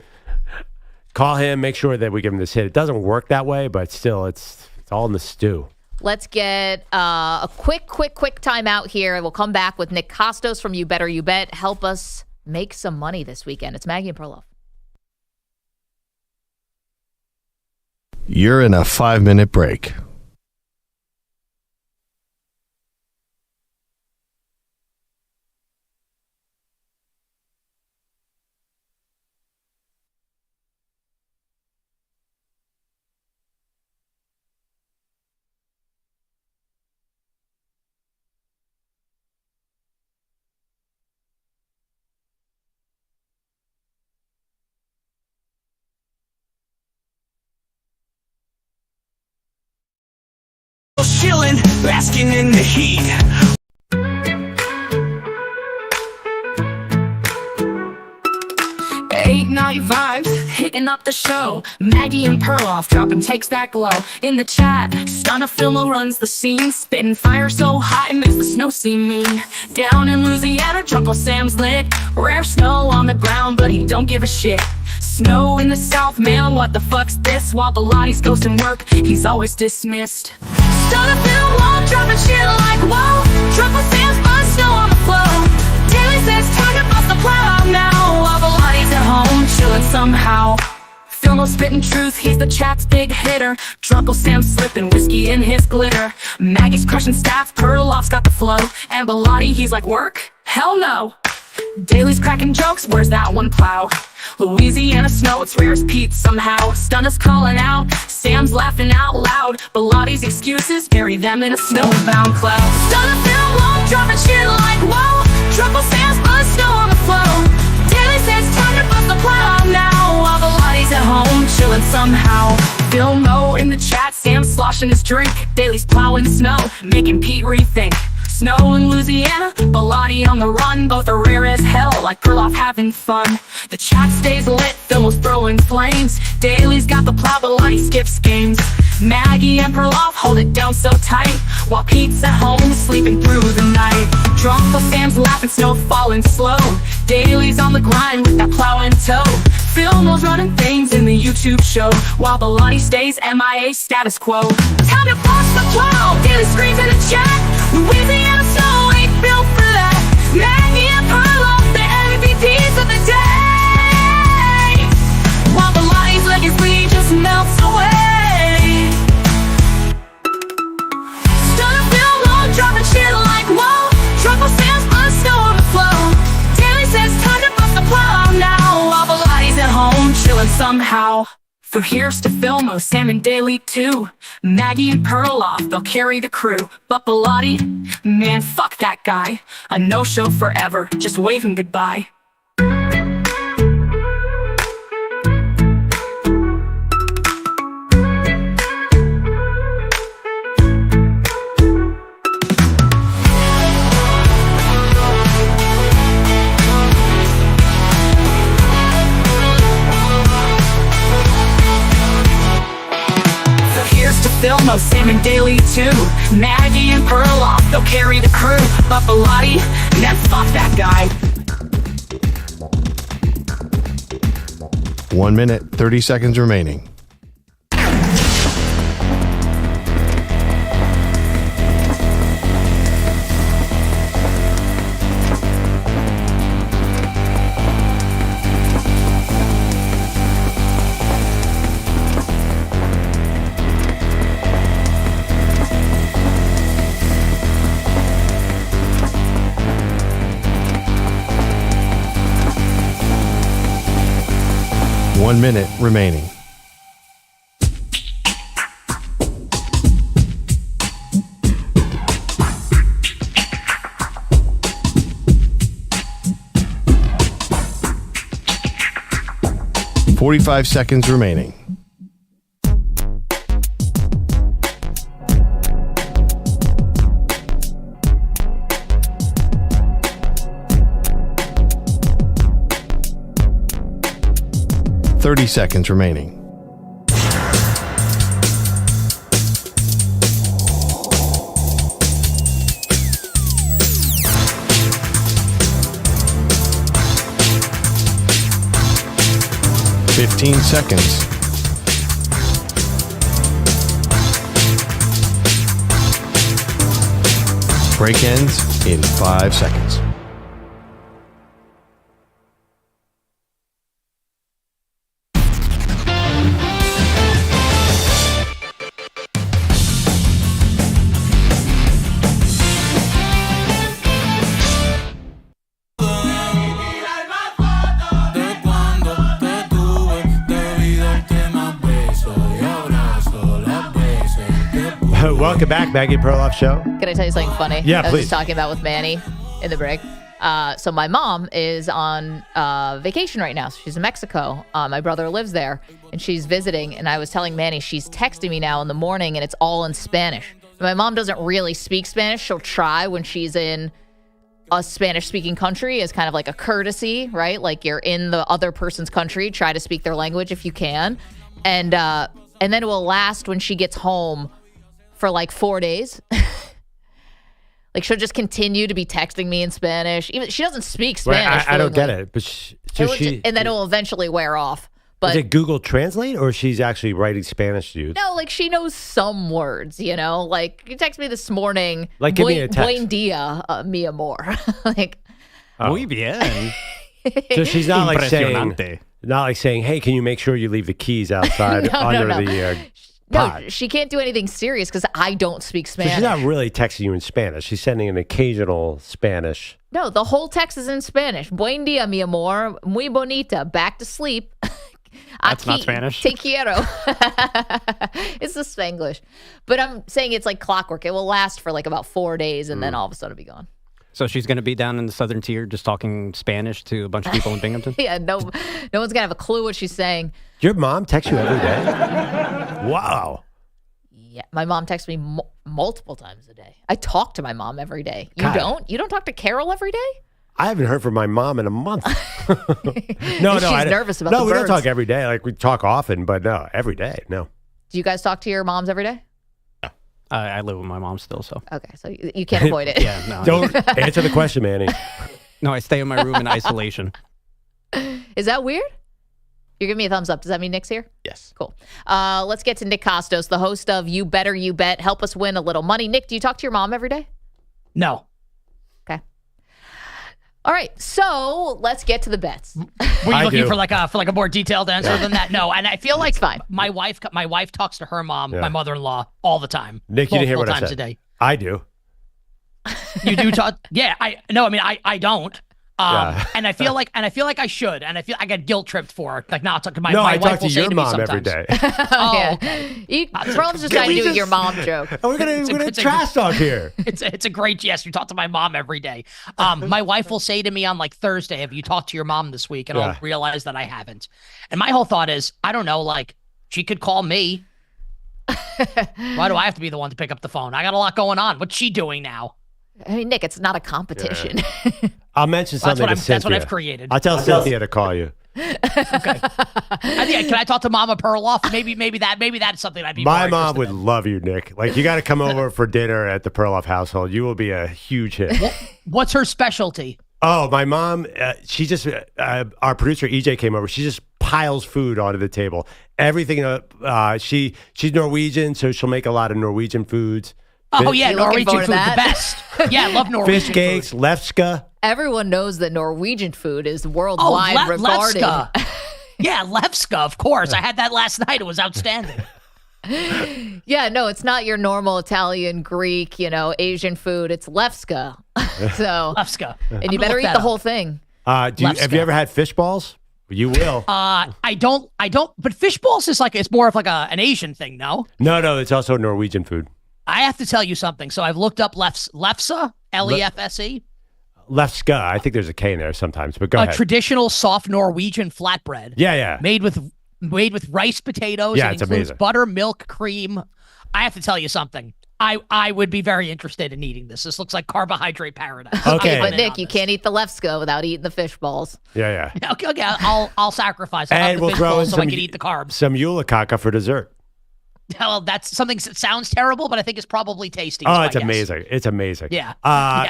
Call him, make sure that we give him this hit. It doesn't work that way, but still, it's all in the stew. Let's get a quick timeout here. We'll come back with Nick Kostos from You Better You Bet. Help us make some money this weekend. It's Maggie and Perloff. You're in a 5-minute break. Chilling, basking in the heat. Night vibes, hitting up the show. Maggie and Perloff dropping takes that glow. In the chat, Stunna Filmo runs the scene. Spitting fire so hot it makes the snow seem mean. Down in Louisiana, Uncle Sam's lit. Rare snow on the ground, but he don't give a shit. Snow in the south, man, what the fuck's this? While the Lottie's ghosting work, he's always dismissed. Stunna Filmo dropping shit like whoa. Uncle Sam's buzz, snow on the flow. Daily says time to bust the plow now. While the Lottie's at home, chilling somehow. Filmo spitting truth, he's the chat's big hitter. Drunkle Sam slipping whiskey in his glitter. Maggie's crushing staff, Perloff's got the flow. And Bellotti, he's like, work? Hell no. Daly's cracking jokes, where's that one plow? Louisiana snow, it's rare as Pete somehow. Stunna's calling out, Sam's laughing out loud. Bellotti's excuses, bury them in a snowbound cloud. Stunna Filmo dropping shit like whoa. Truckle Sam's buzz, snow on the flow. Daly says time to bust the plow now. While Bellotti's at home, chilling somehow. Filmo in the chat, Sam's sloshing his drink. Daly's plowing snow, making Pete rethink. Snow in Louisiana, Bellotti on the run. Both are rare as hell, like Perloff having fun. The chat stays lit, Filmo's throwing flames. Daly's got the plow, Bellotti skips games. Maggie and Perloff hold it down so tight, while Pete's at home sleeping through the night. Drunk while Sam's laughing, snow falling slow. Daly's on the grind with that plow in tow. Filmo's running things in the YouTube show, while Bellotti stays MIA status quo. Time to bust the plow, Daly screams in the chat. Louisiana snow ain't built for that. Maggie and Perloff, the MVPs of the day. While Bellotti's legacy just melts away. Stunna Filmo somehow. For here's to Filmo, Sam and Daly too. Maggie and Perloff, they'll carry the crew. But Bilotti, man, fuck that guy. A no-show forever, just waving goodbye. Filmo, Sam and Daly too. Maggie and Perloff, they'll carry the crew. But Bilotti, man, fuck that guy. 1 minute, 30 seconds remaining. One minute remaining. "45 seconds remaining. "30 seconds remaining. "15 seconds. Break ends in 5 seconds. Welcome back, Maggie Perloff Show. Can I tell you something funny? Yeah, I was please. just talking about with Manny in the break. So my mom is on vacation right now. So she's in Mexico. My brother lives there, and she's visiting. And I was telling Manny, she's texting me now in the morning, and it's all in Spanish. My mom doesn't really speak Spanish. She'll try when she's in a Spanish-speaking country as kind of like a courtesy, right? Like you're in the other person's country, try to speak their language if you can. And then it will last when she gets home for like 4 days. Like she'll just continue to be texting me in Spanish. Even she doesn't speak Spanish. I don't get it. But and then it will eventually wear off. But is it Google Translate or she's actually writing Spanish to you? no, like she knows some words, you know? Like you text me this morning. Like give me a text. Buen dia, mi amor. Like muy bien. So she's not like saying, hey, can you make sure you leave the keys outside No. the No, pot? she can't do anything serious because I don't speak Spanish. So she's not really texting you in Spanish. She's sending an occasional Spanish. No, the whole text is in Spanish. Buen dia, mi amor. Muy bonita. Back to sleep. That's not Spanish. Te quiero. It's the Spanglish. But I'm saying it's like clockwork. It will last for like about 4 days and then all of a sudden it'll be gone. So she's going to be down in the southern tier just talking Spanish to a bunch of people in Binghamton? Yeah, no one's going to have a clue what she's saying. Your mom texts you every day? Wow. Yeah, my mom texts me multiple times a day. I talk to my mom every day. You God. don't? You don't talk to Carol every day? I haven't heard from my mom in a month. She's nervous about the we don't birds. talk every day. Like we talk often, but no, every day, no. Do you guys talk to your moms every day? I live with my mom still, so. Okay, so you can't avoid it. Yeah, no. Don't answer the question, Manny. No, I stay in my room in isolation. Is that weird? You're giving me a thumbs up. Does that mean Nick's here? Yes. Cool. Let's get to Nick Kostos, the host of You Better You Bet. Help us win a little money. Nick, do you talk to your mom every day? No. Okay. All right, so let's get to the bets. Were you looking for like a more detailed answer than that? No, and I feel like It's fine. My wife talks to her mom, Yeah. my mother-in-law, all the time. Nick, you didn't hear what I multiple said. times a day. I do. You do talk? Yeah, I don't. And I feel like I should, and I get guilt tripped for it. Like, no, it's like my I wife talk will to say your to me mom sometimes. every day. Perloff's just trying to do your mom joke. We're gonna trash talk here. It's a great yes. You talk to my mom every day. My wife will say to me on like Thursday, "Have you talked to your mom this week?" And I'll realize that I haven't. And my whole thought is, I don't know. Like, she could call me. Why do I have to be the one to pick up the phone? I got a lot going on. What's she doing now? I mean, Nick, it's not a competition. Yeah. I'll mention something to Cynthia. That's what I've created. I'll tell Cynthia to call you. Okay. Can I talk to Mama Perloff? Maybe that's something I'd be. My mom would love you, Nick. Like, you got to come over for dinner at the Perloff household. You will be a huge hit. What's her specialty? Oh, my mom, she just, our producer EJ came over. She just piles food onto the table. Everything, she's Norwegian, so she'll make a lot of Norwegian foods. Oh, yeah, Norwegian food, the best. Yeah, I love Norwegian fish cakes, food. lefska. Everyone knows that Norwegian food is worldwide regarded. Lefska. Yeah, lefska, of course. I had that last night. It was outstanding. Yeah, no, it's not your normal Italian, Greek, Asian food. It's lefska. So lefska. And you better eat the whole thing. Have you ever had fish balls? You will. I don't. But fish balls is it's more of like an Asian thing, no? No, it's also Norwegian food. I have to tell you something. So I've looked up lefse, L-E-F-S-E. Lefska. I think there's a K in there sometimes, but go ahead. A traditional soft Norwegian flatbread. Yeah. Made with rice potatoes. Yeah, it it's includes amazing. Butter, milk, cream. I have to tell you something. I would be very interested in eating this. This looks like carbohydrate paradise. Okay, but Nick, you can't eat the lefska without eating the fish balls. Yeah. Okay, I'll sacrifice. I'll have And the we'll fish throw in balls so I can eat the carbs. some Yulakaka for dessert. Well, that's something that sounds terrible, but I think it's probably tasty. Oh, it's amazing. It's amazing. Yeah.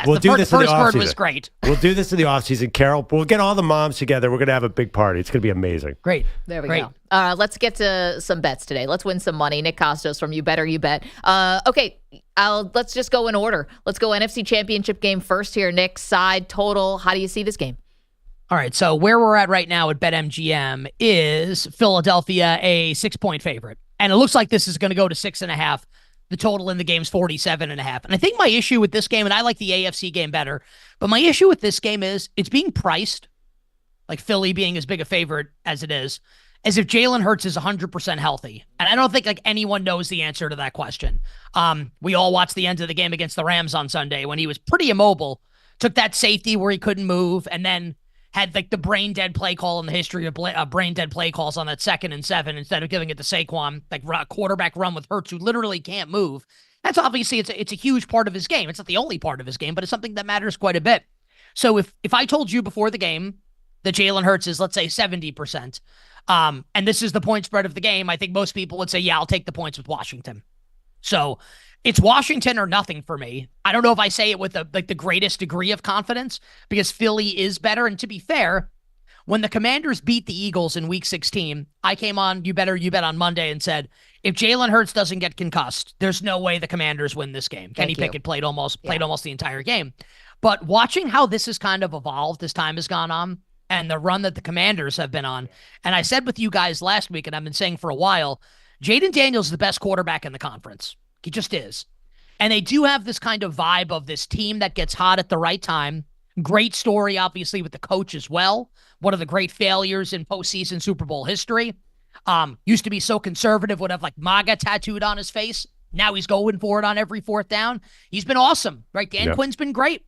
We'll do this in the first word offseason. was great. We'll do this in the offseason. Carroll, we'll get all the moms together. We're going to have a big party. It's going to be amazing. Great. There we go. Let's get to some bets today. Let's win some money. Nick Kostos from You Better You Bet. Okay, let's just go in order. Let's go NFC Championship game first here. Nick, side, total. How do you see this game? All right, so where we're at right now at BetMGM is Philadelphia a 6-point favorite. And it looks like this is going to go to 6.5. The total in the game is 47.5. And I think my issue with this game, and I like the AFC game better, but my issue with this game is it's being priced, like Philly being as big a favorite as it is, as if Jalen Hurts is 100% healthy. And I don't think anyone knows the answer to that question. We all watched the end of the game against the Rams on Sunday when he was pretty immobile, took that safety where he couldn't move, and then had the brain dead play call in the history of brain dead play calls on that 2nd and 7 instead of giving it to Saquon, quarterback run with Hurts who literally can't move. That's obviously it's a huge part of his game. It's not the only part of his game, but it's something that matters quite a bit. So if I told you before the game that Jalen Hurts is, let's say, 70%, and this is the point spread of the game, I think most people would say, yeah, I'll take the points with Washington. So it's Washington or nothing for me. I don't know if I say it with the greatest degree of confidence because Philly is better. And to be fair, when the Commanders beat the Eagles in Week 16, I came on You Bet on Monday and said, if Jalen Hurts doesn't get concussed, there's no way the Commanders win this game. Kenny Pickett played almost the entire game. But watching how this has kind of evolved as time has gone on and the run that the Commanders have been on, and I said with you guys last week, and I've been saying for a while, Jaden Daniels is the best quarterback in the conference. He just is. And they do have this kind of vibe of this team that gets hot at the right time. Great story, obviously, with the coach as well. One of the great failures in postseason Super Bowl history. Used to be so conservative, would have MAGA tattooed on his face. Now he's going for it on every 4th down. He's been awesome, right? Dan Quinn's been great.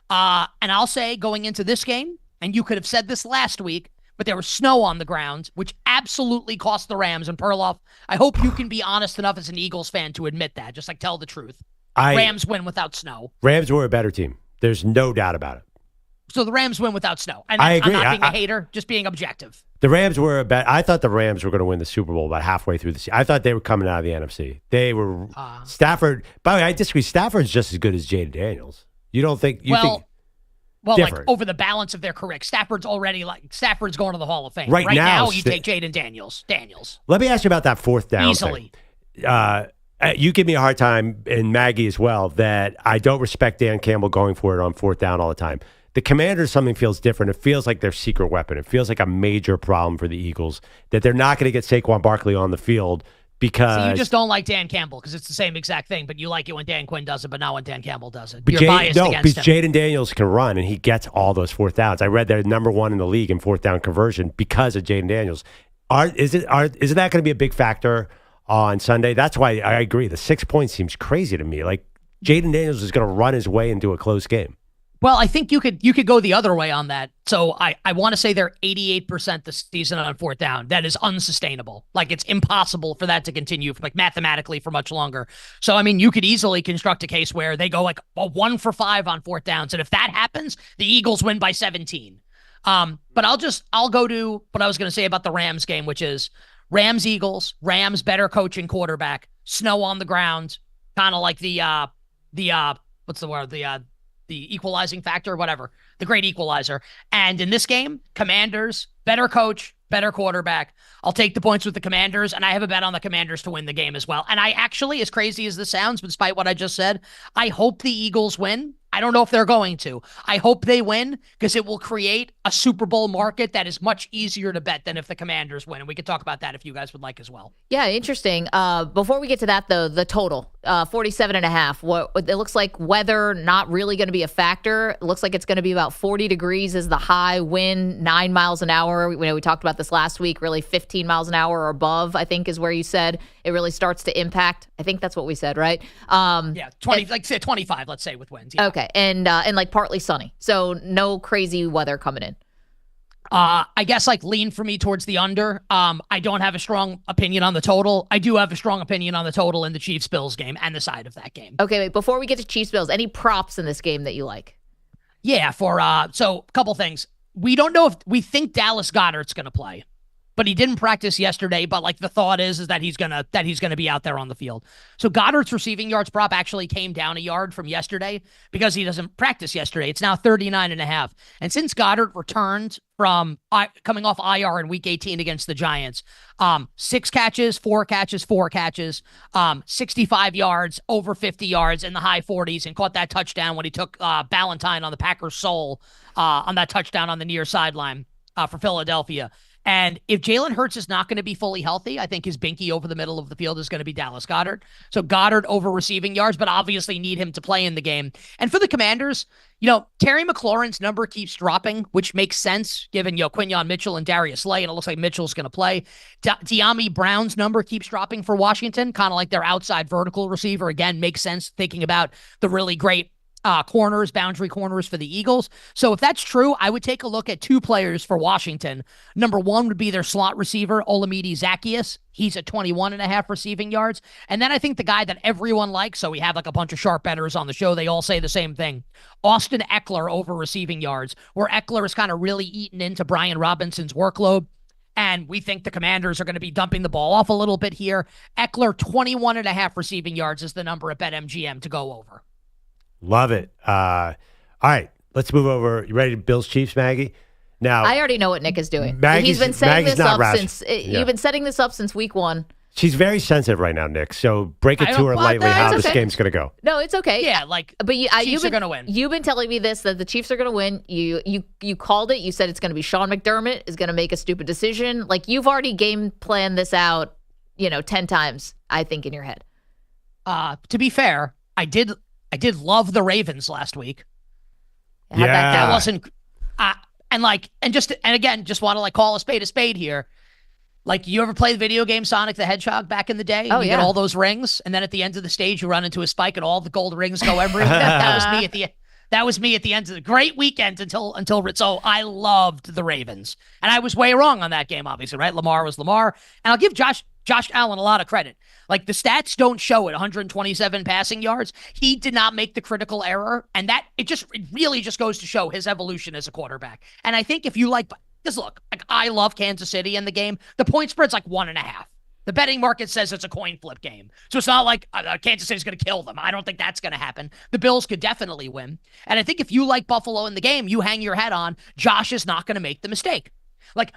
And I'll say going into this game, and you could have said this last week, but there was snow on the ground, which absolutely cost the Rams. And Perloff, I hope you can be honest enough as an Eagles fan to admit that. Just tell the truth. Rams win without snow. Rams were a better team. There's no doubt about it. So the Rams win without snow. And I agree. I'm not being a hater, just being objective. The Rams were I thought the Rams were going to win the Super Bowl about halfway through the season. I thought they were coming out of the NFC. They were Stafford. By the way, I disagree. Stafford's just as good as Jaden Daniels. You don't think? Well, different. Over the balance of their career, Stafford's going to the Hall of Fame. Right now, you take Jaden Daniels. Let me ask you about that 4th down easily. Thing. You give me a hard time, and Maggie as well, that I don't respect Dan Campbell going for it on 4th down all the time. The Commanders, something feels different. It feels like their secret weapon. It feels like a major problem for the Eagles that they're not going to get Saquon Barkley on the field because So you just don't like Dan Campbell because it's the same exact thing, but you like it when Dan Quinn does it, but not when Dan Campbell does it. You're biased against him. Because Jaden Daniels can run, and he gets all those fourth downs. I read they're number 1 in the league in fourth down conversion because of Jaden Daniels. Isn't that going to be a big factor on Sunday? That's why I agree. The 6 points seems crazy to me. Like, Jaden Daniels is going to run his way into a close game. Well, I think you could go the other way on that. So I want to say they're 88% this season on fourth down. That is unsustainable. Like, it's impossible for that to continue mathematically for much longer. So, I mean, you could easily construct a case where they go like a 1 for 5 on fourth downs. And if that happens, the Eagles win by 17. But I'll go to what I was going to say about the Rams game, which is Rams-Eagles, Rams better coaching quarterback, snow on the ground, kind of like the what's the word? The equalizing factor or whatever, the great equalizer. And in this game, Commanders, better coach, better quarterback. I'll take the points with the Commanders, and I have a bet on the Commanders to win the game as well. And I actually, as crazy as this sounds, despite what I just said, I hope the Eagles win. I don't know if they're going to. I hope they win because it will create a Super Bowl market that is much easier to bet than if the Commanders win. And we could talk about that if you guys would like as well. Yeah, interesting. Before we get to that, though, the total, 47.5. What it looks like weather not really going to be a factor. It looks like it's going to be about 40 degrees is the high, wind 9 miles an hour. We talked about this last week, really 15 miles an hour or above, I think is where you said it really starts to impact. I think that's what we said, right? Yeah, 20, like say 25, let's say, with winds. Yeah. Okay. And like partly sunny. So no crazy weather coming in. I guess like lean for me towards the under. I don't have a strong opinion on the total. I do have a strong opinion on the total in the Chiefs-Bills game and the side of that game. Okay, wait, before we get to Chiefs-Bills, any props in this game that you like? Yeah, so a couple things. We don't know if we think Dallas Goedert's going to play, but he didn't practice yesterday. But like the thought is that he's gonna be out there on the field. So Goddard's receiving yards prop actually came down a yard from yesterday because he doesn't practice yesterday. It's now 39.5. And since Goddard returned from coming off IR in Week 18 against the Giants, 6 catches, 4 catches, 4 catches, 65 yards, over 50 yards in the high 40s, and caught that touchdown when he took Ballantyne on the Packers' soul on that touchdown on the near sideline for Philadelphia. And if Jalen Hurts is not going to be fully healthy, I think his binky over the middle of the field is going to be Dallas Goedert. So Goddard over receiving yards, but obviously need him to play in the game. And for the Commanders, Terry McLaurin's number keeps dropping, which makes sense given, Quinyon Mitchell and Darius Slay, and it looks like Mitchell's going to play. De'Ami Brown's number keeps dropping for Washington, kind of like their outside vertical receiver. Again, makes sense thinking about the really great boundary corners for the Eagles. So if that's true, I would take a look at 2 players for Washington. Number 1 would be their slot receiver, Olamide Zaccheaus. He's at 21.5 receiving yards. And then I think the guy that everyone likes, so we have like a bunch of sharp bettors on the show, they all say the same thing. Austin Eckler over receiving yards, where Eckler is kind of really eaten into Brian Robinson's workload. And we think the Commanders are going to be dumping the ball off a little bit here. Eckler, 21.5 receiving yards is the number at BetMGM to go over. Love it. All right, let's move over. You ready to Bills Chiefs, Maggie? Now I already know what Nick is doing. Maggie's, He's been setting Maggie's this up rational. since you've been setting this up since week 1. She's very sensitive right now, Nick. So break it to her lightly how this game's going to go. No, it's okay. Yeah, but Chiefs are going to win. You've been telling me this, that the Chiefs are going to win. You called it. You said it's going to be Sean McDermott is going to make a stupid decision. Like, you've already game planned this out, 10 times, I think, in your head. To be fair, I did love the Ravens last week. Yeah. That wasn't and again, just want to call a spade here. Like, you ever play the video game Sonic the Hedgehog back in the day? Oh, you get all those rings, and then at the end of the stage, you run into a spike, and all the gold rings go everywhere. That was me at the end of the great weekend until so I loved the Ravens, and I was way wrong on that game, obviously, right? Lamar was Lamar, and I'll give Josh Allen a lot of credit. Like, the stats don't show it. 127 passing yards. He did not make the critical error, and it really just goes to show his evolution as a quarterback. And I think if you because look, I love Kansas City in the game. The point spread's 1.5. The betting market says it's a coin flip game. So it's not like Kansas City's going to kill them. I don't think that's going to happen. The Bills could definitely win. And I think if you like Buffalo in the game, you hang your head on Josh is not going to make the mistake. Like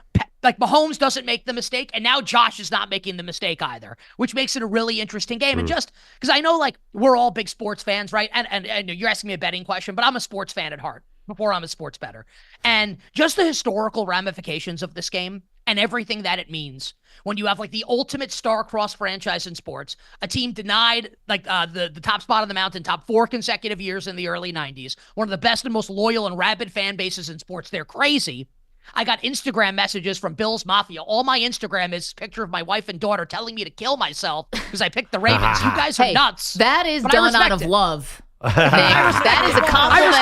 Mahomes doesn't make the mistake, and now Josh is not making the mistake either, which makes it a really interesting game. And just because I know we're all big sports fans, right? And you're asking me a betting question, but I'm a sports fan at heart before I'm a sports bettor. And just the historical ramifications of this game and everything that it means. When you have like the ultimate star-crossed franchise in sports, a team denied like the top spot on the mountain, top 4 consecutive years in the early 90s, one of the best and most loyal and rabid fan bases in sports. They're crazy. I got Instagram messages from Bills Mafia. All my Instagram is a picture of my wife and daughter telling me to kill myself because I picked the Ravens. You guys are nuts. That is But done out of love. That is a compliment.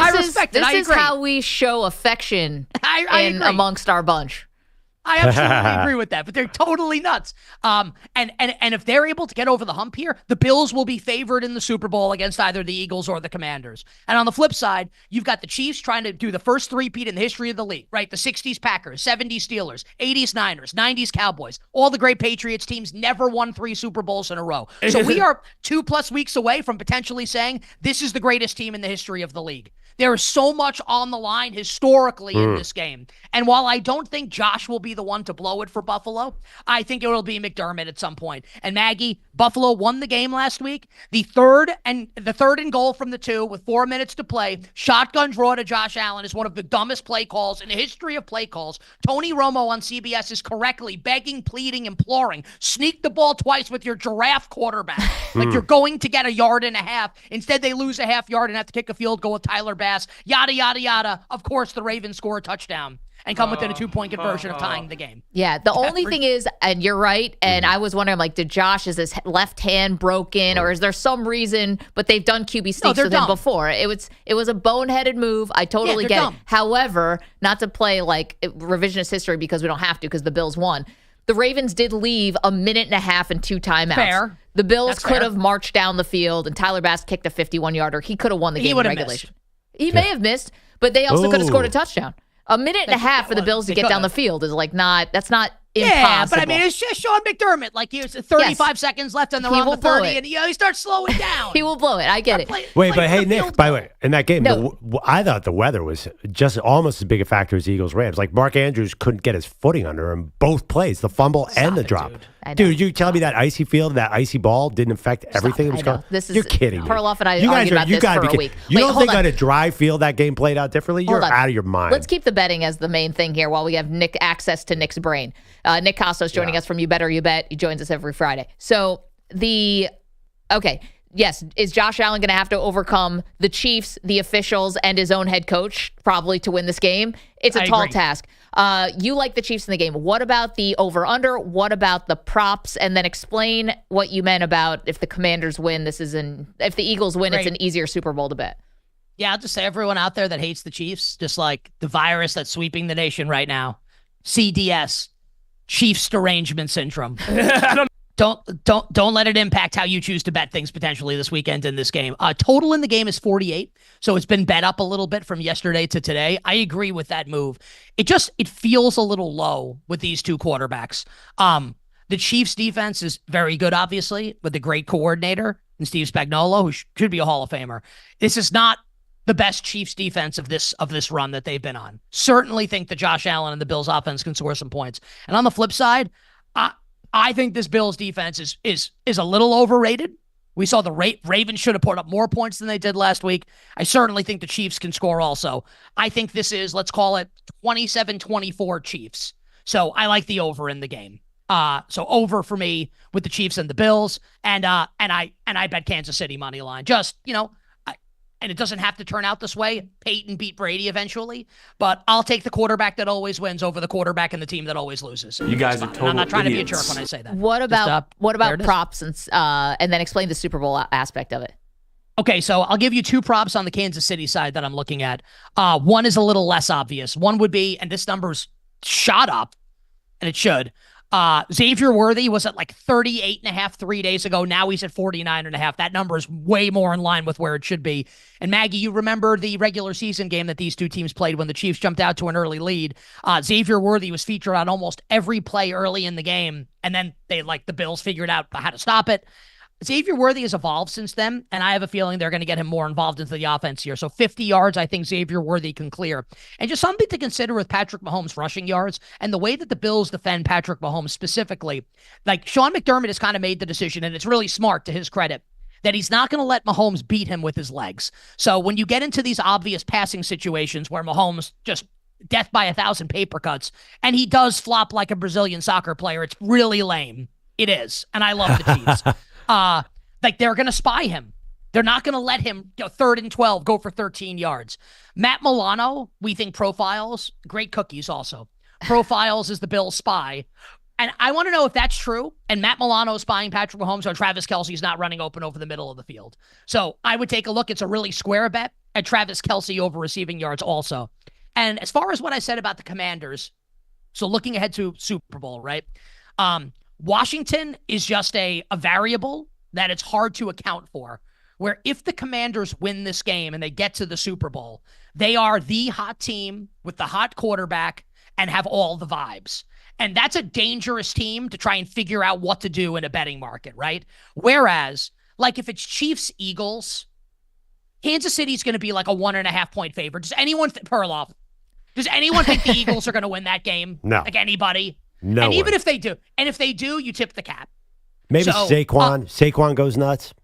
I respect it. This is how we show affection I agree. amongst our bunch. I absolutely agree with that, but they're totally nuts. And if they're able to get over the hump here, the Bills will be favored in the Super Bowl against either the Eagles or the Commanders. And on the flip side, you've got the Chiefs trying to do the first three-peat in the history of the league, right? The 60s Packers, 70s Steelers, 80s Niners, 90s Cowboys. All the great Patriots teams never won 3 Super Bowls in a row. So we are 2+ weeks away from potentially saying this is the greatest team in the history of the league. There is so much on the line historically in this game. And while I don't think Josh will be the one to blow it for Buffalo, I think it will be McDermott at some point. And Maggie, Buffalo won the game last week. The third and goal from the 2 with 4 minutes to play. Shotgun draw to Josh Allen is one of the dumbest play calls in the history of play calls. Tony Romo on CBS is correctly begging, pleading, imploring. Sneak the ball twice with your giraffe quarterback. Like you're going to get a 1.5 yards. Instead, they lose a half yard and have to kick a field goal with Tyler Bass. Yada, yada, yada. Of course, the Ravens score a touchdown and come within a 2-point conversion of tying the game. Yeah, the only thing is, and you're right, and I was wondering, like, is his left hand broken, or is there some reason, but they've done QB sneaks with him before. It was a boneheaded move. I totally get it. However, not to play, like, revisionist history because we don't have to because the Bills won. The Ravens did leave 1.5 minutes and 2 timeouts. Fair. The Bills could have marched down the field, and Tyler Bass kicked a 51-yarder. He could have won the game in regulation. He may have missed, but they also could have scored a touchdown. 1.5 minutes for the Bills to get down the field is that's not impossible. Yeah, but I mean, it's just Sean McDermott. Like, here's 35 seconds left and they're on the 30, and he starts slowing down. He will blow it. I get it. Wait, but hey, Nick, by the way, in that game, I thought the weather was just almost as big a factor as Eagles-Rams. Like, Mark Andrews couldn't get his footing under him both plays, the fumble and the drop. Dude, you telling me that icy field, that icy ball didn't affect everything that was going on? You're kidding me. Perloff and I argued about this for a week. You don't think on a dry field that game played out differently? You're out of your mind. Let's keep the betting as the main thing here while we have access to Nick's brain. Nick Kostos joining us from You Bet or You Bet. He joins us every Friday. So yes, is Josh Allen going to have to overcome the Chiefs, the officials, and his own head coach probably to win this game? It's a tall task. You like the Chiefs in the game. What about the over-under? What about the props? And then explain what you meant about if the Commanders win, if the Eagles win, it's an easier Super Bowl to bet. Yeah, I'll just say everyone out there that hates the Chiefs, just like the virus that's sweeping the nation right now, CDS, Chiefs derangement syndrome. Don't let it impact how you choose to bet things potentially this weekend in this game. Total in the game is 48, so it's been bet up a little bit from yesterday to today. I agree with that move. It feels a little low with these two quarterbacks. The Chiefs defense is very good, obviously, with a great coordinator in Steve Spagnuolo, who should be a Hall of Famer. This is not the best Chiefs defense of this run that they've been on. Certainly think that Josh Allen and the Bills offense can score some points. And on the flip side, I think this Bills defense is a little overrated. We saw the Ravens should have put up more points than they did last week. I certainly think the Chiefs can score also. I think this is, let's call it 27-24 Chiefs. So I like the over in the game. So over for me with the Chiefs and the Bills, and I bet Kansas City money line. Just, and it doesn't have to turn out this way. Peyton beat Brady eventually, but I'll take the quarterback that always wins over the quarterback and the team that always loses. You guys are total I'm not trying idiots. to be a jerk when I say that. What about props and then explain the Super Bowl aspect of it? Okay, so I'll give you 2 props on the Kansas City side that I'm looking at. One is a little less obvious. One would be, and this number's shot up, and it should. Xavier Worthy was at like 38.5 3 days ago. Now he's at 49.5. That number is way more in line with where it should be. And Maggie, you remember the regular season game that these two teams played when the Chiefs jumped out to an early lead. Xavier Worthy was featured on almost every play early in the game. And then the Bills figured out how to stop it. Xavier Worthy has evolved since then, and I have a feeling they're going to get him more involved into the offense here. So 50 yards, I think Xavier Worthy can clear. And just something to consider with Patrick Mahomes' rushing yards and the way that the Bills defend Patrick Mahomes specifically. Like, Sean McDermott has kind of made the decision, and it's really smart to his credit, that he's not going to let Mahomes beat him with his legs. So when you get into these obvious passing situations where Mahomes just death by 1,000 paper cuts, and he does flop like a Brazilian soccer player. It's really lame. It is, and I love the Chiefs. Like they're going to spy him. They're not going to let him 3rd and 12 go for 13 yards. Matt Milano, we think profiles, great cookies also. Profiles is the Bills spy. And I want to know if that's true. And Matt Milano is spying Patrick Mahomes, or Travis Kelce's not running open over the middle of the field. So I would take a look. It's a really square bet at Travis Kelce over receiving yards also. And as far as what I said about the Commanders, so looking ahead to Super Bowl, right? Washington is just a variable that it's hard to account for, where if the Commanders win this game and they get to the Super Bowl, they are the hot team with the hot quarterback and have all the vibes. And that's a dangerous team to try and figure out what to do in a betting market, right? Whereas, like if it's Chiefs-Eagles, Kansas City's going to be like a 1.5 point favorite. Does anyone, Perloff, does anyone think the Eagles are going to win that game? No. Like anybody? No. And even way. if they do, you tip the cap. Maybe So, Saquon goes nuts.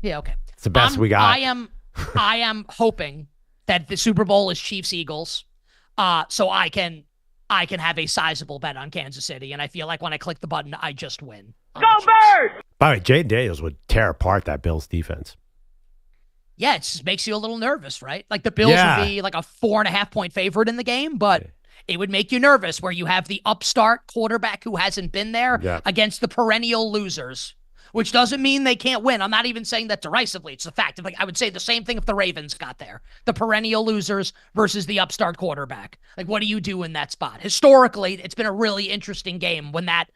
Yeah, okay. It's the best we got. I am hoping that the Super Bowl is Chiefs-Eagles, so I can have a sizable bet on Kansas City, and I feel like when I click the button, I just win. Go Birds! By the way, Jay Daniels would tear apart that Bills defense. Yeah, it just makes you a little nervous, right? Like the Bills would be like a 4.5 point favorite in the game, but it would make you nervous where you have the upstart quarterback who hasn't been there against the perennial losers, which doesn't mean they can't win. I'm not even saying that derisively. It's a fact. Like I would say the same thing if the Ravens got there. The perennial losers versus the upstart quarterback. Like, what do you do in that spot? Historically, it's been a really interesting game when that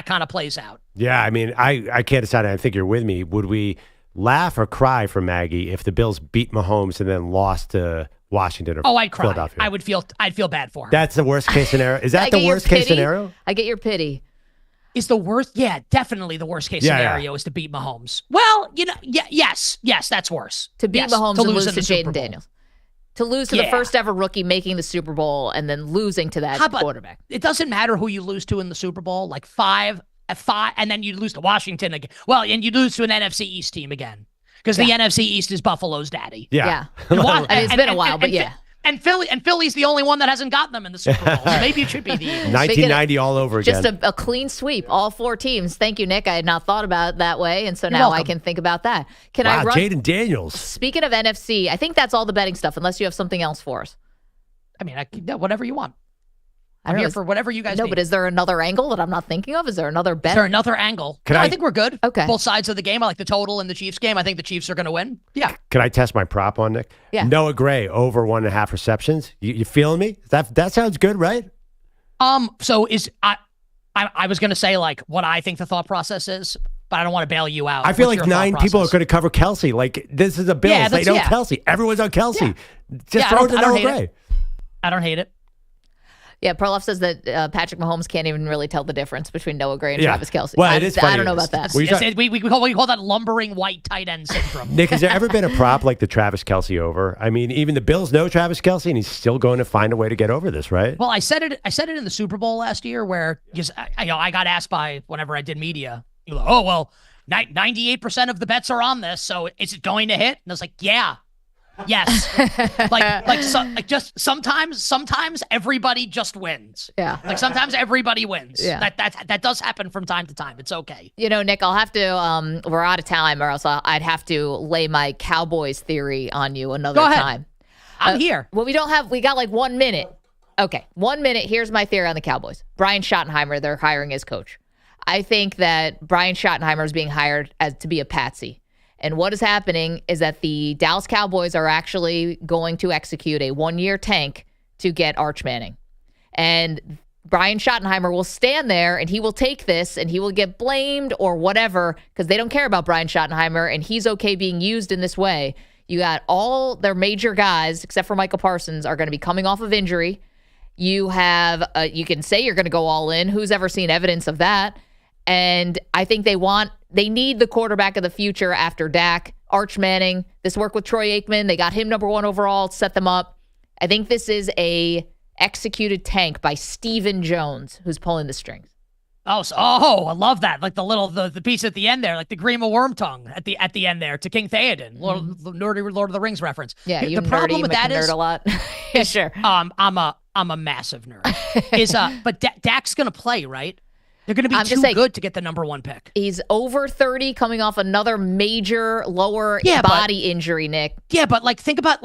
kind of plays out. Yeah, I mean, I can't decide. I think you're with me. Would we laugh or cry for Maggie if the Bills beat Mahomes and then lost to Washington or I'd cry. Philadelphia? I'd feel bad for her. That's the worst case scenario. Is that the worst case scenario? I get your pity. Is the worst? Yeah, definitely the worst case scenario is to beat Mahomes. Well, yes, that's worse. To beat Mahomes and lose to Jaden Daniels. To lose to the Yeah. first ever rookie making the Super Bowl and then losing to that quarterback. It doesn't matter who you lose to in the Super Bowl, like 5, and then you lose to Washington again. Well, and you lose to an NFC East team again. Because the NFC East is Buffalo's daddy. Yeah. It's been a while, but yeah. And Philly's the only one that hasn't gotten them in the Super Bowl. So maybe it should be the Eagles. 1990 all over again. Just a clean sweep, all 4 teams. Thank you, Nick. I had not thought about it that way, and so now I can think about that. Can I run? Jaden Daniels. Speaking of NFC, I think that's all the betting stuff, unless you have something else for us. I mean, whatever you want. I'm here for whatever you guys need. No, but is there another angle that I'm not thinking of? Is there another bet? Is there another angle? I think we're good. Okay. Both sides of the game. I like the total in the Chiefs game. I think the Chiefs are going to win. Yeah. Can I test my prop on Nick? Yeah. Noah Gray over 1.5 receptions. You feeling me? That sounds good, right? So I was going to say like what I think the thought process is, but I don't want to bail you out. I feel What's like your 9 thought people are process? going to cover Kelsey. Like this is a Bills. Yeah, they know Kelsey. Everyone's on Kelsey. Just throw it to Noah Gray. I don't hate it. Yeah, Perloff says that Patrick Mahomes can't even really tell the difference between Noah Gray and Travis Kelce. Well, it is funny. I don't know about that. We call that lumbering white tight end syndrome. Nick, has there ever been a prop like the Travis Kelce over? I mean, even the Bills know Travis Kelce, and he's still going to find a way to get over this, right? Well, I said it in the Super Bowl last year, where I got asked by whenever I did media, you know, 98% of the bets are on this, so is it going to hit? And I was like, yeah. Yes. Just sometimes everybody just wins. Yeah. Like sometimes everybody wins. Yeah. That does happen from time to time. It's okay. You know, Nick, I'll have to, we're out of time, or else I'd have to lay my Cowboys theory on you another time. I'm here. Well, we got like 1 minute. Okay, 1 minute. Here's my theory on the Cowboys. Brian Schottenheimer, they're hiring as coach. I think that Brian Schottenheimer is being hired to be a patsy. And what is happening is that the Dallas Cowboys are actually going to execute a 1-year tank to get Arch Manning. And Brian Schottenheimer will stand there and he will take this and he will get blamed or whatever because they don't care about Brian Schottenheimer and he's okay being used in this way. You got all their major guys, except for Michael Parsons, are going to be coming off of injury. You have, you can say you're going to go all in. Who's ever seen evidence of that? And I think they need the quarterback of the future after Dak, Arch Manning. This work with Troy Aikman, they got him number 1 overall, set them up. I think this is a executed tank by Stephen Jones, who's pulling the strings. I love that. Like the piece at the end there, like the Grima Wormtongue at the end there to King Theoden, Lord of the Rings reference. Yeah, the problem with that is nerd a lot. Yeah, sure. I'm a massive nerd. But Dak's going to play, right? They're going to be I'm too good to get the number 1 pick. He's over 30, coming off another major lower body injury, Nick. Yeah, but think about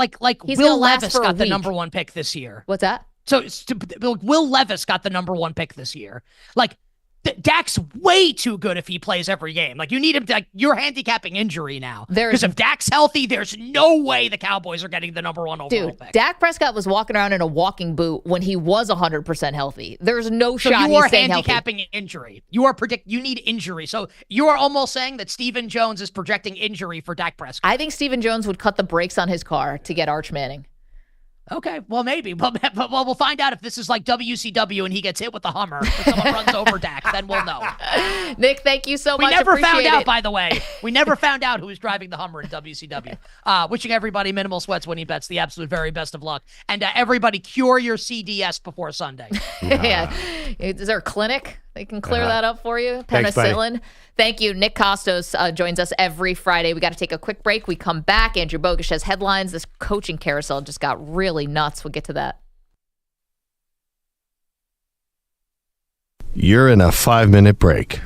He's Will gonna last Levis for a got the week. number 1 pick this year. What's that? So Will Levis got the number 1 pick this year. Dak's way too good if he plays every game. You need him to, you're handicapping injury now. Because if Dak's healthy, there's no way the Cowboys are getting the number 1 overall pick. Dak Prescott was walking around in a walking boot when he was 100% healthy. There's no So shot you are he's staying handicapping healthy. injury. You need injury. So you are almost saying that Stephen Jones is projecting injury for Dak Prescott. I think Stephen Jones would cut the brakes on his car to get Arch Manning. Okay, well, maybe. But we'll find out if this is like WCW and he gets hit with the Hummer or someone runs over Dak. Then we'll know. Nick, thank you so much. We never found Appreciate out, it. by the way. We never found out who was driving the Hummer in WCW. Wishing everybody minimal sweats, winning bets, the absolute very best of luck. And everybody cure your CDS before Sunday. Yeah. Is there a clinic? They can clear that up for you. Thanks, buddy. Penicillin. Thank you. Nick Kostos joins us every Friday. We got to take a quick break. We come back. Andrew Bogusch has headlines. This coaching carousel just got really nuts. We'll get to that. You're in a 5-minute break.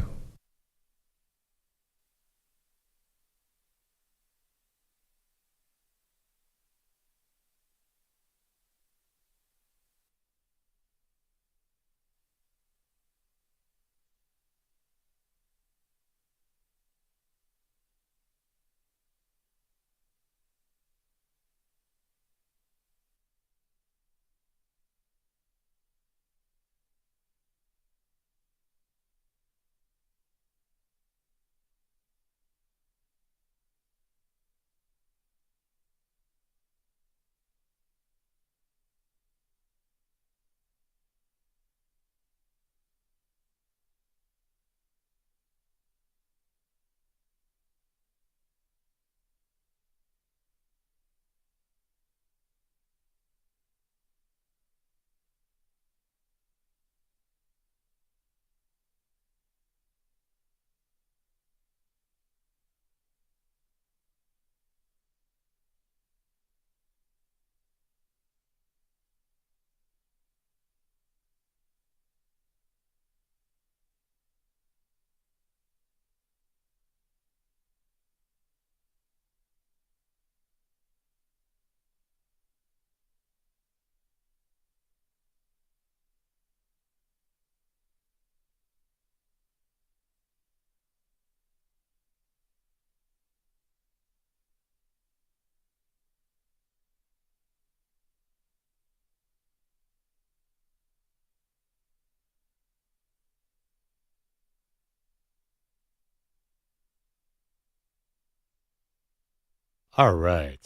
All right.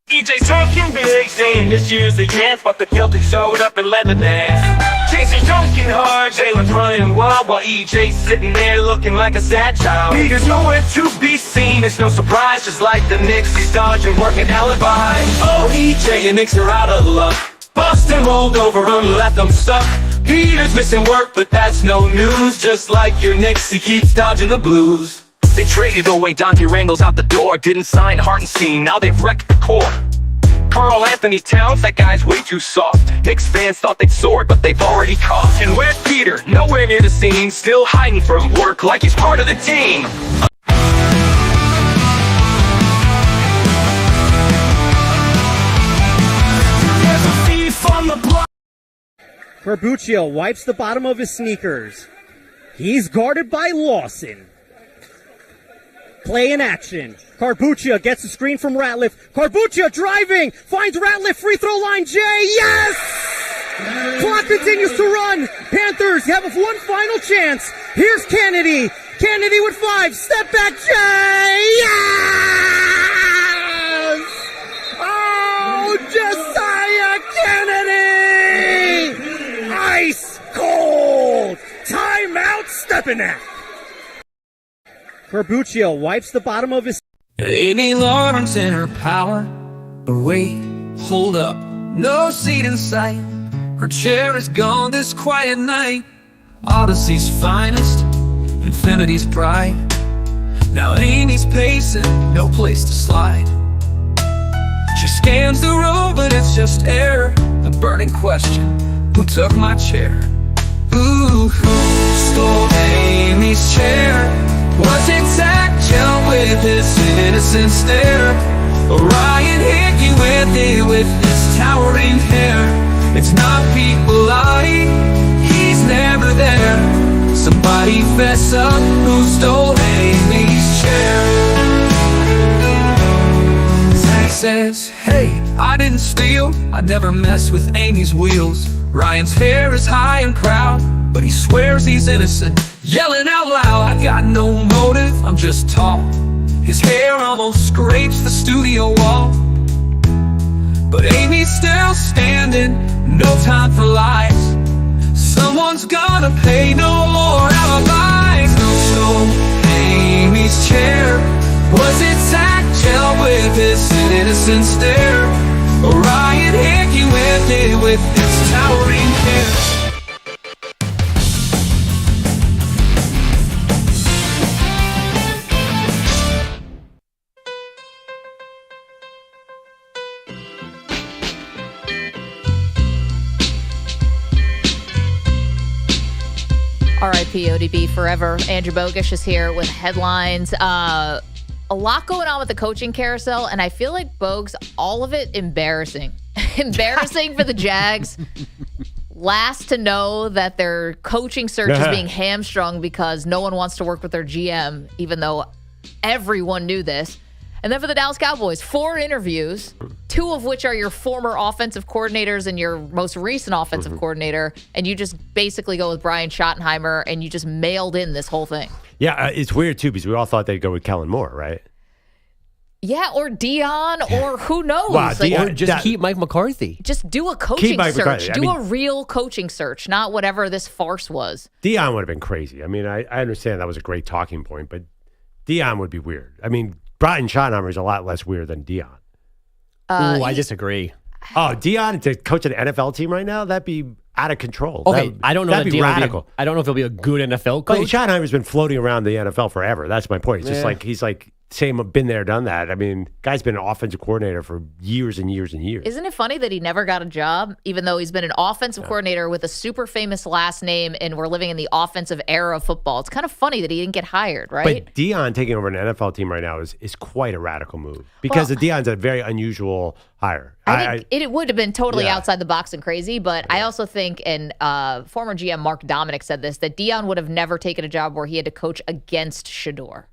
DJ's talking big, saying this year's the chance, but the Celtics showed up and led the dance. Chasing dunking hard, Jalen's running wild, while EJ's sitting there looking like a sad child. Peter's nowhere to be seen, it's no surprise, just like the Knicks, he's dodging working alibi. Oh, EJ and Knicks are out of luck. Boston rolled over and left them stuck. Peter's missing work, but that's no news. Just like your Knicks, he keeps dodging the blues. They traded away Dante Rangles out the door, didn't sign Hartenstein, now they've wrecked the core. Carl Anthony Towns, that guy's way too soft. Knicks fans thought they'd soar, but they've already coughed. And where's Peter? Nowhere near the scene, still hiding from work like he's part of the team. There's a thief on the block. Corbuccio wipes the bottom of his sneakers. He's guarded by Lawson. Play in action. Corbuccio gets a screen from Ratliff. Corbuccio driving, finds Ratliff, free throw line, Jay, yes! Clock continues to run. Panthers have one final chance. Here's Kennedy. Kennedy with 5, step back, Jay, yes! Oh, Josiah Kennedy! Ice cold. Timeout, Stepinac. Corbuccio wipes the bottom of his... Any Lawrence in her power, but wait, Hold up, no seat in sight. Her chair is gone this quiet night. Odyssey's finest, infinity's pride. Now Amy's pacing, no place to slide. She scans the room, but it's just air. A burning question, who took my chair? Ooh, who stole Amy's chair? Was it Zach Gell with his innocent stare? Orion Hickey with his towering hair? It's not people lying, he's never there. Somebody fess up, who stole Amy's chair? Zach says, hey, I didn't steal, I never mess with Amy's wheels. Ryan's hair is high and proud, but he swears he's innocent. Yelling out loud, I got no motive, I'm just tall. His hair almost scrapes the studio wall. But Amy's still standing, no time for lies. Someone's gonna pay, no more alibis. Who stole Amy's chair? Was it Zach Gell with his innocent stare? Orion Hickey with his towering hair? R.I.P. ODB forever. Andrew Bogusch is here with headlines. A lot going on with the coaching carousel, and I feel like Bogues, all of it embarrassing. Embarrassing for the Jags. Last to know that their coaching search is being hamstrung because no one wants to work with their GM, even though everyone knew this. And then for the Dallas Cowboys, 4 interviews, 2 of which are your former offensive coordinators and your most recent offensive coordinator, and you just basically go with Brian Schottenheimer, and you just mailed in this whole thing. Yeah, it's weird, too, because we all thought they'd go with Kellen Moore, right? Yeah, or Dion, or who knows? Wow, or just keep Mike McCarthy. Just do a coaching search. Do a real coaching search, not whatever this farce was. Dion would have been crazy. I mean, I understand that was a great talking point, but Dion would be weird. I mean, Brian Schottenheimer is a lot less weird than Dion. I disagree. Oh, Dion to coach an NFL team right now? That'd be out of control. Okay, I don't know. That'd be radical. I don't know if he'll be a good NFL coach. But Schottenheimer's been floating around the NFL forever. That's my point. It's just like he's like been there, done that. I mean, guy's been an offensive coordinator for years and years and years. Isn't it funny that he never got a job, even though he's been an offensive coordinator with a super famous last name, and we're living in the offensive era of football? It's kind of funny that he didn't get hired, right? But Dion taking over an NFL team right now is quite a radical move because Dion's a very unusual hire. I think it would have been totally outside the box and crazy, but I also think, and former GM Mark Dominic said this, that Dion would have never taken a job where he had to coach against Shedeur.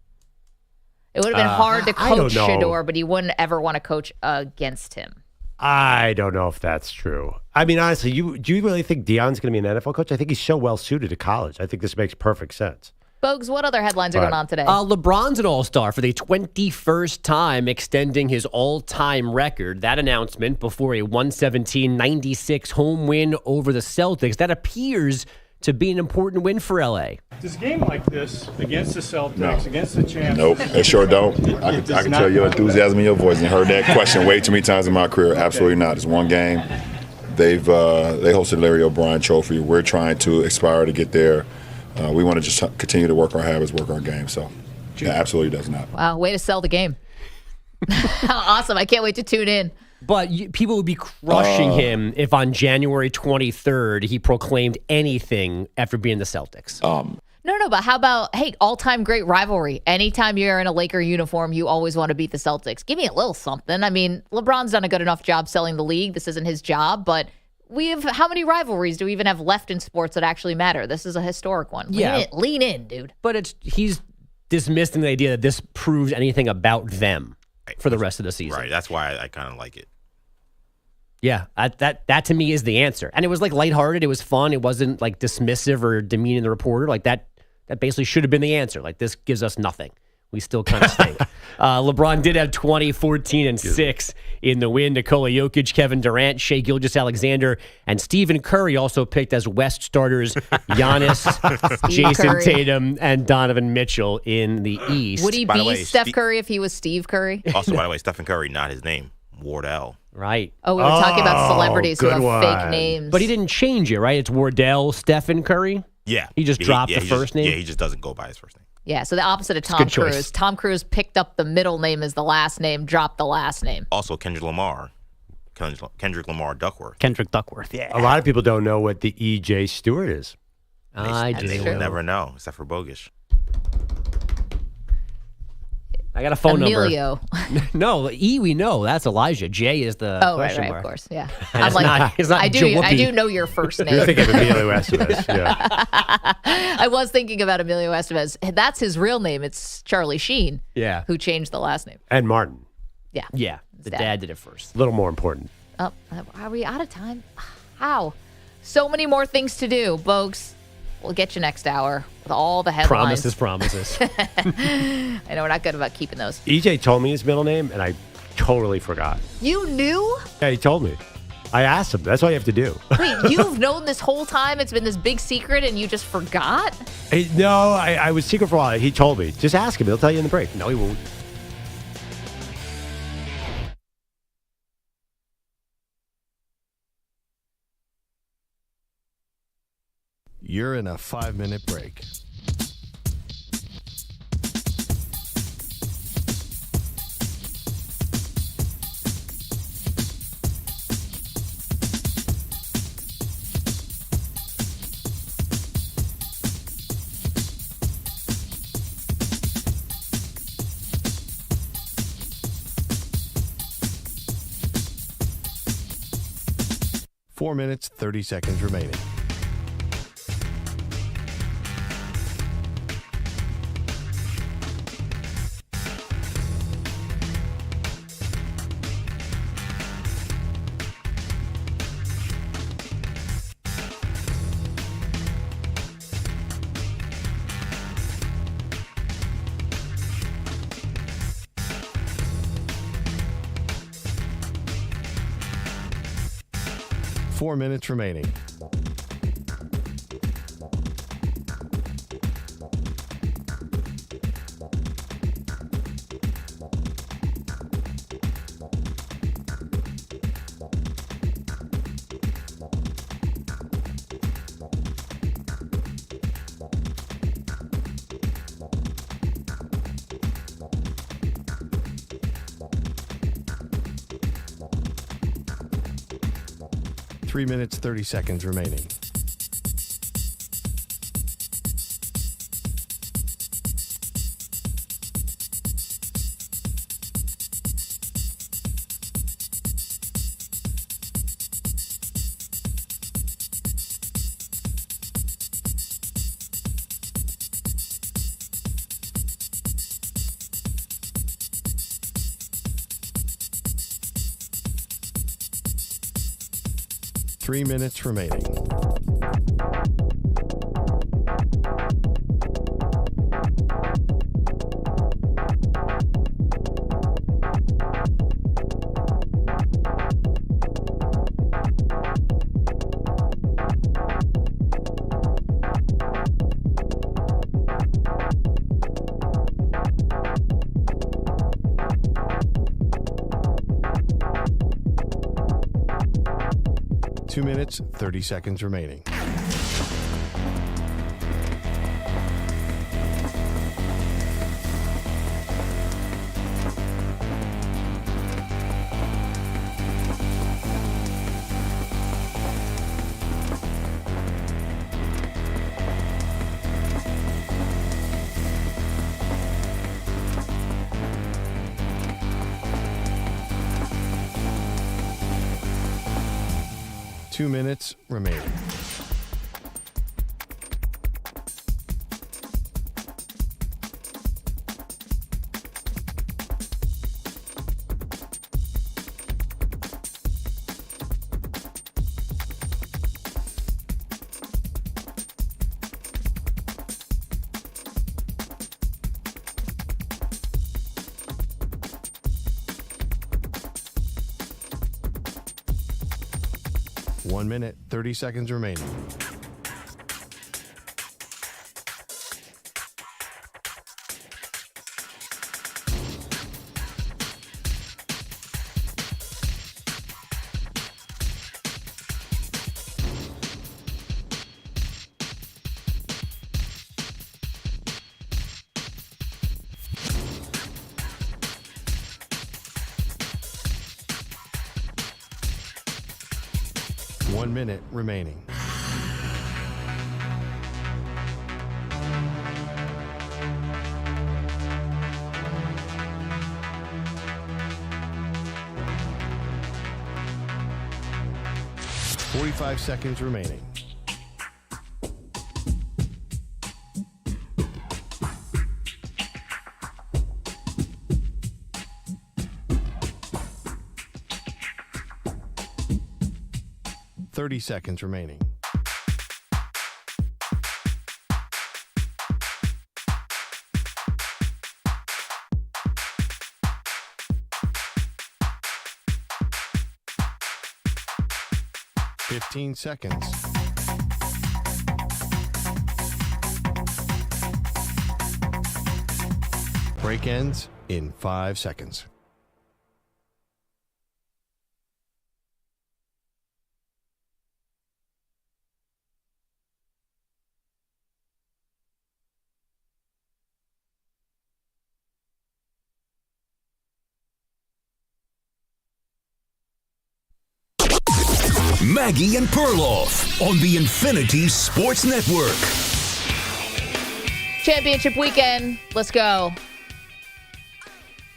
It would have been hard to coach Shedeur, but he wouldn't ever want to coach against him. I don't know if that's true. I mean, honestly, do you really think Dion's going to be an NFL coach? I think he's so well suited to college. I think this makes perfect sense. Bogues, what other headlines are going on today? LeBron's an all-star for the 21st time, extending his all-time record. That announcement before a 117-96 home win over the Celtics. That appears to be an important win for LA. Does a game like this against the Celtics, against the champs? Nope, they sure don't. I can tell your enthusiasm in your voice. And heard that question way too many times in my career. Absolutely not. It's one game. They hosted Larry O'Brien Trophy. We're trying to aspire to get there. We want to just continue to work our habits, work our game. So, yeah, absolutely does not. Wow, way to sell the game. Awesome. I can't wait to tune in. But people would be crushing him if on January 23rd he proclaimed anything after being the Celtics. No, but how about, hey, all-time great rivalry. Anytime you're in a Laker uniform, you always want to beat the Celtics. Give me a little something. I mean, LeBron's done a good enough job selling the league. This isn't his job, but how many rivalries do we even have left in sports that actually matter? This is a historic one. Lean in, dude. But he's dismissing the idea that this proves anything about them for the rest of the season. Right. That's why I kind of like it. Yeah, that to me is the answer. And it was like lighthearted. It was fun. It wasn't like dismissive or demeaning the reporter. Like that basically should have been the answer. Like, this gives us nothing. We still kind of stink. LeBron did have 20, 14, and 6 in the win. Nikola Jokic, Kevin Durant, Shai Gilgeous-Alexander, and Stephen Curry also picked as West starters Giannis, Jason Tatum, and Donovan Mitchell in the East. Would he be Steph Curry if he was Steve Curry? Also, by the way, Stephen Curry, not his name. Wardell. Right. Oh, we were talking about celebrities who have fake names. But he didn't change it, right? It's Wardell Stephen Curry. Yeah. He just dropped the first name? Yeah, he just doesn't go by his first name. Yeah, so the opposite of Tom Cruise. Tom Cruise picked up the middle name as the last name, dropped the last name. Also, Kendrick Lamar Duckworth. Kendrick Duckworth, yeah. A lot of people don't know what the E.J. Stewart is. I do. They will never know, except for Bogusch. I got a phone Emilio. number. No, E we know. That's Elijah. J is the question mark. Of course, yeah. I'm like, it's not I do know your first name. You're thinking of Emilio Estevez, yeah. I was thinking about Emilio Estevez. That's his real name. It's Charlie Sheen. Yeah. Who changed the last name. And Martin. Yeah. Yeah, the dad did it first. A little more important. Oh, are we out of time? How? So many more things to do, Bogues. We'll get you next hour with all the headlines. Promises. I know we're not good about keeping those. EJ told me his middle name, and I totally forgot. You knew? Yeah, he told me. I asked him. That's all you have to do. Wait, you've known this whole time? It's been this big secret, and you just forgot? No, I was secret for a while. He told me. Just ask him. He'll tell you in the break. No, he won't. You're in a 5-minute break. Four minutes, 30 seconds remaining. Four minutes remaining. Three minutes, 30 seconds remaining. Three minutes remaining. Two minutes, 30 seconds remaining. Two minutes remaining. One minute, 30 seconds remaining. 1 minute remaining. $45 seconds remaining. $30 seconds remaining. $15 seconds. Break ends in 5 seconds. Maggie and Perloff on the Infinity Sports Network. Championship weekend. Let's go.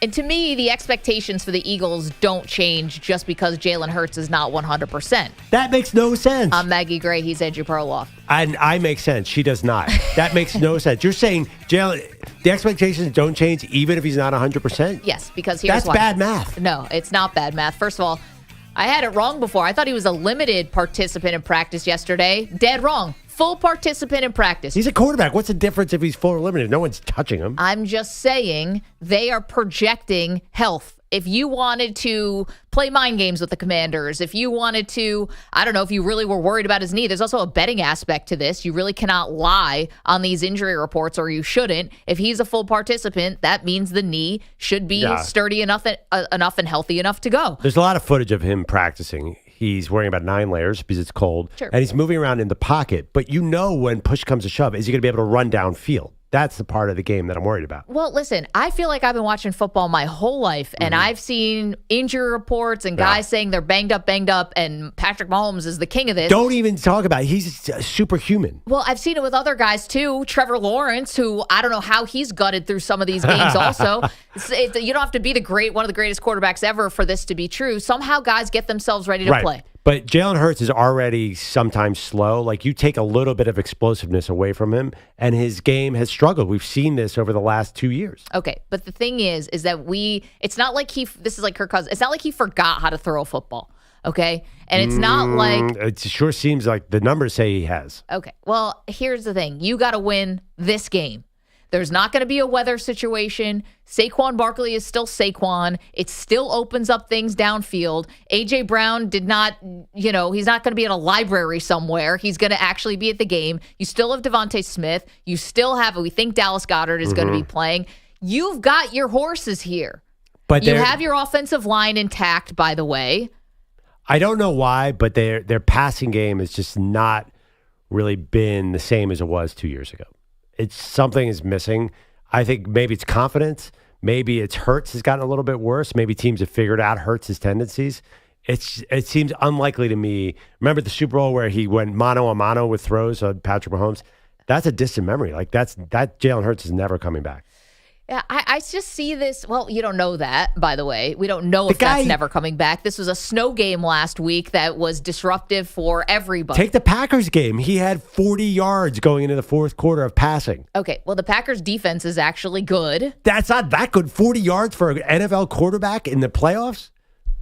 And to me, the expectations for the Eagles don't change just because Jalen Hurts is not 100%. That makes no sense. I'm Maggie Gray. He's Andrew Perloff. And I make sense. She does not. That makes no sense. You're saying Jalen, the expectations don't change even if he's not 100%? Yes, because here's That's why. bad math. No, it's not bad math. First of all, I had it wrong before. I thought he was a limited participant in practice yesterday. Dead wrong. Full participant in practice. He's a quarterback. What's the difference if he's full or limited? No one's touching him. I'm just saying they are projecting health. If you wanted to play mind games with the Commanders, if you wanted to, I don't know, if you really were worried about his knee, there's also a betting aspect to this. You really cannot lie on these injury reports, or you shouldn't. If he's a full participant, that means the knee should be sturdy enough and healthy enough to go. There's a lot of footage of him practicing. He's wearing about 9 layers because it's cold. Sure. And he's moving around in the pocket. But you know when push comes to shove, is he going to be able to run downfield? That's the part of the game that I'm worried about. Well, listen, I feel like I've been watching football my whole life, and I've seen injury reports and guys saying they're banged up, and Patrick Mahomes is the king of this. Don't even talk about it. He's superhuman. Well, I've seen it with other guys, too. Trevor Lawrence, who I don't know how he's gutted through some of these games also. You don't have to be one of the greatest quarterbacks ever for this to be true. Somehow guys get themselves ready to play. But Jalen Hurts is already sometimes slow. Like, you take a little bit of explosiveness away from him, and his game has struggled. We've seen this over the last 2 years. Okay, but the thing is that it's not like this is like Kirk Cousins. It's not like he forgot how to throw a football, okay? And it's not like... It sure seems like the numbers say he has. Okay, well, here's the thing. You got to win this game. There's not going to be a weather situation. Saquon Barkley is still Saquon. It still opens up things downfield. A.J. Brown did not, he's not going to be at a library somewhere. He's going to actually be at the game. You still have Devontae Smith. You still have, we think Dallas Goedert is going to be playing. You've got your horses here. But you have your offensive line intact, by the way. I don't know why, but their passing game has just not really been the same as it was 2 years ago. It's something is missing. I think maybe it's confidence. Maybe it's Hurts has gotten a little bit worse. Maybe teams have figured out Hurts' tendencies. It seems unlikely to me. Remember the Super Bowl where he went mano a mano with throws on Patrick Mahomes? That's a distant memory. Like that Jalen Hurts is never coming back. Yeah, I just see this. Well, you don't know that, by the way. We don't know if that's never coming back. This was a snow game last week that was disruptive for everybody. Take the Packers game. He had 40 yards going into the fourth quarter of passing. Okay, well, the Packers defense is actually good. That's not that good. 40 yards for an NFL quarterback in the playoffs?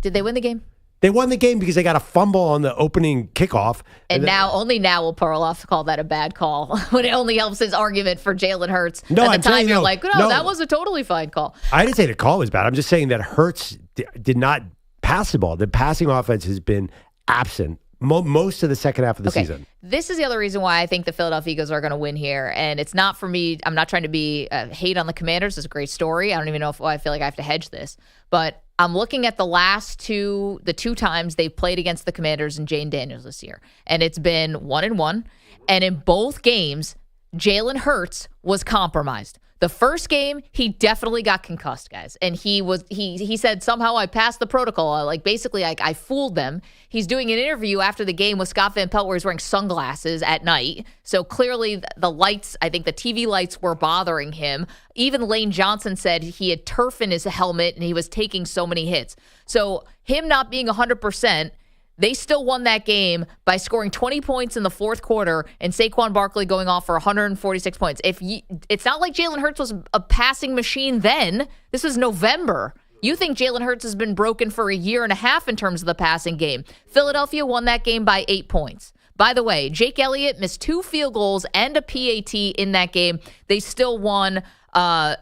Did they win the game? They won the game because they got a fumble on the opening kickoff. And only now will Perloff call that a bad call when it only helps his argument for Jalen Hurts. No, At the time, you're like, no, that was a totally fine call. I didn't say the call was bad. I'm just saying that Hurts did not pass the ball. The passing offense has been absent most of the second half of the season. This is the other reason why I think the Philadelphia Eagles are going to win here. And it's not for me. I'm not trying to be hate on the Commanders. It's a great story. I don't even know if I feel like I have to hedge this. But I'm looking at the two times they've played against the Commanders and Jane Daniels this year. And it's been 1-1. And in both games, Jalen Hurts was compromised. The first game, he definitely got concussed, guys. And he said, somehow I passed the protocol. Basically, I fooled them. He's doing an interview after the game with Scott Van Pelt where he's wearing sunglasses at night. So clearly the lights, I think the TV lights were bothering him. Even Lane Johnson said he had turf in his helmet and he was taking so many hits. So him not being 100%, they still won that game by scoring 20 points in the fourth quarter and Saquon Barkley going off for 146 points. It's not like Jalen Hurts was a passing machine then. This was November. You think Jalen Hurts has been broken for a year and a half in terms of the passing game. Philadelphia won that game by 8 points. By the way, Jake Elliott missed 2 field goals and a PAT in that game. They still won. And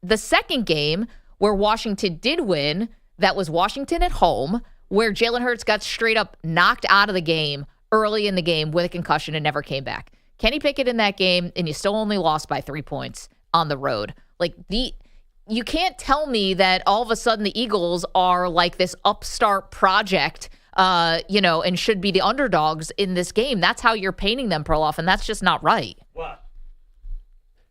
the second game where Washington did win, that was Washington at home, where Jalen Hurts got straight up knocked out of the game early in the game with a concussion and never came back. Kenny Pickett in that game, and you still only lost by 3 points on the road. You can't tell me that all of a sudden the Eagles are like this upstart project, and should be the underdogs in this game. That's how you're painting them, Perloff, and that's just not right. What?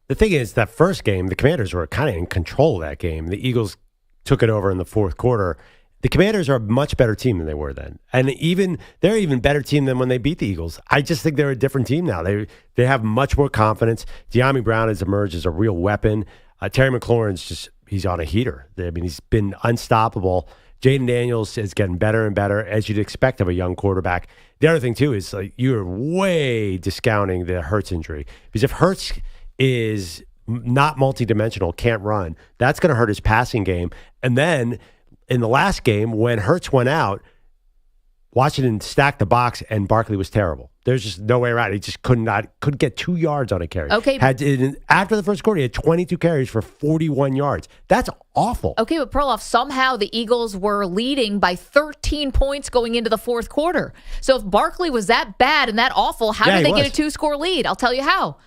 The thing is, that first game, the Commanders were kind of in control of that game. The Eagles took it over in the fourth quarter. The Commanders are a much better team than they were then. And they're even better team than when they beat the Eagles. I just think they're a different team now. They have much more confidence. De'Ami Brown has emerged as a real weapon. Terry McLaurin's he's on a heater. He's been unstoppable. Jaden Daniels is getting better and better, as you'd expect of a young quarterback. The other thing, too, is you're way discounting the Hurts injury. Because if Hurts is not multidimensional, can't run, that's going to hurt his passing game. And then in the last game, when Hurts went out, Washington stacked the box and Barkley was terrible. There's just no way around it. He just couldn't get 2 yards on a carry. Okay. After the first quarter, he had 22 carries for 41 yards. That's awful. Okay, but Perloff, somehow the Eagles were leading by 13 points going into the fourth quarter. So if Barkley was that bad and that awful, how did they get a 2-score lead? I'll tell you how.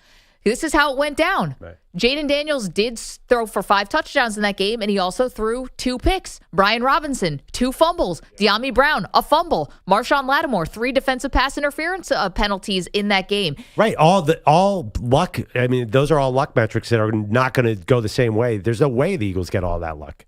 This is how it went down. Right. Jaden Daniels did throw for 5 touchdowns in that game, and he also threw 2 picks. Brian Robinson, 2 fumbles. De'Ami Brown, a fumble. Marshawn Lattimore, 3 defensive pass interference penalties in that game. Right. All luck. I mean, those are all luck metrics that are not going to go the same way. There's no way the Eagles get all that luck.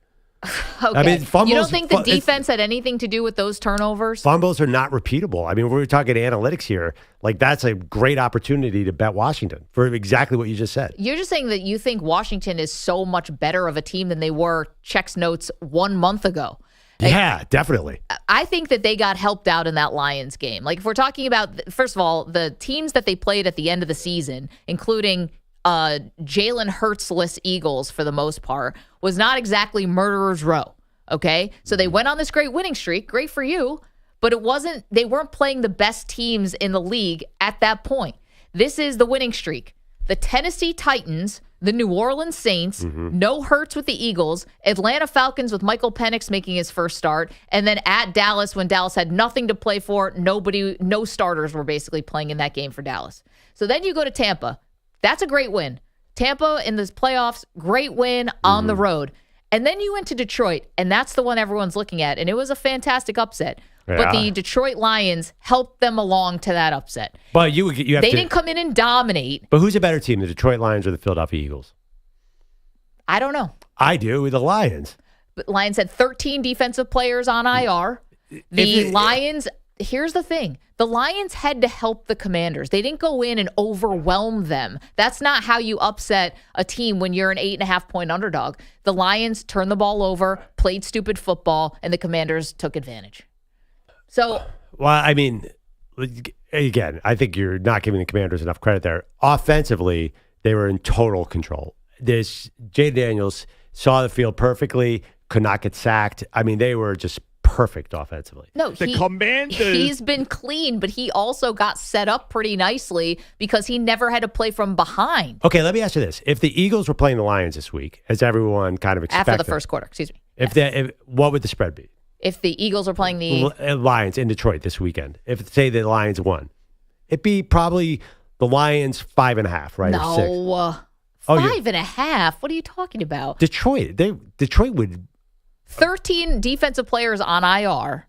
Okay. I mean, fumbles, you don't think the defense had anything to do with those turnovers? Fumbles are not repeatable. I mean, we're talking analytics here. That's a great opportunity to bet Washington for exactly what you just said. You're just saying that you think Washington is so much better of a team than they were, checks notes, 1 month ago. Yeah, definitely. I think that they got helped out in that Lions game. If we're talking about, first of all, the teams that they played at the end of the season, including Jalen Hurts-less Eagles for the most part, was not exactly murderer's row. Okay, so they went on this great winning streak. Great for you, but they weren't playing the best teams in the league at that point. This is the winning streak. The Tennessee Titans, the New Orleans Saints, no Hurts with the Eagles, Atlanta Falcons with Michael Penix making his first start, and then at Dallas when Dallas had nothing to play for, no starters were basically playing in that game for Dallas. So then you go to Tampa. That's a great win. Tampa in this playoffs, great win on the road. And then you went to Detroit, and that's the one everyone's looking at, and it was a fantastic upset. Yeah. But the Detroit Lions helped them along to that upset. But you have they didn't come in and dominate. But who's a better team, the Detroit Lions or the Philadelphia Eagles? I don't know. I do, with the Lions. But Lions had 13 defensive players on IR. Lions... Here's the thing. The Lions had to help the Commanders. They didn't go in and overwhelm them. That's not how you upset a team when you're an 8.5-point underdog. The Lions turned the ball over, played stupid football, and the Commanders took advantage. So, well, I mean, again, I think you're not giving the Commanders enough credit there. Offensively, they were in total control. Jay Daniels saw the field perfectly, could not get sacked. I mean, they were just perfect offensively. No, he's been clean, but he also got set up pretty nicely because he never had to play from behind. Okay, let me ask you this. If the Eagles were playing the Lions this week, as everyone kind of expected. After the first quarter, excuse me. What would the spread be? If the Eagles were playing the Lions in Detroit this weekend, if say the Lions won, it'd be probably the Lions 5.5, right? No, 5.5. What are you talking about? Detroit would 13 defensive players on IR.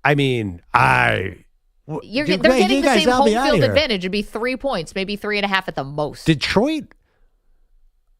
I mean, they're getting the same home field advantage. It'd be 3 points, maybe 3.5 at the most. Detroit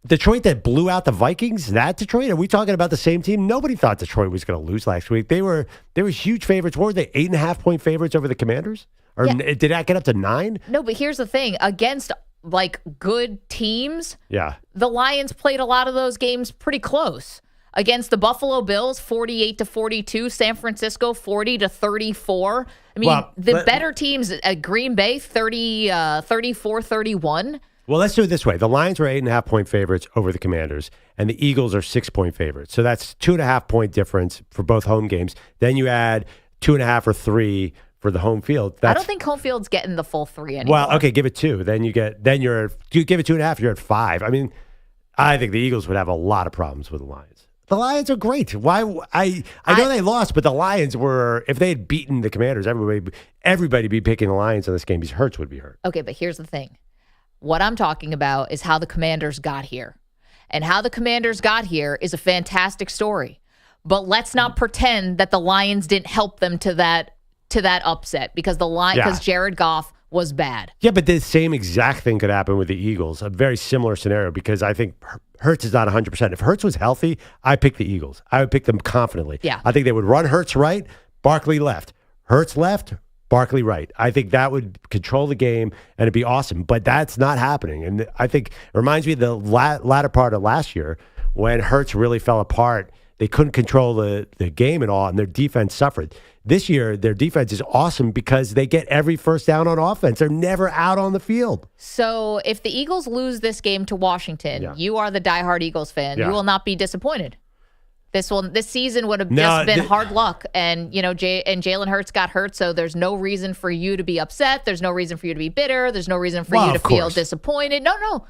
Detroit that blew out the Vikings, that Detroit? Are we talking about the same team? Nobody thought Detroit was going to lose last week. They were huge favorites. What were they, 8.5-point favorites over the Commanders? Or did that get up to 9? No, but here's the thing. Against, like, good teams, the Lions played a lot of those games pretty close. Against the Buffalo Bills, 48-42. San Francisco, 40-34. I mean, better teams at Green Bay, 34-31. Well, let's do it this way. The Lions were 8.5-point favorites over the Commanders, and the Eagles are 6-point favorites. So that's 2.5-point difference for both home games. Then you add 2.5 or 3 for the home field. I don't think home field's getting the full 3 anymore. Well, okay, give it 2. Then you give it 2.5, you're at 5. I mean, I think the Eagles would have a lot of problems with the Lions. The Lions are great. Why? I know they lost, but the Lions were, if they had beaten the Commanders, everybody be picking the Lions in this game because Hurts would be hurt. Okay, but here's the thing. What I'm talking about is how the Commanders got here. And how the Commanders got here is a fantastic story. But let's not pretend that the Lions didn't help them to that upset because Jared Goff was bad. Yeah, but the same exact thing could happen with the Eagles. A very similar scenario because I think Hurts is not 100%. If Hurts was healthy, I pick the Eagles. I would pick them confidently. Yeah. I think they would run Hurts right, Barkley left. Hurts left, Barkley right. I think that would control the game and it'd be awesome. But that's not happening. And I think it reminds me of the latter part of last year when Hurts really fell apart. They couldn't control the game at all, and their defense suffered. This year, their defense is awesome because they get every first down on offense. They're never out on the field. So if the Eagles lose this game to Washington, you are the diehard Eagles fan. You will not be disappointed. This season would have just been hard luck, and Jalen Hurts got hurt, so there's no reason for you to be upset. There's no reason for you to be bitter. There's no reason for you to feel disappointed. No,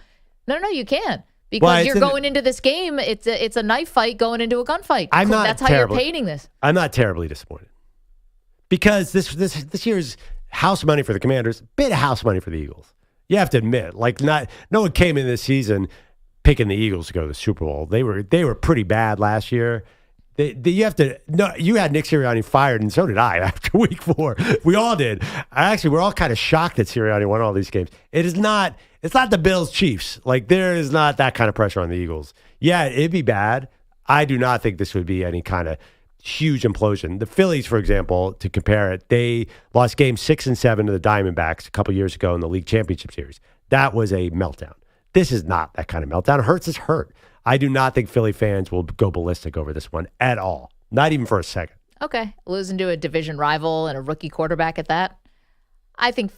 you can't. Because you're going into this game, it's a knife fight going into a gunfight. That's how you're painting this. I'm not terribly disappointed. Because this year's house money for the Commanders, bit of house money for the Eagles. You have to admit, no one came in this season picking the Eagles to go to the Super Bowl. They were pretty bad last year. You had Nick Sirianni fired, and so did I after week 4. We all did. We're all kind of shocked that Sirianni won all these games. It's not the Bills Chiefs. There is not that kind of pressure on the Eagles. Yeah, it'd be bad. I do not think this would be any kind of huge implosion. The Phillies, for example, to compare it, they lost games 6 and 7 to the Diamondbacks a couple years ago in the league championship series. That was a meltdown. This is not that kind of meltdown. Hurts is hurt. I do not think Philly fans will go ballistic over this one at all. Not even for a second. Okay. Losing to a division rival and a rookie quarterback at that. I think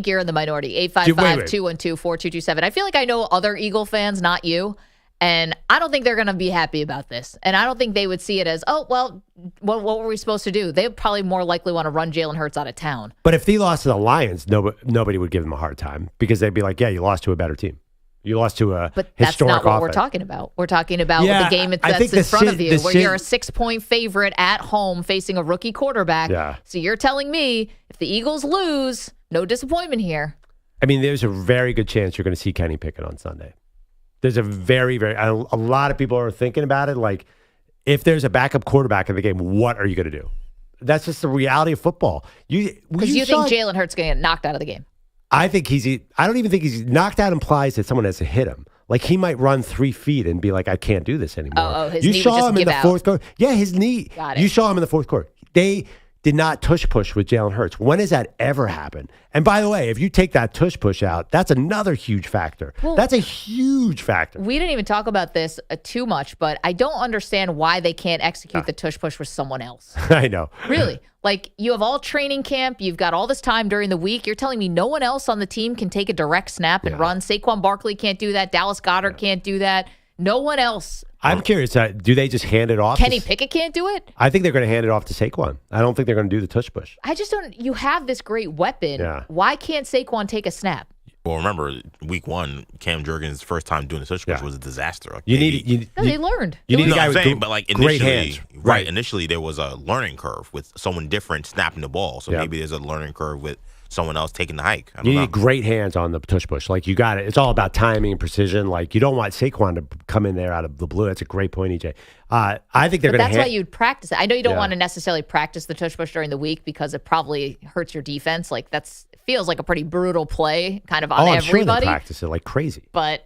you're in the minority. 855-212-4227. I feel like I know other Eagle fans, not you. And I don't think they're going to be happy about this. And I don't think they would see it as, what were we supposed to do? They would probably more likely want to run Jalen Hurts out of town. But if they lost to the Lions, nobody would give them a hard time because they'd be like, yeah, you lost to a better team. You lost to a historic offense. But that's not what we're talking about. We're talking about the game that's in front of you, where you're a 6-point favorite at home facing a rookie quarterback. Yeah. So you're telling me if the Eagles lose, no disappointment here. I mean, there's a very good chance you're going to see Kenny Pickett on Sunday. There's a very, a lot of people are thinking about it. Like, if there's a backup quarterback in the game, what are you going to do? That's just the reality of football. Because you think Jalen Hurts going to get knocked out of the game. I don't even think he's knocked out implies that someone has to hit him. Like, he might run 3 feet and be like, I can't do this anymore. His knee would just give out. Fourth quarter. Yeah, his knee. Got it. You saw him in the fourth quarter. They did not tush-push with Jalen Hurts. When has that ever happened? And by the way, if you take that tush-push out, that's another huge factor. Well, that's a huge factor. We didn't even talk about this too much, but I don't understand why they can't execute the tush-push with someone else. I know. Really? Like, you have all training camp. You've got all this time during the week. You're telling me no one else on the team can take a direct snap and run? Saquon Barkley can't do that. Dallas Goedert can't do that. No one else. I'm curious, do they just hand it off? Kenny Pickett can't do it? I think they're going to hand it off to Saquon. I don't think they're going to do the tush push. I just don't. You have this great weapon. Yeah. Why can't Saquon take a snap? Well, remember, week 1, Cam Jurgens' first time doing the tush push was a disaster. Like, they learned. You need a guy with great hands. Right. Initially, there was a learning curve with someone different snapping the ball. So maybe there's a learning curve with someone else taking the hike. You need great hands on the tush push. Like, you got it. It's all about timing and precision. Like, you don't want Saquon to come in there out of the blue. That's a great point, EJ. I think they're going to. That's why you'd practice it. I know you don't want to necessarily practice the tush push during the week because it probably hurts your defense. Like, feels like a pretty brutal play, kind of on everybody. I'm sure they practice it like crazy. But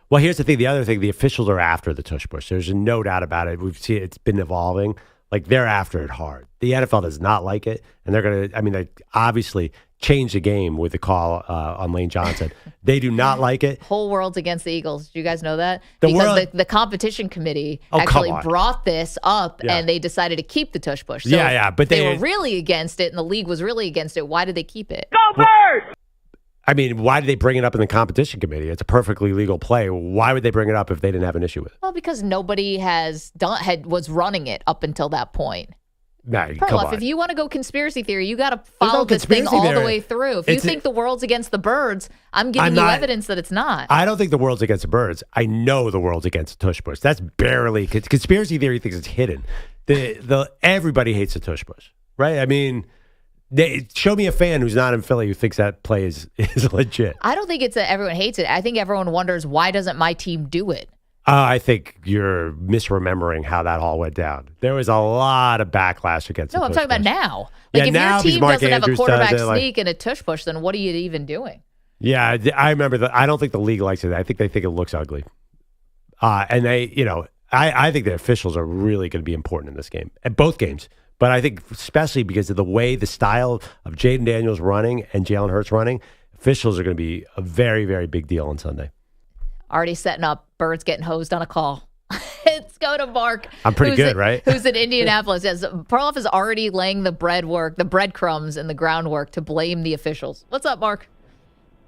Well, here's the thing. The other thing, the officials are after the tush push. There's no doubt about it. We've seen it's been evolving. Like, they're after it hard. The NFL does not like it, and they're going to, they obviously changed the game with the call on Lane Johnson. They do not like it. Whole world's against the Eagles. Do you guys know that? Because the competition committee actually brought this up, and they decided to keep the tush push. So but they were really against it, and the league was really against it. Why did they keep it? Go Birds! Why did they bring it up in the competition committee? It's a perfectly legal play. Why would they bring it up if they didn't have an issue with it? Well, because nobody was running it up until that point. Maggie, Perloff, if you want to go conspiracy theory, you got to follow this thing all the way through. If you think the world's against the birds, I'm giving you evidence that it's not. I don't think the world's against the birds. I know the world's against the tush push. That's barely conspiracy theory thinks it's hidden. Everybody hates the tush push, right? Show me a fan who's not in Philly who thinks that play is legit. I don't think it's that everyone hates it. I think everyone wonders, why doesn't my team do it? I think you're misremembering how that all went down. There was a lot of backlash against it. No, I'm talking about now. If your team doesn't have a quarterback sneak and a tush push, then what are you even doing? Yeah, I remember that. I don't think the league likes it. I think they think it looks ugly. And they, I think the officials are really going to be important in this game, at both games. But I think especially because of the style of Jaden Daniels running and Jalen Hurts running, officials are going to be a very, very big deal on Sunday. Already setting up, Birds getting hosed on a call. Let's go to Mark. I'm pretty good, right? Who's in Indianapolis. Yes, Perloff is already laying the breadcrumbs and the groundwork to blame the officials. What's up, Mark?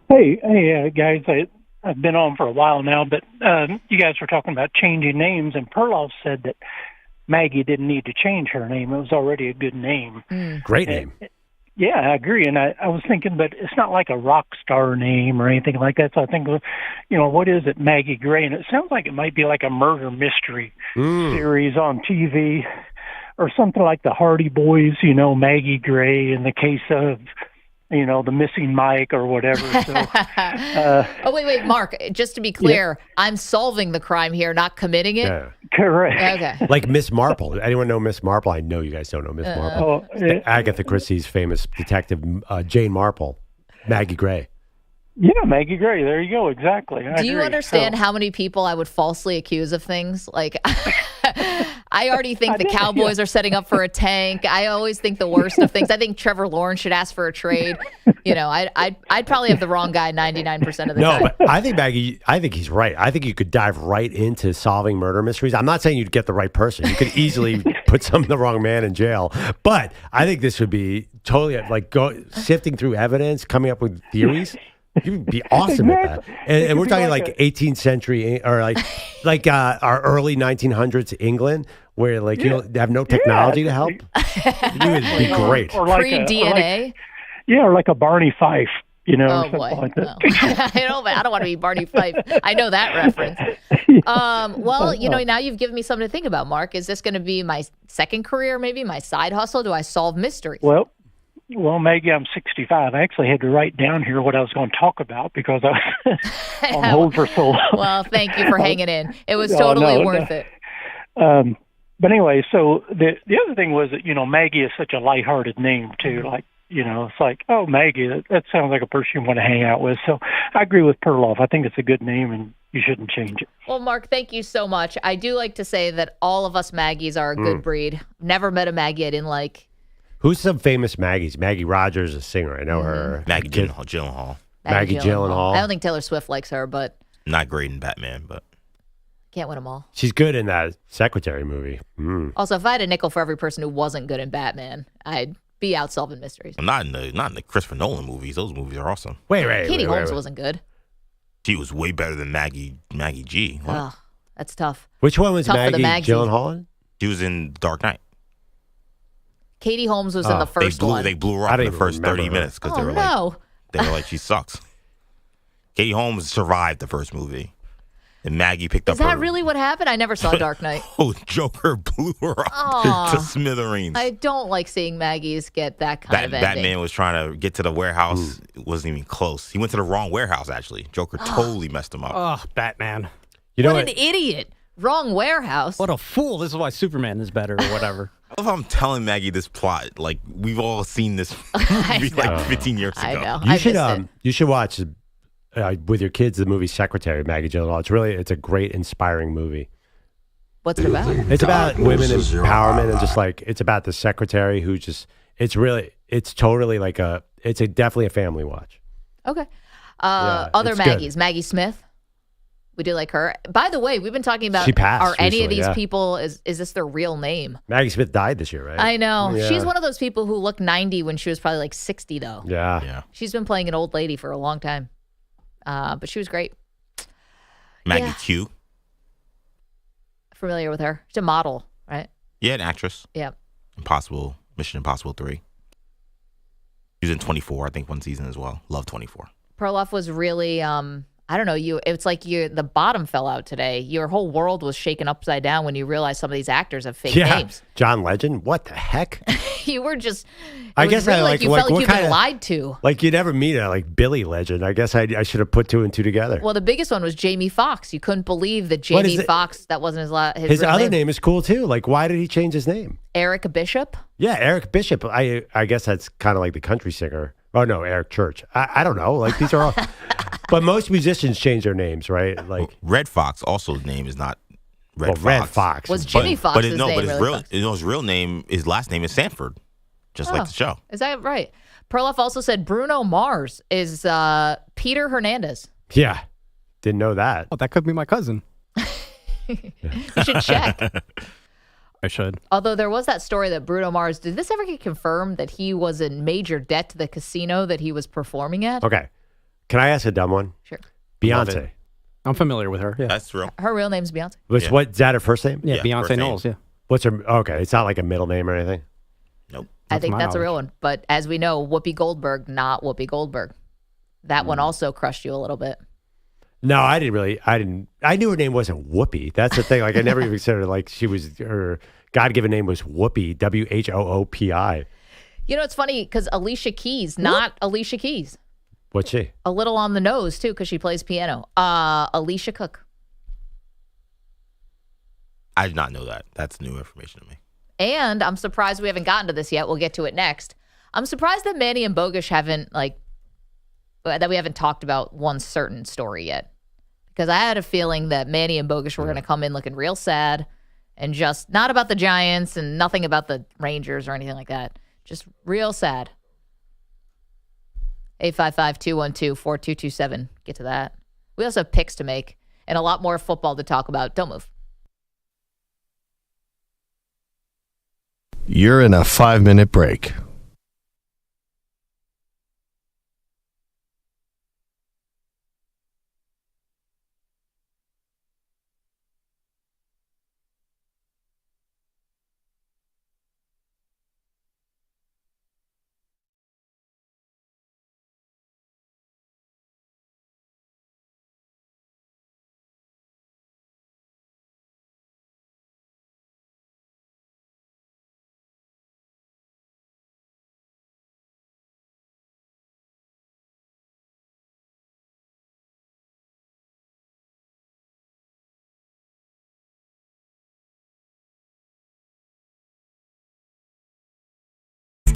Hey, guys. I've been on for a while now, but you guys were talking about changing names, and Perloff said that Maggie didn't need to change her name. It was already a good name. Great name. Yeah, I agree. And I was thinking, but it's not like a rock star name or anything like that. So I think, what is it, Maggie Gray? And it sounds like it might be like a murder mystery series on TV or something like the Hardy Boys, Maggie Gray in the case of, the missing Mike or whatever. So, wait, Mark, just to be clear, I'm solving the crime here, not committing it. Yeah. Correct. Okay. Like Miss Marple. Anyone know Miss Marple? I know you guys don't know Miss Marple. Agatha Christie's famous detective, Jane Marple, Maggie Gray. Yeah, Maggie Gray. There you go. Exactly. Do you understand how many people I would falsely accuse of things? Like, I already think the Cowboys are setting up for a tank. I always think the worst of things. I think Trevor Lawrence should ask for a trade. I'd probably have the wrong guy 99% of the time. No, but I think he's right. I think you could dive right into solving murder mysteries. I'm not saying you'd get the right person. You could easily put the wrong man in jail. But I think this would be totally like sifting through evidence, coming up with theories. You'd be awesome at that. And we're talking like 18th century or like our early 1900s England, where you have no technology to help. You would be great. Pre-DNA? Or like a Barney Fife, Oh, or boy. something like that. I don't want to be Barney Fife. I know that reference. Now you've given me something to think about, Mark. Is this going to be my second career, maybe my side hustle? Do I solve mysteries? Well, Maggie, I'm 65. I actually had to write down here what I was going to talk about because I was on hold for so long. Well, thank you for hanging in. It was totally worth it. But anyway, so the other thing was that, Maggie is such a lighthearted name, too. Like, it's like, oh, Maggie, that sounds like a person you want to hang out with. So I agree with Perloff. I think it's a good name, and you shouldn't change it. Well, Mark, thank you so much. I do like to say that all of us Maggies are a good breed. Never met a Maggie I didn't like. Who's some famous Maggies? Maggie Rodgers, a singer. I know her. Maggie Gyllenhaal. Maggie Gyllenhaal. I don't think Taylor Swift likes her, but not great in Batman, but can't win them all. She's good in that Secretary movie. Also, if I had a nickel for every person who wasn't good in Batman, I'd be out solving mysteries. Not in the Christopher Nolan movies. Those movies are awesome. Katie Holmes wasn't good. She was way better than Maggie G. Oh, that's tough. Which one was tough Maggie Gyllenhaal? She was in Dark Knight. Katie Holmes was in the first one. They blew her up in the first 30 minutes because they were like, she sucks. Katie Holmes survived the first movie, and Maggie picked up. Is that really what happened? I never saw Dark Knight. Joker blew her up to smithereens. I don't like seeing Maggies get that kind of ending. Batman was trying to get to the warehouse. It wasn't even close. He went to the wrong warehouse, actually. Joker totally messed him up. Oh, Batman. What an idiot. Wrong warehouse. What a fool. This is why Superman is better or whatever. I love how I'm telling Maggie this plot. Like, we've all seen this movie like 15 years ago. I know. You should watch with your kids the movie Secretary, Maggie Gyllenhaal. It's a great, inspiring movie. What's it about? It's about women empowerment and just like it's about the secretary who just it's totally like definitely a family watch. Okay. Other Maggies, good. Maggie Smith. We do like her. By the way, we've been talking about she passed are any recently, of these people is this their real name? Maggie Smith died this year, right? I know. Yeah. She's one of those people who looked 90 when she was probably like 60 though. Yeah. She's been playing an old lady for a long time. But she was great. Maggie Q. Familiar with her. She's a model, right? Yeah, an actress. Yeah. Mission Impossible 3. She was in 24, I think, one season as well. Love 24. Perloff was really, I don't know, it's like the bottom fell out today. Your whole world was shaken upside down when you realized some of these actors have fake names. John Legend? What the heck? You were just, I guess really like you felt like you've been lied to. Like you never meet a Billy Legend. I guess I should have put two and two together. Well, the biggest one was Jamie Foxx. You couldn't believe that Jamie Foxx, that wasn't his real other name is cool too. Like why did he change his name? Eric Bishop? Yeah, Eric Bishop. I guess that's kind of like the country singer. Oh no, Eric Church. I don't know. Like these are all but most musicians change their names, right? Like Red Fox also his name is not Red Fox. Red Fox. Was Jimmy Fox's name but really his real name, his last name is Sanford. Just like the show. Is that right? Perloff also said Bruno Mars is Peter Hernandez. Yeah. Didn't know that. Oh, that could be my cousin. You should check. I should. Although there was that story that Bruno Mars, did this ever get confirmed that he was in major debt to the casino that he was performing at? Okay. Can I ask a dumb one? Sure. Beyonce. I'm familiar with her. Yeah. That's real. Her real name's Beyonce. What, is that her first name? Yeah, Beyonce Knowles, yeah. What's her, okay, it's not like a middle name or anything? Nope. I think that's a real one. But as we know, Whoopi Goldberg, not Whoopi Goldberg. That one also crushed you a little bit. No, I knew her name wasn't Whoopi. That's the thing. Like I never even considered like her God-given name was Whoopi, Whoopi. You know, it's funny because Alicia Keys, not Alicia Keys. What's she? A little on the nose too because she plays piano. Alicia Cook. I did not know that. That's new information to me. And I'm surprised we haven't gotten to this yet. We'll get to it next. I'm surprised that Manny and Bogusch haven't that we haven't talked about one certain story yet. Because I had a feeling that Manny and Bogusch were going to come in looking real sad and just not about the Giants and nothing about the Rangers or anything like that. Just real sad. 855-212-4227. Get to that. We also have picks to make and a lot more football to talk about. Don't move. You're in a 5-minute break.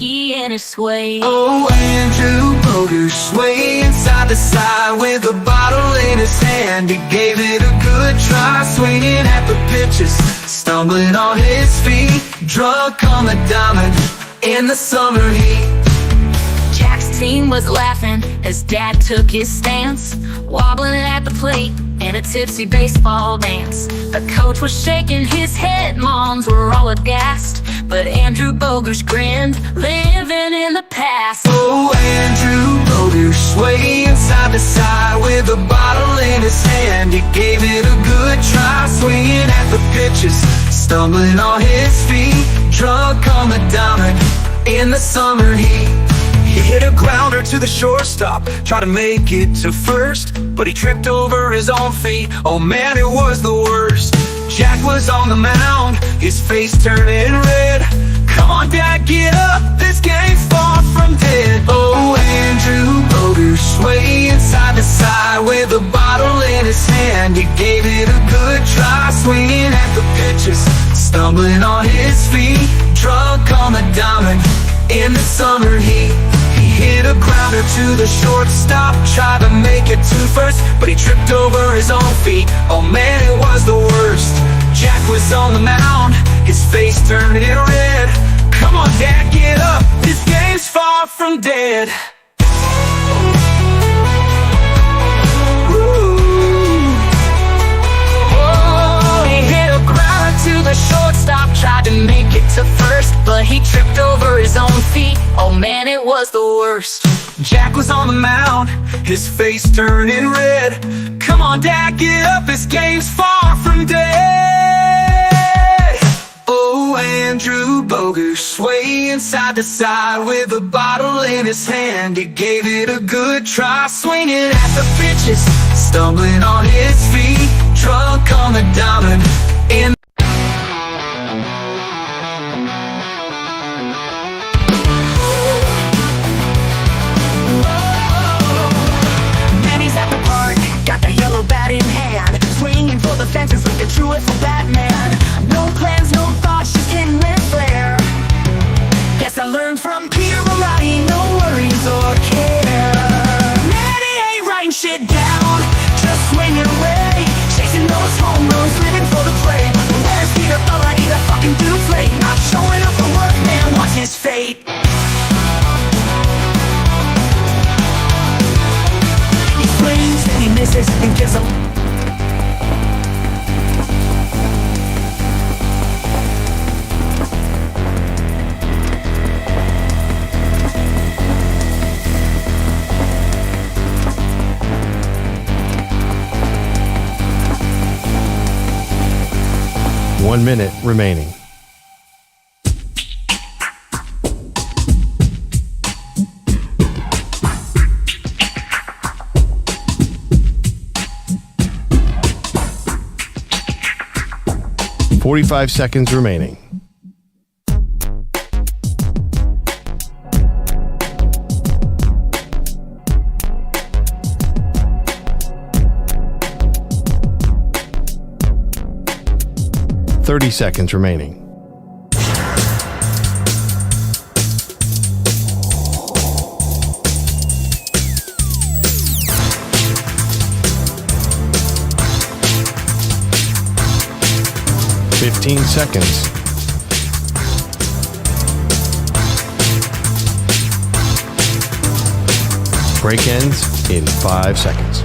In his sway. Oh, Andrew Bogusch swaying side to side with a bottle in his hand. He gave it a good try, swinging at the pitches, stumbling on his feet, drunk on the diamond in the summer heat. Jack's team was laughing as Dad took his stance, wobbling at the plate in a tipsy baseball dance. The coach was shaking his head, moms were all aghast, but Andrew Bogusch grinned, living in the past. Oh, Andrew Bogusch swaying side to side with a bottle in his hand. He gave it a good try, swinging at the pitches, stumbling on his feet, drunk on the diamond in the summer heat. He hit a grounder to the shortstop, tried to make it to first, but he tripped over his own feet. Oh man, it was the worst. Jack was on the mound, his face turning red. Come on, Dad, get up, this game's far from dead. Oh, Andrew Bogusch swaying side to side with a bottle in his hand. He gave it a good try, swinging at the pitches, stumbling on his feet, drunk on the diamond in the summer heat. He hit a grounder to the shortstop, tried to make it to first, but he tripped over his own feet. Oh man, it was the worst. Jack was on the mound, his face turning red. Come on, Dad, get up, this game's far from dead. To the shortstop, tried to make it to first, but he tripped over his own feet. Oh man, it was the worst. Jack was on the mound, his face turning red. Come on, Dad, get up, this game's far from dead. Oh, Andrew Bogusch swaying side to side with a bottle in his hand. He gave it a good try, swinging at the pitches, stumbling on his feet, drunk on the diamond. In bat in hand, swinging for the fences like a truthful Batman. No plans, no thoughts, just endless flair. Guess I learned from Peter Marotti, no worries or care. Manny ain't writing shit down, just swinging away, chasing those home runs, living for the play. Where's Peter Bella, he's a fucking duflate, not showing up for work, man, what's his fate? Swings and he misses and gives him. One minute remaining. .45 seconds remaining. .30 seconds remaining. .15 seconds. Break ends in 5 seconds.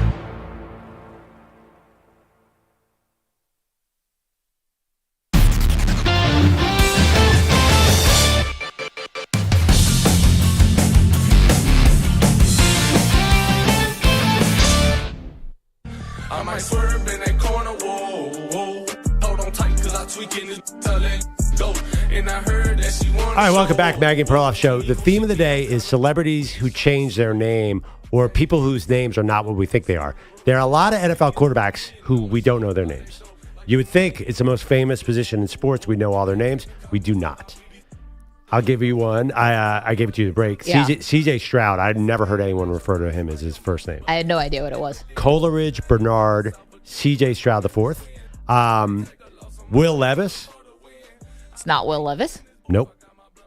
I might swerve in that corner, whoa, whoa. Hold on tight, cause I tweaking this till it go. And I heard that she wanted. All right, welcome back, Maggie and Perloff Show. The theme of the day is celebrities who change their name or people whose names are not what we think they are. There are a lot of NFL quarterbacks who we don't know their names. You would think it's the most famous position in sports. We know all their names. We do not. I'll give you one. I gave it to you to break. Yeah. CJ Stroud. I'd never heard anyone refer to him as his first name. I had no idea what it was. Coleridge Bernard, CJ Stroud IV. Will Levis. It's not Will Levis. Nope.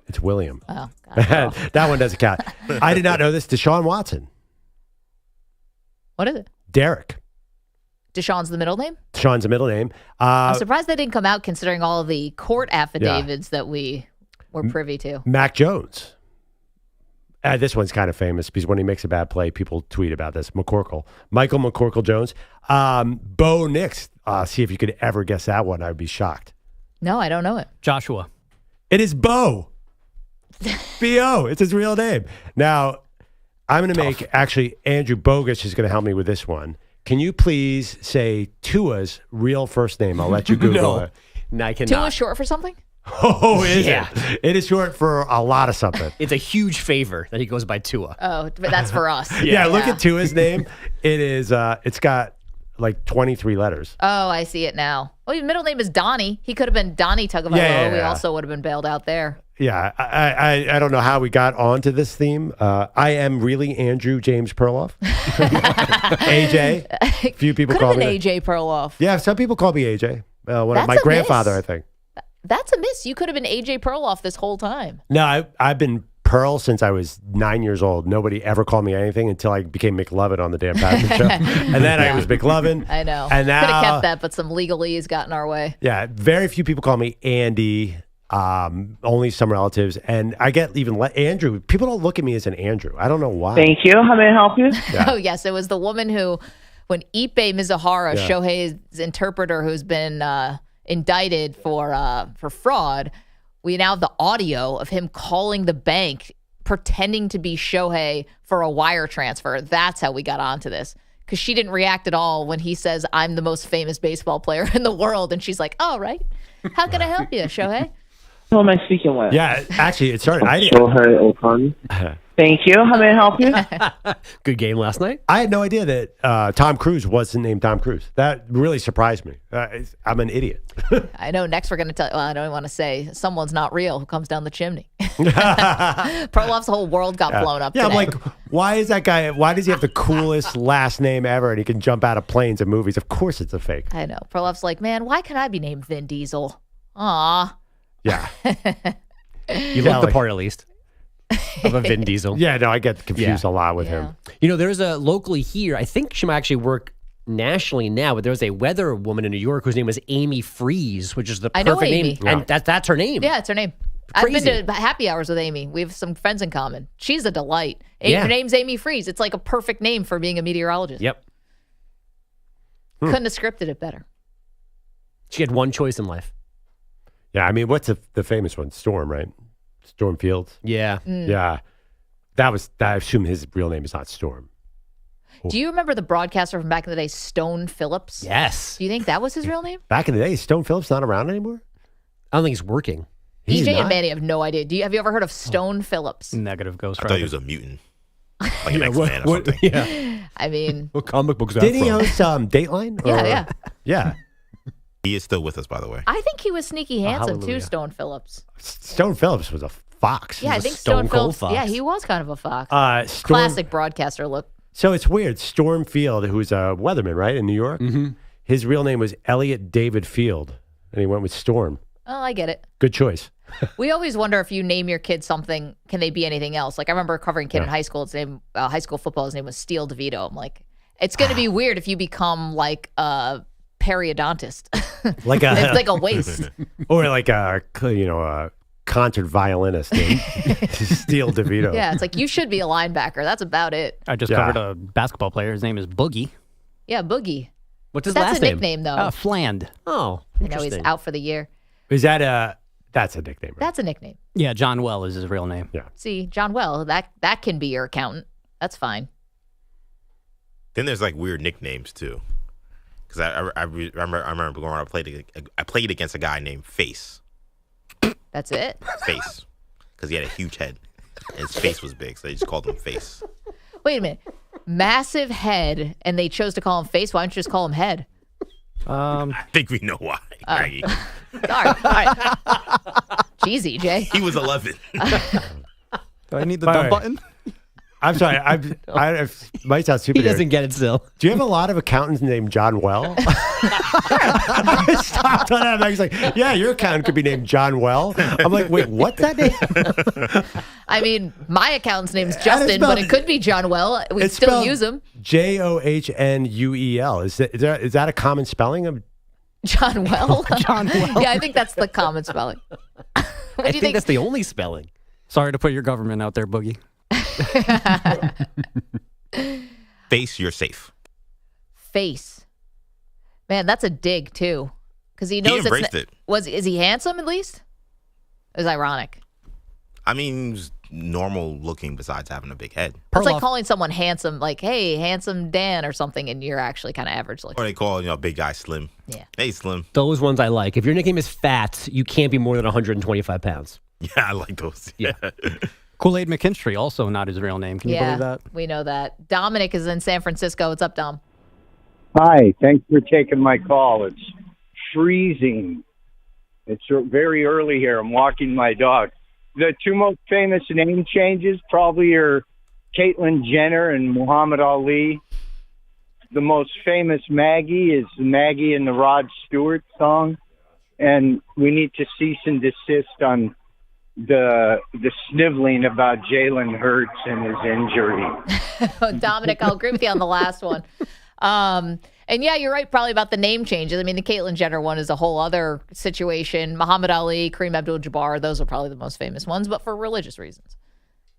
It's William. Oh, God. That one doesn't count. I did not know this. Deshaun Watson. What is it? Derek. Deshaun's the middle name? Deshaun's the middle name. I'm surprised they didn't come out considering all the court affidavits that we were privy to. Mac Jones. This one's kind of famous because when he makes a bad play, people tweet about this. Michael McCorkle Jones. Bo Nix. See if you could ever guess that one. I would be shocked. No, I don't know it. Joshua. It is Bo. B-O. It's his real name. Now, I'm going to make, actually, Andrew Bogusch is going to help me with this one. Can you please say Tua's real first name? I'll let you Google it. No, I cannot. Tua short for something? Oh, is it? It is short for a lot of something. It's a huge favor that he goes by Tua. Oh, but that's for us. Yeah, look at Tua's name. It is. It's got like 23 letters. Oh, I see it now. Well, his middle name is Donnie. He could have been Donnie Tagovailoa. Yeah. We also would have been bailed out there. Yeah, I don't know how we got onto this theme. I am really Andrew James Perloff. AJ. Few people Could call have me been AJ Perloff. Yeah, some people call me AJ. That's my a grandfather, miss. I think. That's a miss. You could have been AJ Perloff this whole time. No, I've been Pearl since I was 9 years old. Nobody ever called me anything until I became McLovin on the Dan Patrick Show. And then I was McLovin. I know. And now, could have kept that, but some legalese got in our way. Yeah, very few people call me Andy. Only some relatives. And I get even Andrew. People don't look at me as an Andrew. I don't know why. Thank you. How may I help you? Yeah. Oh, yes. It was the woman who, when Ipe Mizuhara, Shohei's interpreter who's been indicted for fraud, we now have the audio of him calling the bank, pretending to be Shohei for a wire transfer. That's how we got onto this. Because she didn't react at all when he says, I'm the most famous baseball player in the world. And she's like, oh, right. How can I help you, Shohei? Who am I speaking with? Yeah, actually, it started. Shohei Ohtani. Thank you. How may I help you? Good game last night. I had no idea that Tom Cruise wasn't named Tom Cruise. That really surprised me. I'm an idiot. I know. Next, we're going to tell. Well, I don't want to say someone's not real who comes down the chimney. Perloff's whole world got blown up. Yeah, today. I'm like, why is that guy? Why does he have the coolest last name ever? And he can jump out of planes and movies. Of course, it's a fake. I know. Perloff's like, man, why can I be named Vin Diesel? Aw. Yeah. You look the part at least of a Vin Diesel. Yeah, no, I get confused a lot with him. You know, there's a locally here, I think she might actually work nationally now, but there was a weather woman in New York whose name was Amy Freeze, which is the perfect name. And that's her name. Yeah, it's her name. I've been to happy hours with Amy. We have some friends in common. She's a delight. Her name's Amy Freeze. It's like a perfect name for being a meteorologist. Yep. Couldn't have scripted it better. She had one choice in life. Yeah, I mean, what's the famous one? Storm, right? Storm Fields. Yeah. Yeah. I assume his real name is not Storm. Do you remember the broadcaster from back in the day, Stone Phillips? Yes. Do you think that was his real name? Back in the day, Stone Phillips not around anymore? I don't think he's working. He's EJ not? and Manny have no idea. Have you ever heard of Stone Phillips? Negative Ghost I Rider. thought he was a mutant. Like an X-Man or something. Yeah. I mean, what comic books that Did he from? host Dateline? Yeah. Yeah. He is still with us, by the way. I think he was sneaky handsome too, hallelujah. Stone Phillips. Stone Phillips was a fox. Yeah, I think Stone Stone Cold Phillips. fox. Yeah, he was kind of a fox. Storm, Classic broadcaster look. So it's weird. Storm Field, who's a weatherman, right, in New York, his real name was Elliot David Field, and he went with Storm. Oh, I get it. Good choice. We always wonder if you name your kid something, can they be anything else? Like I remember covering a kid in high school. His name, high school football. His name was Steele DeVito. I'm like, it's going to be weird if you become like a periodontist, Like a it's like a waist. or like a concert violinist, Steele DeVito. Yeah, it's like you should be a linebacker. That's about it. I just covered a basketball player. His name is Boogie. Yeah, Boogie. What's his That's last a name? nickname though. Fland. Oh, I know he's interesting. out for the year. Is that that's a nickname? Right? That's a nickname. Yeah, John Well is his real name. Yeah. See, John Well, that can be your accountant. That's fine. Then there's like weird nicknames too. Because I remember going around, I played against a guy named Face. That's it. Face. Because he had a huge head. And his face was big, so they just called him Face. Wait a minute. Massive head, and they chose to call him Face. Why don't you just call him Head? I think we know why, Maggie. Sorry. All right. Jeez, EJ. He was 11. Do I need the All dump right. button? I'm sorry. I might sound stupid. He doesn't get it still. Do you have a lot of accountants named John Well? I stopped on that. He's like, yeah, your accountant could be named John Well. I'm like, wait, what's that name? I mean, my accountant's name's Justin, but it could be John Well. We It's still spelled use him. JOHNUEL. Is that a common spelling of John Well? John Well. Yeah, I think that's the common spelling. What do I you think think? that's the only spelling. Sorry to put your government out there, Boogie. Face, you're safe. Face. Man, that's a dig, too. Because he knows embraced it. Is he handsome, at least? It was ironic. I mean, he's normal looking besides having a big head. It's like calling someone handsome, like, hey, handsome Dan or something, and you're actually kind of average looking. Or they call, big guy Slim. Yeah. Hey, Slim. Those ones I like. If your nickname is Fats, you can't be more than 125 pounds. Yeah, I like those. Yeah. Kool-Aid McKinstry, also not his real name. Can you Yeah, believe that? we know that. Dominic is in San Francisco. What's up, Dom? Hi, thanks for taking my call. It's freezing. It's very early here. I'm walking my dog. The two most famous name changes probably are Caitlyn Jenner and Muhammad Ali. The most famous Maggie is Maggie in the Rod Stewart song. And we need to cease and desist on the sniveling about Jalen Hurts and his injury. Dominic, I'll agree with you on the last one. And yeah, you're right probably about the name changes. I mean, the Caitlyn Jenner one is a whole other situation. Muhammad Ali, Kareem Abdul-Jabbar, those are probably the most famous ones, but for religious reasons.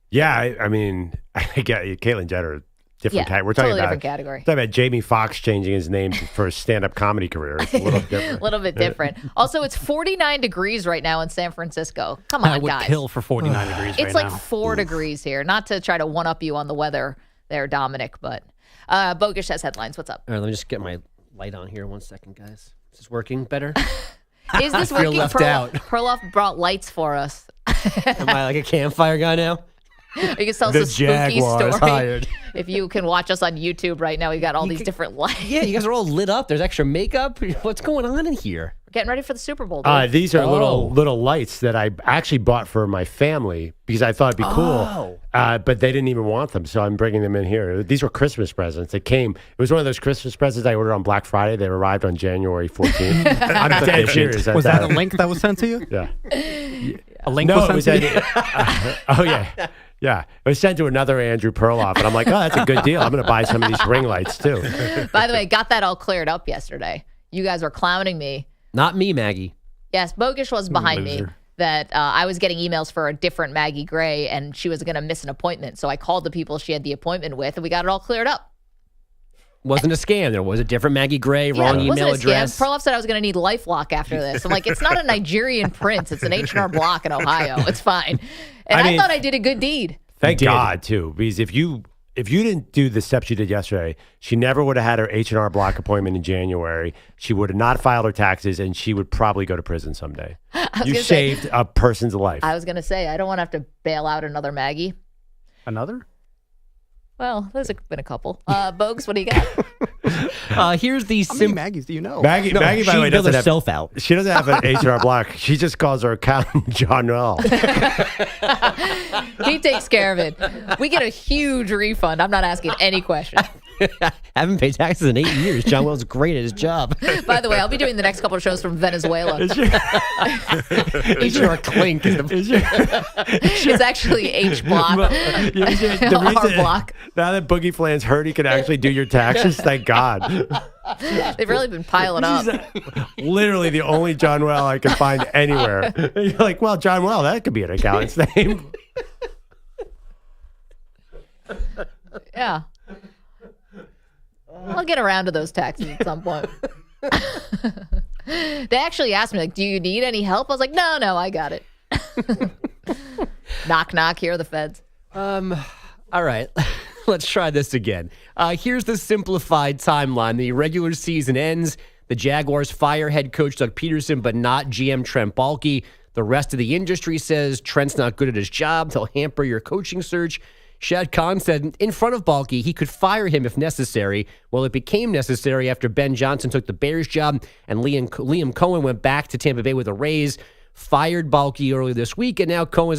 Yeah, I mean, I get Caitlyn Jenner. Different category. We're talking totally about different category. Talking about Jamie Foxx changing his name for a stand-up comedy career. It's a little different. A little bit different. Also, it's 49 degrees right now in San Francisco. Come on, I would guys. kill for 49 degrees It's right like now. 4 degrees here. Not to try to one-up you on the weather there, Dominic, but Bogusch has headlines. What's up? All right, let me just get my light on here. 1 second, guys. Is this working better? Is this I feel working? left out. Perloff brought lights for us. Am I like a campfire guy now? You can tell us The a spooky Jaguars story. hired. If you can watch us on YouTube right now, we got all these different lights. Yeah, you guys are all lit up. There's extra makeup. What's going on in here? We're getting ready for the Super Bowl. Dude. These are little lights that I actually bought for my family because I thought it'd be cool. But they didn't even want them, so I'm bringing them in here. These were Christmas presents. It was one of those Christmas presents I ordered on Black Friday. They arrived on January 14th. I'm dead serious. Was that a link that was sent to you? Yeah. A link was sent to you? Oh, yeah. Yeah, it was sent to another Andrew Perloff, and I'm like, oh, that's a good deal. I'm going to buy some of these ring lights, too. By the way, got that all cleared up yesterday. You guys were clowning me. Not me, Maggie. Yes, Bogusch was behind me that I was getting emails for a different Maggie Gray, and she was going to miss an appointment. So I called the people she had the appointment with, and we got it all cleared up. Wasn't a scam. There was a different Maggie Gray, wrong email address. Perloff said I was going to need LifeLock after this. I'm like, it's not a Nigerian prince. It's an H&R Block in Ohio. It's fine. And I thought I did a good deed. Thank God, too, because if you didn't do the steps you did yesterday, she never would have had her H&R Block appointment in January. She would have not filed her taxes, and she would probably go to prison someday. You saved a person's life. I was going to say, I don't want to have to bail out another Maggie. Another? Well, there's been a couple. Bogues, what do you got? Here's the How many Maggies do you know? Maggie, by the way, doesn't have herself out. She doesn't have an H&R Block. She just calls her accountant John Noel. He takes care of it. We get a huge refund. I'm not asking any questions. Haven't paid taxes in 8 years. John Wells great at his job. By the way, I'll be doing the next couple of shows from Venezuela. H&R Clink. It's actually H Block. R Block. Now that Boogie Flan's hurt, he can actually do your taxes. Thank God. They've really been piling up. Literally the only John Well I can find anywhere. You're like, well, John Well, that could be an accountant's name. Yeah. I'll get around to those taxes at some point. They actually asked me, like, do you need any help? I was like, no, I got it. Knock, knock, here are the feds. All right. Let's try this again. Here's the simplified timeline. The regular season ends. The Jaguars fire head coach Doug Peterson, but not GM Trent Baalke. The rest of the industry says Trent's not good at his job. They'll hamper your coaching search. Shad Khan said in front of Baalke he could fire him if necessary. Well, it became necessary after Ben Johnson took the Bears job and Liam Coen went back to Tampa Bay with a raise. Fired Baalke earlier this week, and now Coen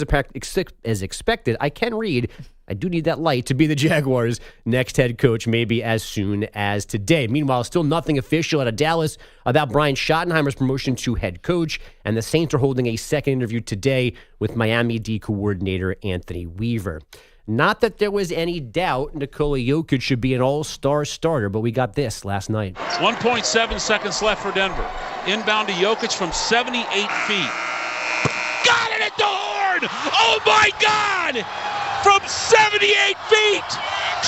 is expected. I can read. I do need that light to be the Jaguars' next head coach, maybe as soon as today. Meanwhile, still nothing official out of Dallas about Brian Schottenheimer's promotion to head coach, and the Saints are holding a second interview today with Miami D coordinator Anthony Weaver. Not that there was any doubt Nikola Jokic should be an all-star starter, but we got this last night. 1.7 seconds left for Denver. Inbound to Jokic from 78 feet. Got it at the horn! Oh my God! From 78 feet!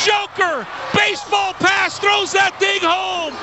Joker, baseball pass, throws that thing home!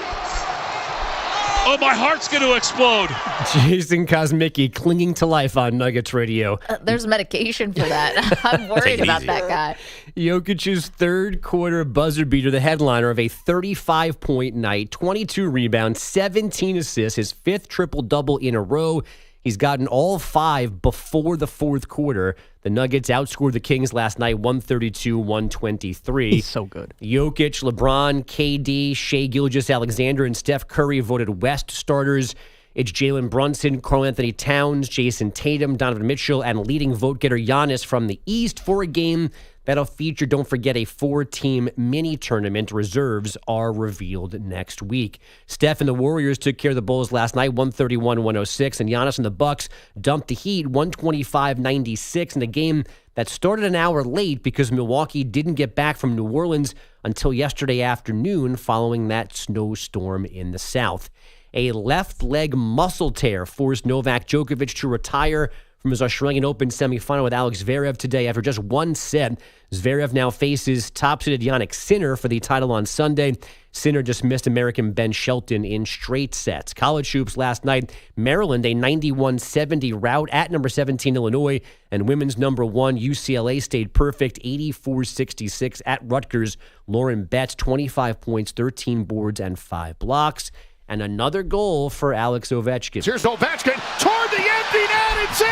Oh, my heart's going to explode. Jason Kosmicki clinging to life on Nuggets Radio. There's medication for that. I'm worried about that guy. Jokic's third quarter buzzer beater, the headliner of a 35-point night, 22 rebounds, 17 assists, his fifth triple-double in a row. He's gotten all 5 before the fourth quarter. The Nuggets outscored the Kings last night 132-123. He's so good. Jokic, LeBron, KD, Shai Gilgeous-Alexander, and Steph Curry voted West starters. It's Jalen Brunson, Karl Anthony Towns, Jason Tatum, Donovan Mitchell, and leading vote-getter Giannis from the East for a game That'll feature, don't forget, a 4-team mini tournament. Reserves are revealed next week. Steph and the Warriors took care of the Bulls last night, 131-106, and Giannis and the Bucks dumped the Heat 125-96 in a game that started an hour late because Milwaukee didn't get back from New Orleans until yesterday afternoon following that snowstorm in the South. A left leg muscle tear forced Novak Djokovic to retire from his Australian Open semifinal with Alex Zverev today after just one set. Zverev now faces top-seeded Jannik Sinner for the title on Sunday. Sinner dismissed American Ben Shelton in straight sets. College hoops last night, Maryland, a 91-70 rout at number 17 Illinois, and women's number 1 UCLA stayed perfect, 84-66 at Rutgers. Lauren Betts, 25 points, 13 boards, and 5 blocks. And another goal for Alex Ovechkin. Here's Ovechkin toward the empty net. It's in!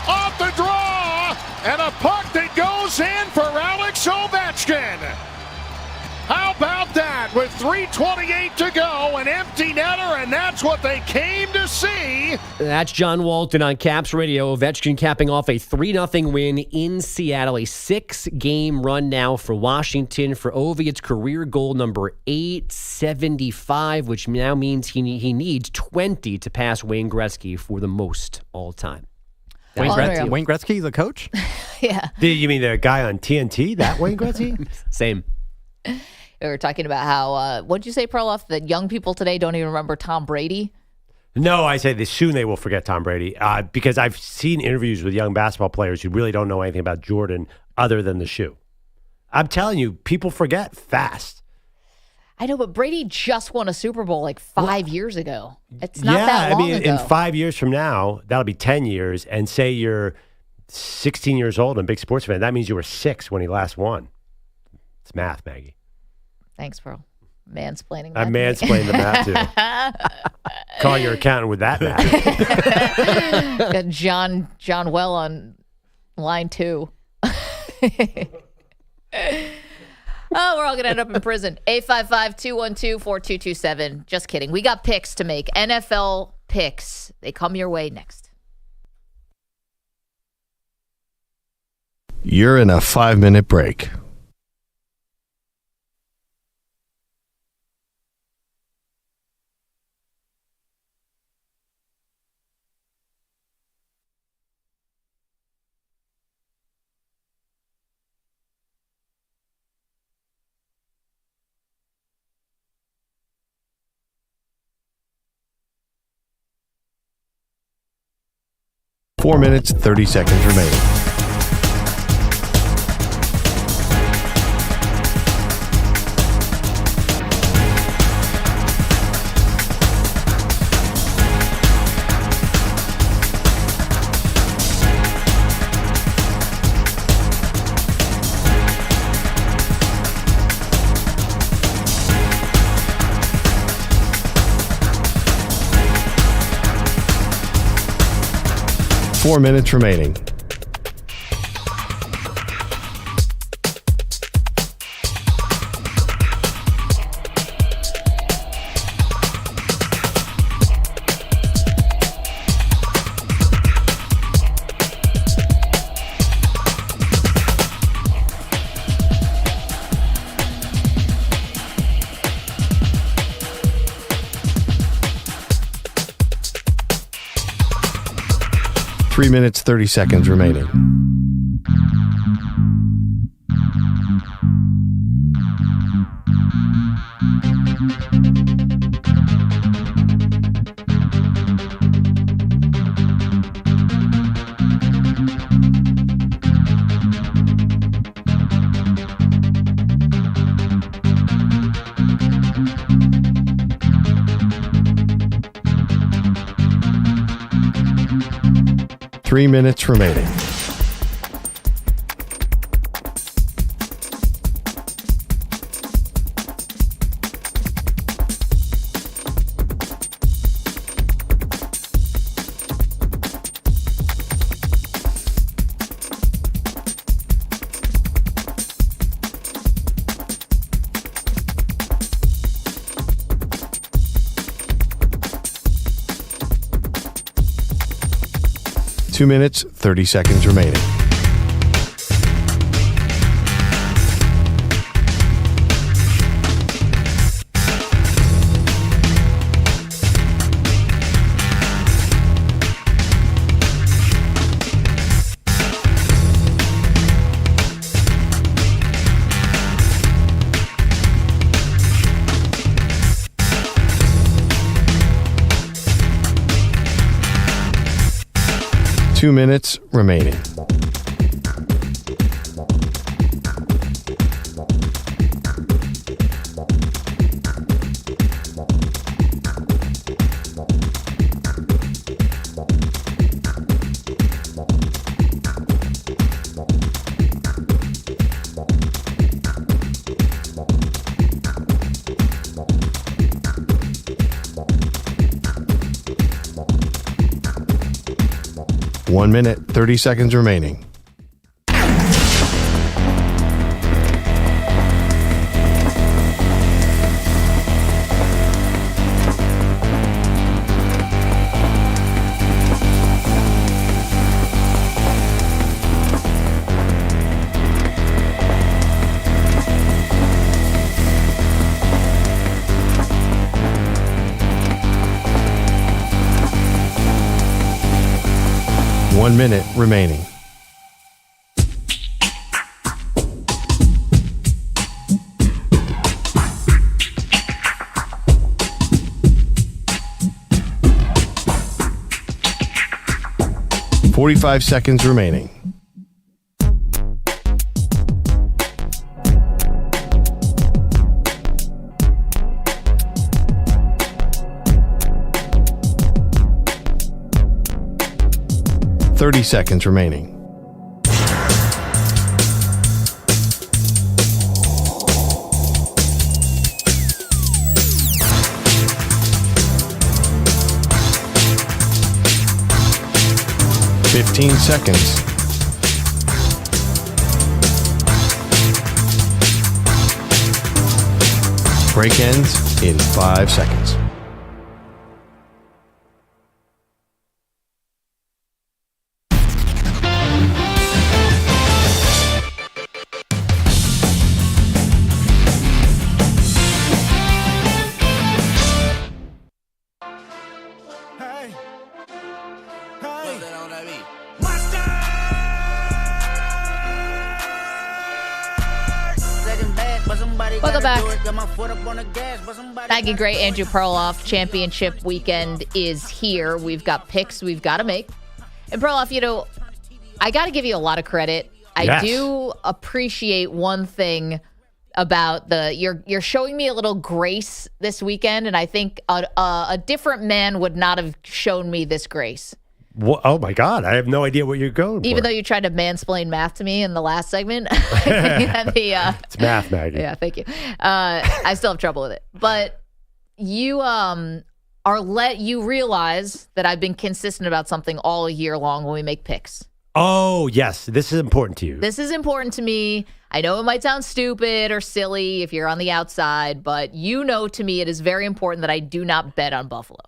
Off the draw! And a puck that goes in for Alex Ovechkin. How about that? With 3:28 to go, an empty netter, and that's what they came to see. That's John Walton on Caps Radio. Ovechkin capping off a 3-0 win in Seattle. A 6-game run now for Washington. For Ovi, it's career goal number 875, which now means he needs 20 to pass Wayne Gretzky for the most all time. Wayne Gretzky, the coach? Yeah. You mean the guy on TNT, that Wayne Gretzky? Same. We were talking about how, what'd you say, Perloff, that young people today don't even remember Tom Brady? No, I say soon they will forget Tom Brady because I've seen interviews with young basketball players who really don't know anything about Jordan other than the shoe. I'm telling you, people forget fast. I know, but Brady just won a Super Bowl like 5 years ago. It's not that long ago. In 5 years from now, that'll be 10 years, and say you're 16 years old and a big sports fan, that means you were 6 when he last won. It's math, Maggie. Thanks, bro. Mansplaining that. I mansplained the math, too. Call your accountant with that math. Got John Well on line 2. Oh, we're all going to end up in prison. 855-212-4227. Just kidding. We got picks to make. NFL picks. They come your way next. You're in a 5-minute break. Four minutes, 30 seconds remaining. Four minutes remaining. Three minutes, 30 seconds remaining. Three minutes remaining. Two minutes, 30 seconds remaining. 2 minutes remaining. One minute, 30 seconds remaining. One minute remaining. $45 seconds remaining. $30 seconds remaining. $15 seconds. Break ends in 5 seconds. Welcome back. Maggie Gray, Andrew Perloff. Championship weekend is here. We've got picks we've got to make. And Perloff, you know, I got to give you a lot of credit. I do appreciate one thing about you're showing me a little grace this weekend, and I think a different man would not have shown me this grace. Oh my God, I have no idea what you're going for. Even though you tried to mansplain math to me in the last segment. It's math, Maggie. Yeah, thank you. I still have trouble with it. But you you realize that I've been consistent about something all year long when we make picks. Oh, yes. This is important to you. This is important to me. I know it might sound stupid or silly if you're on the outside, but you know to me it is very important that I do not bet on Buffalo.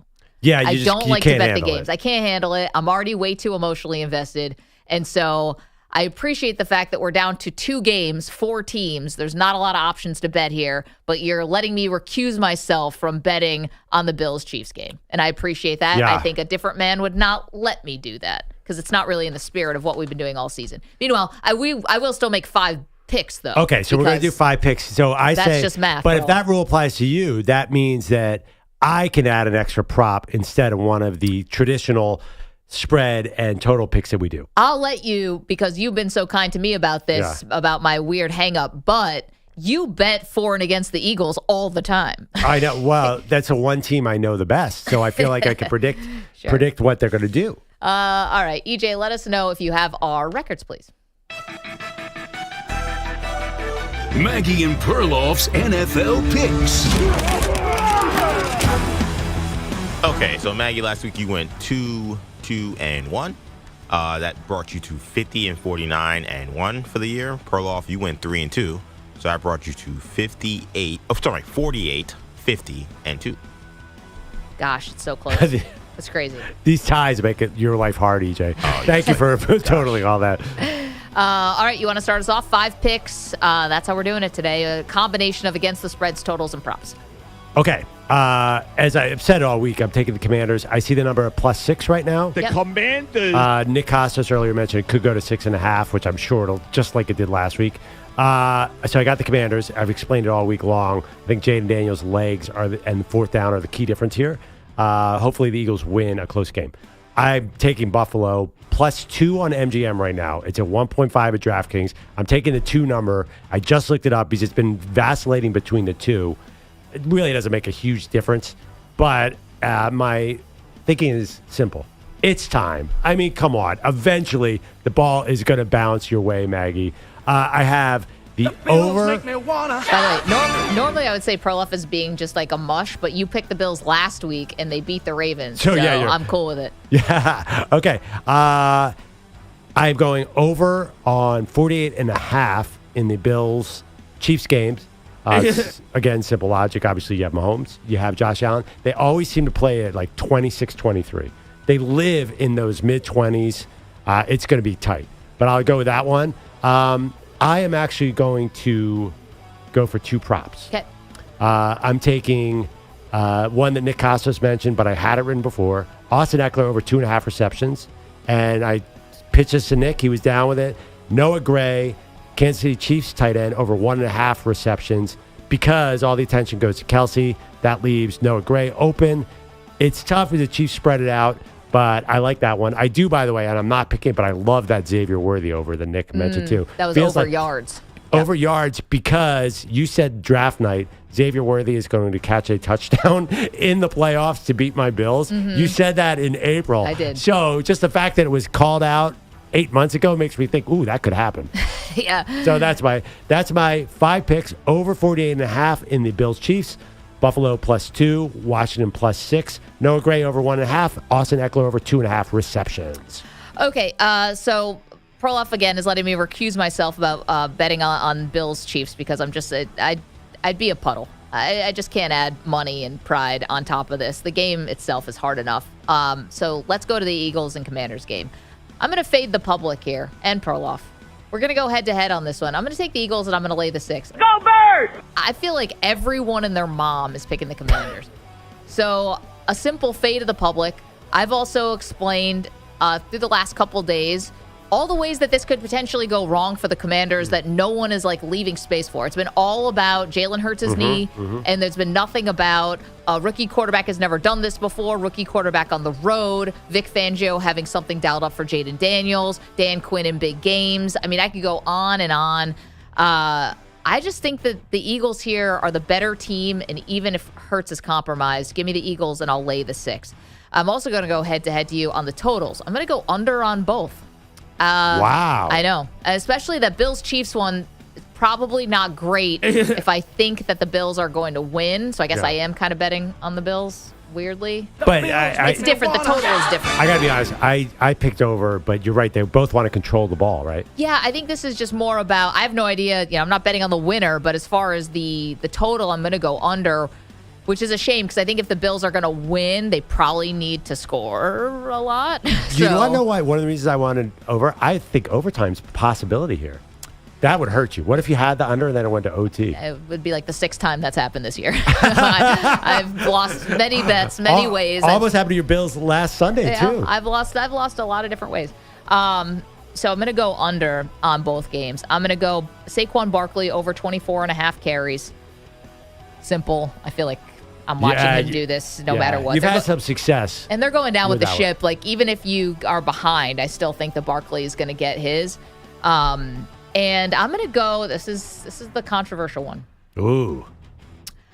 Yeah, I don't like to bet the games. I can't handle it. I'm already way too emotionally invested. And so I appreciate the fact that we're down to 2 games, 4 teams. There's not a lot of options to bet here, but you're letting me recuse myself from betting on the Bills-Chiefs game. And I appreciate that. Yeah. I think a different man would not let me do that because it's not really in the spirit of what we've been doing all season. Meanwhile, I will still make 5 picks, though. Okay, so we're going to do 5 picks. So that's just math. But if that rule applies to you, that means that I can add an extra prop instead of one of the traditional spread and total picks that we do. I'll let you, because you've been so kind to me about this, about my weird hang-up, but you bet for and against the Eagles all the time. I know. Well, that's the one team I know the best, so I feel like I can predict what they're going to do. All right, EJ, let us know if you have our records, please. Maggie and Perloff's NFL picks. Okay, so Maggie, last week you went 2-2-1. That brought you to 50-49-1 for the year. Perloff, you went 3-2, so that brought you to 48-50-2. Gosh, it's so close. That's crazy. These ties make your life hard, EJ. Thank you for totaling all that. All right, you want to start us off? 5 picks. That's how we're doing it today. A combination of against the spreads, totals, and props. Okay. As I've said all week, I'm taking the Commanders. I see the number of +6 right now. The Commanders. Nick Kostos earlier mentioned it could go to 6.5, which I'm sure it'll, just like it did last week. So I got the Commanders. I've explained it all week long. I think Jaden Daniels' legs and the 4th down are the key difference here. Hopefully the Eagles win a close game. I'm taking Buffalo +2 on MGM right now. It's at 1.5 at DraftKings. I'm taking the 2 number. I just looked it up because it's been vacillating between the 2. It really doesn't make a huge difference, but my thinking is simple. It's time. I mean, come on. Eventually, the ball is going to bounce your way, Maggie. I have the over. By the way, normally I would say Perloff is being just like a mush, but you picked the Bills last week and they beat the Ravens. So yeah, I'm cool with it. Yeah. Okay. I'm going over on 48.5 in the Bills-Chiefs games. Again, simple logic. Obviously, you have Mahomes. You have Josh Allen. They always seem to play at like 26-23. They live in those mid-20s. It's going to be tight. But I'll go with that one. I am actually going to go for 2 props. Okay. I'm taking one that Nick Kostos mentioned, but I had it written before. Austin Eckler over 2.5 receptions. And I pitched this to Nick. He was down with it. Noah Gray, Kansas City Chiefs tight end, over 1.5 receptions. Because all the attention goes to Kelsey, that leaves Noah Gray open. It's tough as the Chiefs spread it out. But I like that one. I do, by the way, and I'm not picking it, but I love that Xavier Worthy over that Nick mentioned too. That was Feels over like yards. Over yards because you said draft night, Xavier Worthy is going to catch a touchdown in the playoffs to beat my Bills. You said that in April. I did. So just the fact that it was called out 8 months ago makes me think, ooh, that could happen. Yeah. So that's my 5 picks, over 48.5 in the Bills-Chiefs. Buffalo +2, Washington +6, Noah Gray over 1.5, Austin Eckler over 2.5 receptions. Okay, so Perloff again is letting me recuse myself about betting on Bills Chiefs because I'm just I'd be a puddle. I just can't add money and pride on top of this. The game itself is hard enough. So let's go to the Eagles and Commanders game. I'm going to fade the public here and Perloff. We're going to go head-to-head on this one. I'm going to take the Eagles, and I'm going to lay the 6. Go Birds! I feel like everyone and their mom is picking the Commanders. So a simple fade of the public. I've also explained through the last couple days all the ways that this could potentially go wrong for the Commanders that no one is like leaving space for. It's been all about Jalen Hurts' knee, and there's been nothing about a rookie quarterback has never done this before, rookie quarterback on the road, Vic Fangio having something dialed up for Jaden Daniels, Dan Quinn in big games. I mean, I could go on and on. I just think that the Eagles here are the better team, and even if Hurts is compromised, give me the Eagles and I'll lay the 6. I'm also going to go head-to-head to you on the totals. I'm going to go under on both. Wow. I know. Especially that Bills-Chiefs one is probably not great if I think that the Bills are going to win. So I guess I am kind of betting on the Bills, weirdly. But it's different. The total is different. I got to be honest. I picked over, but you're right. They both want to control the ball, right? Yeah, I think this is just more about, I have no idea. You know, I'm not betting on the winner, but as far as the total, I'm going to go under, which is a shame because I think if the Bills are going to win, they probably need to score a lot. Do you want to know why? One of the reasons I wanted over, I think overtime's a possibility here. That would hurt you. What if you had the under and then it went to OT? It would be like the 6th time that's happened this year. I've lost many bets, many ways. Almost happened to your Bills last Sunday, too. I've lost a lot of different ways. So I'm going to go under on both games. I'm going to go Saquon Barkley over 24.5 carries. Simple. I feel like I'm watching him do this no matter what. You've had some success. And they're going down with the ship. Like, even if you are behind, I still think that Barkley is going to get his. And I'm going to go, this is the controversial one. Ooh.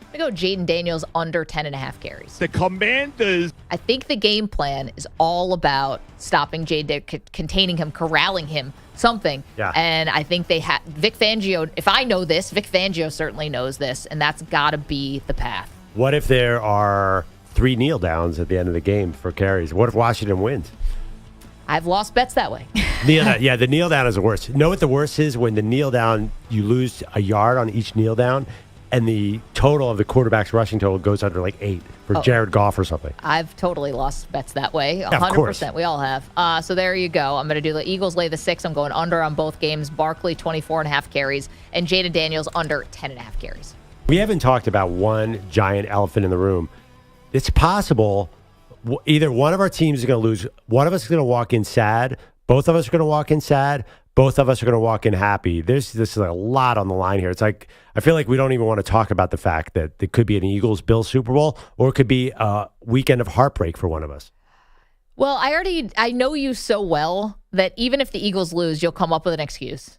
I'm going to go Jaden Daniels under 10.5 carries. The Commanders. I think the game plan is all about stopping Jaden, containing him, corralling him, something. Yeah. And I think they have, Vic Fangio, if I know this, Vic Fangio certainly knows this, and that's got to be the path. What if there are 3 kneel downs at the end of the game for carries? What if Washington wins? I've lost bets that way. Yeah, the kneel down is the worst. You know what the worst is? When the kneel down, you lose a yard on each kneel down, and the total of the quarterback's rushing total goes under like 8 for Jared Goff or something. I've totally lost bets that way. 100%. Of course. We all have. So there you go. I'm going to do the Eagles lay the 6. I'm going under on both games. Barkley 24.5 carries, and Jaden Daniels under 10.5 carries. We haven't talked about one giant elephant in the room. It's possible either one of our teams is going to lose. One of us is going to walk in sad. Both of us are going to walk in sad. Both of us are going to walk in happy. This is a lot on the line here. It's like, I feel like we don't even want to talk about the fact that it could be an Eagles-Bills Super Bowl, or it could be a weekend of heartbreak for one of us. Well, I know you so well that even if the Eagles lose, you'll come up with an excuse.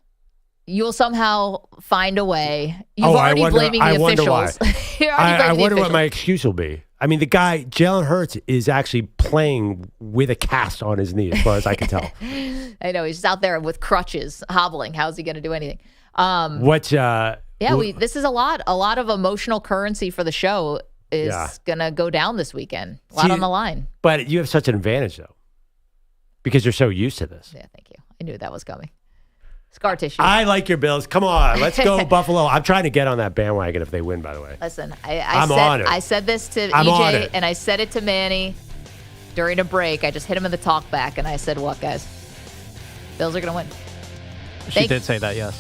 You'll somehow find a way. You've already blaming the officials. I wonder what my excuse will be. I mean, the guy, Jalen Hurts, is actually playing with a cast on his knee, as far as I can tell. I know. He's out there with crutches, hobbling. How's he going to do anything? This is a lot of emotional currency for the show is going to go down this weekend. A lot on the line. But you have such an advantage, though, because you're so used to this. Yeah, thank you. I knew that was coming. Scar tissue. I like your Bills. Come on, let's go Buffalo. I'm trying to get on that bandwagon if they win, by the way. Listen, I said this to EJ, and I said it to Manny during a break. I just hit him in the talk back, and I said, what, guys? Bills are going to win. She did say that, yes.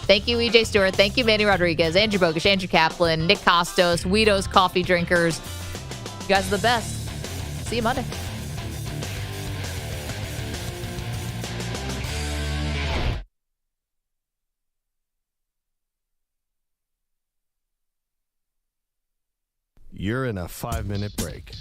Thank you, EJ Stewart. Thank you, Manny Rodriguez, Andrew Bogusch, Andrew Kaplan, Nick Kostos, Weedo's Coffee Drinkers. You guys are the best. See you Monday. You're in a 5-minute break.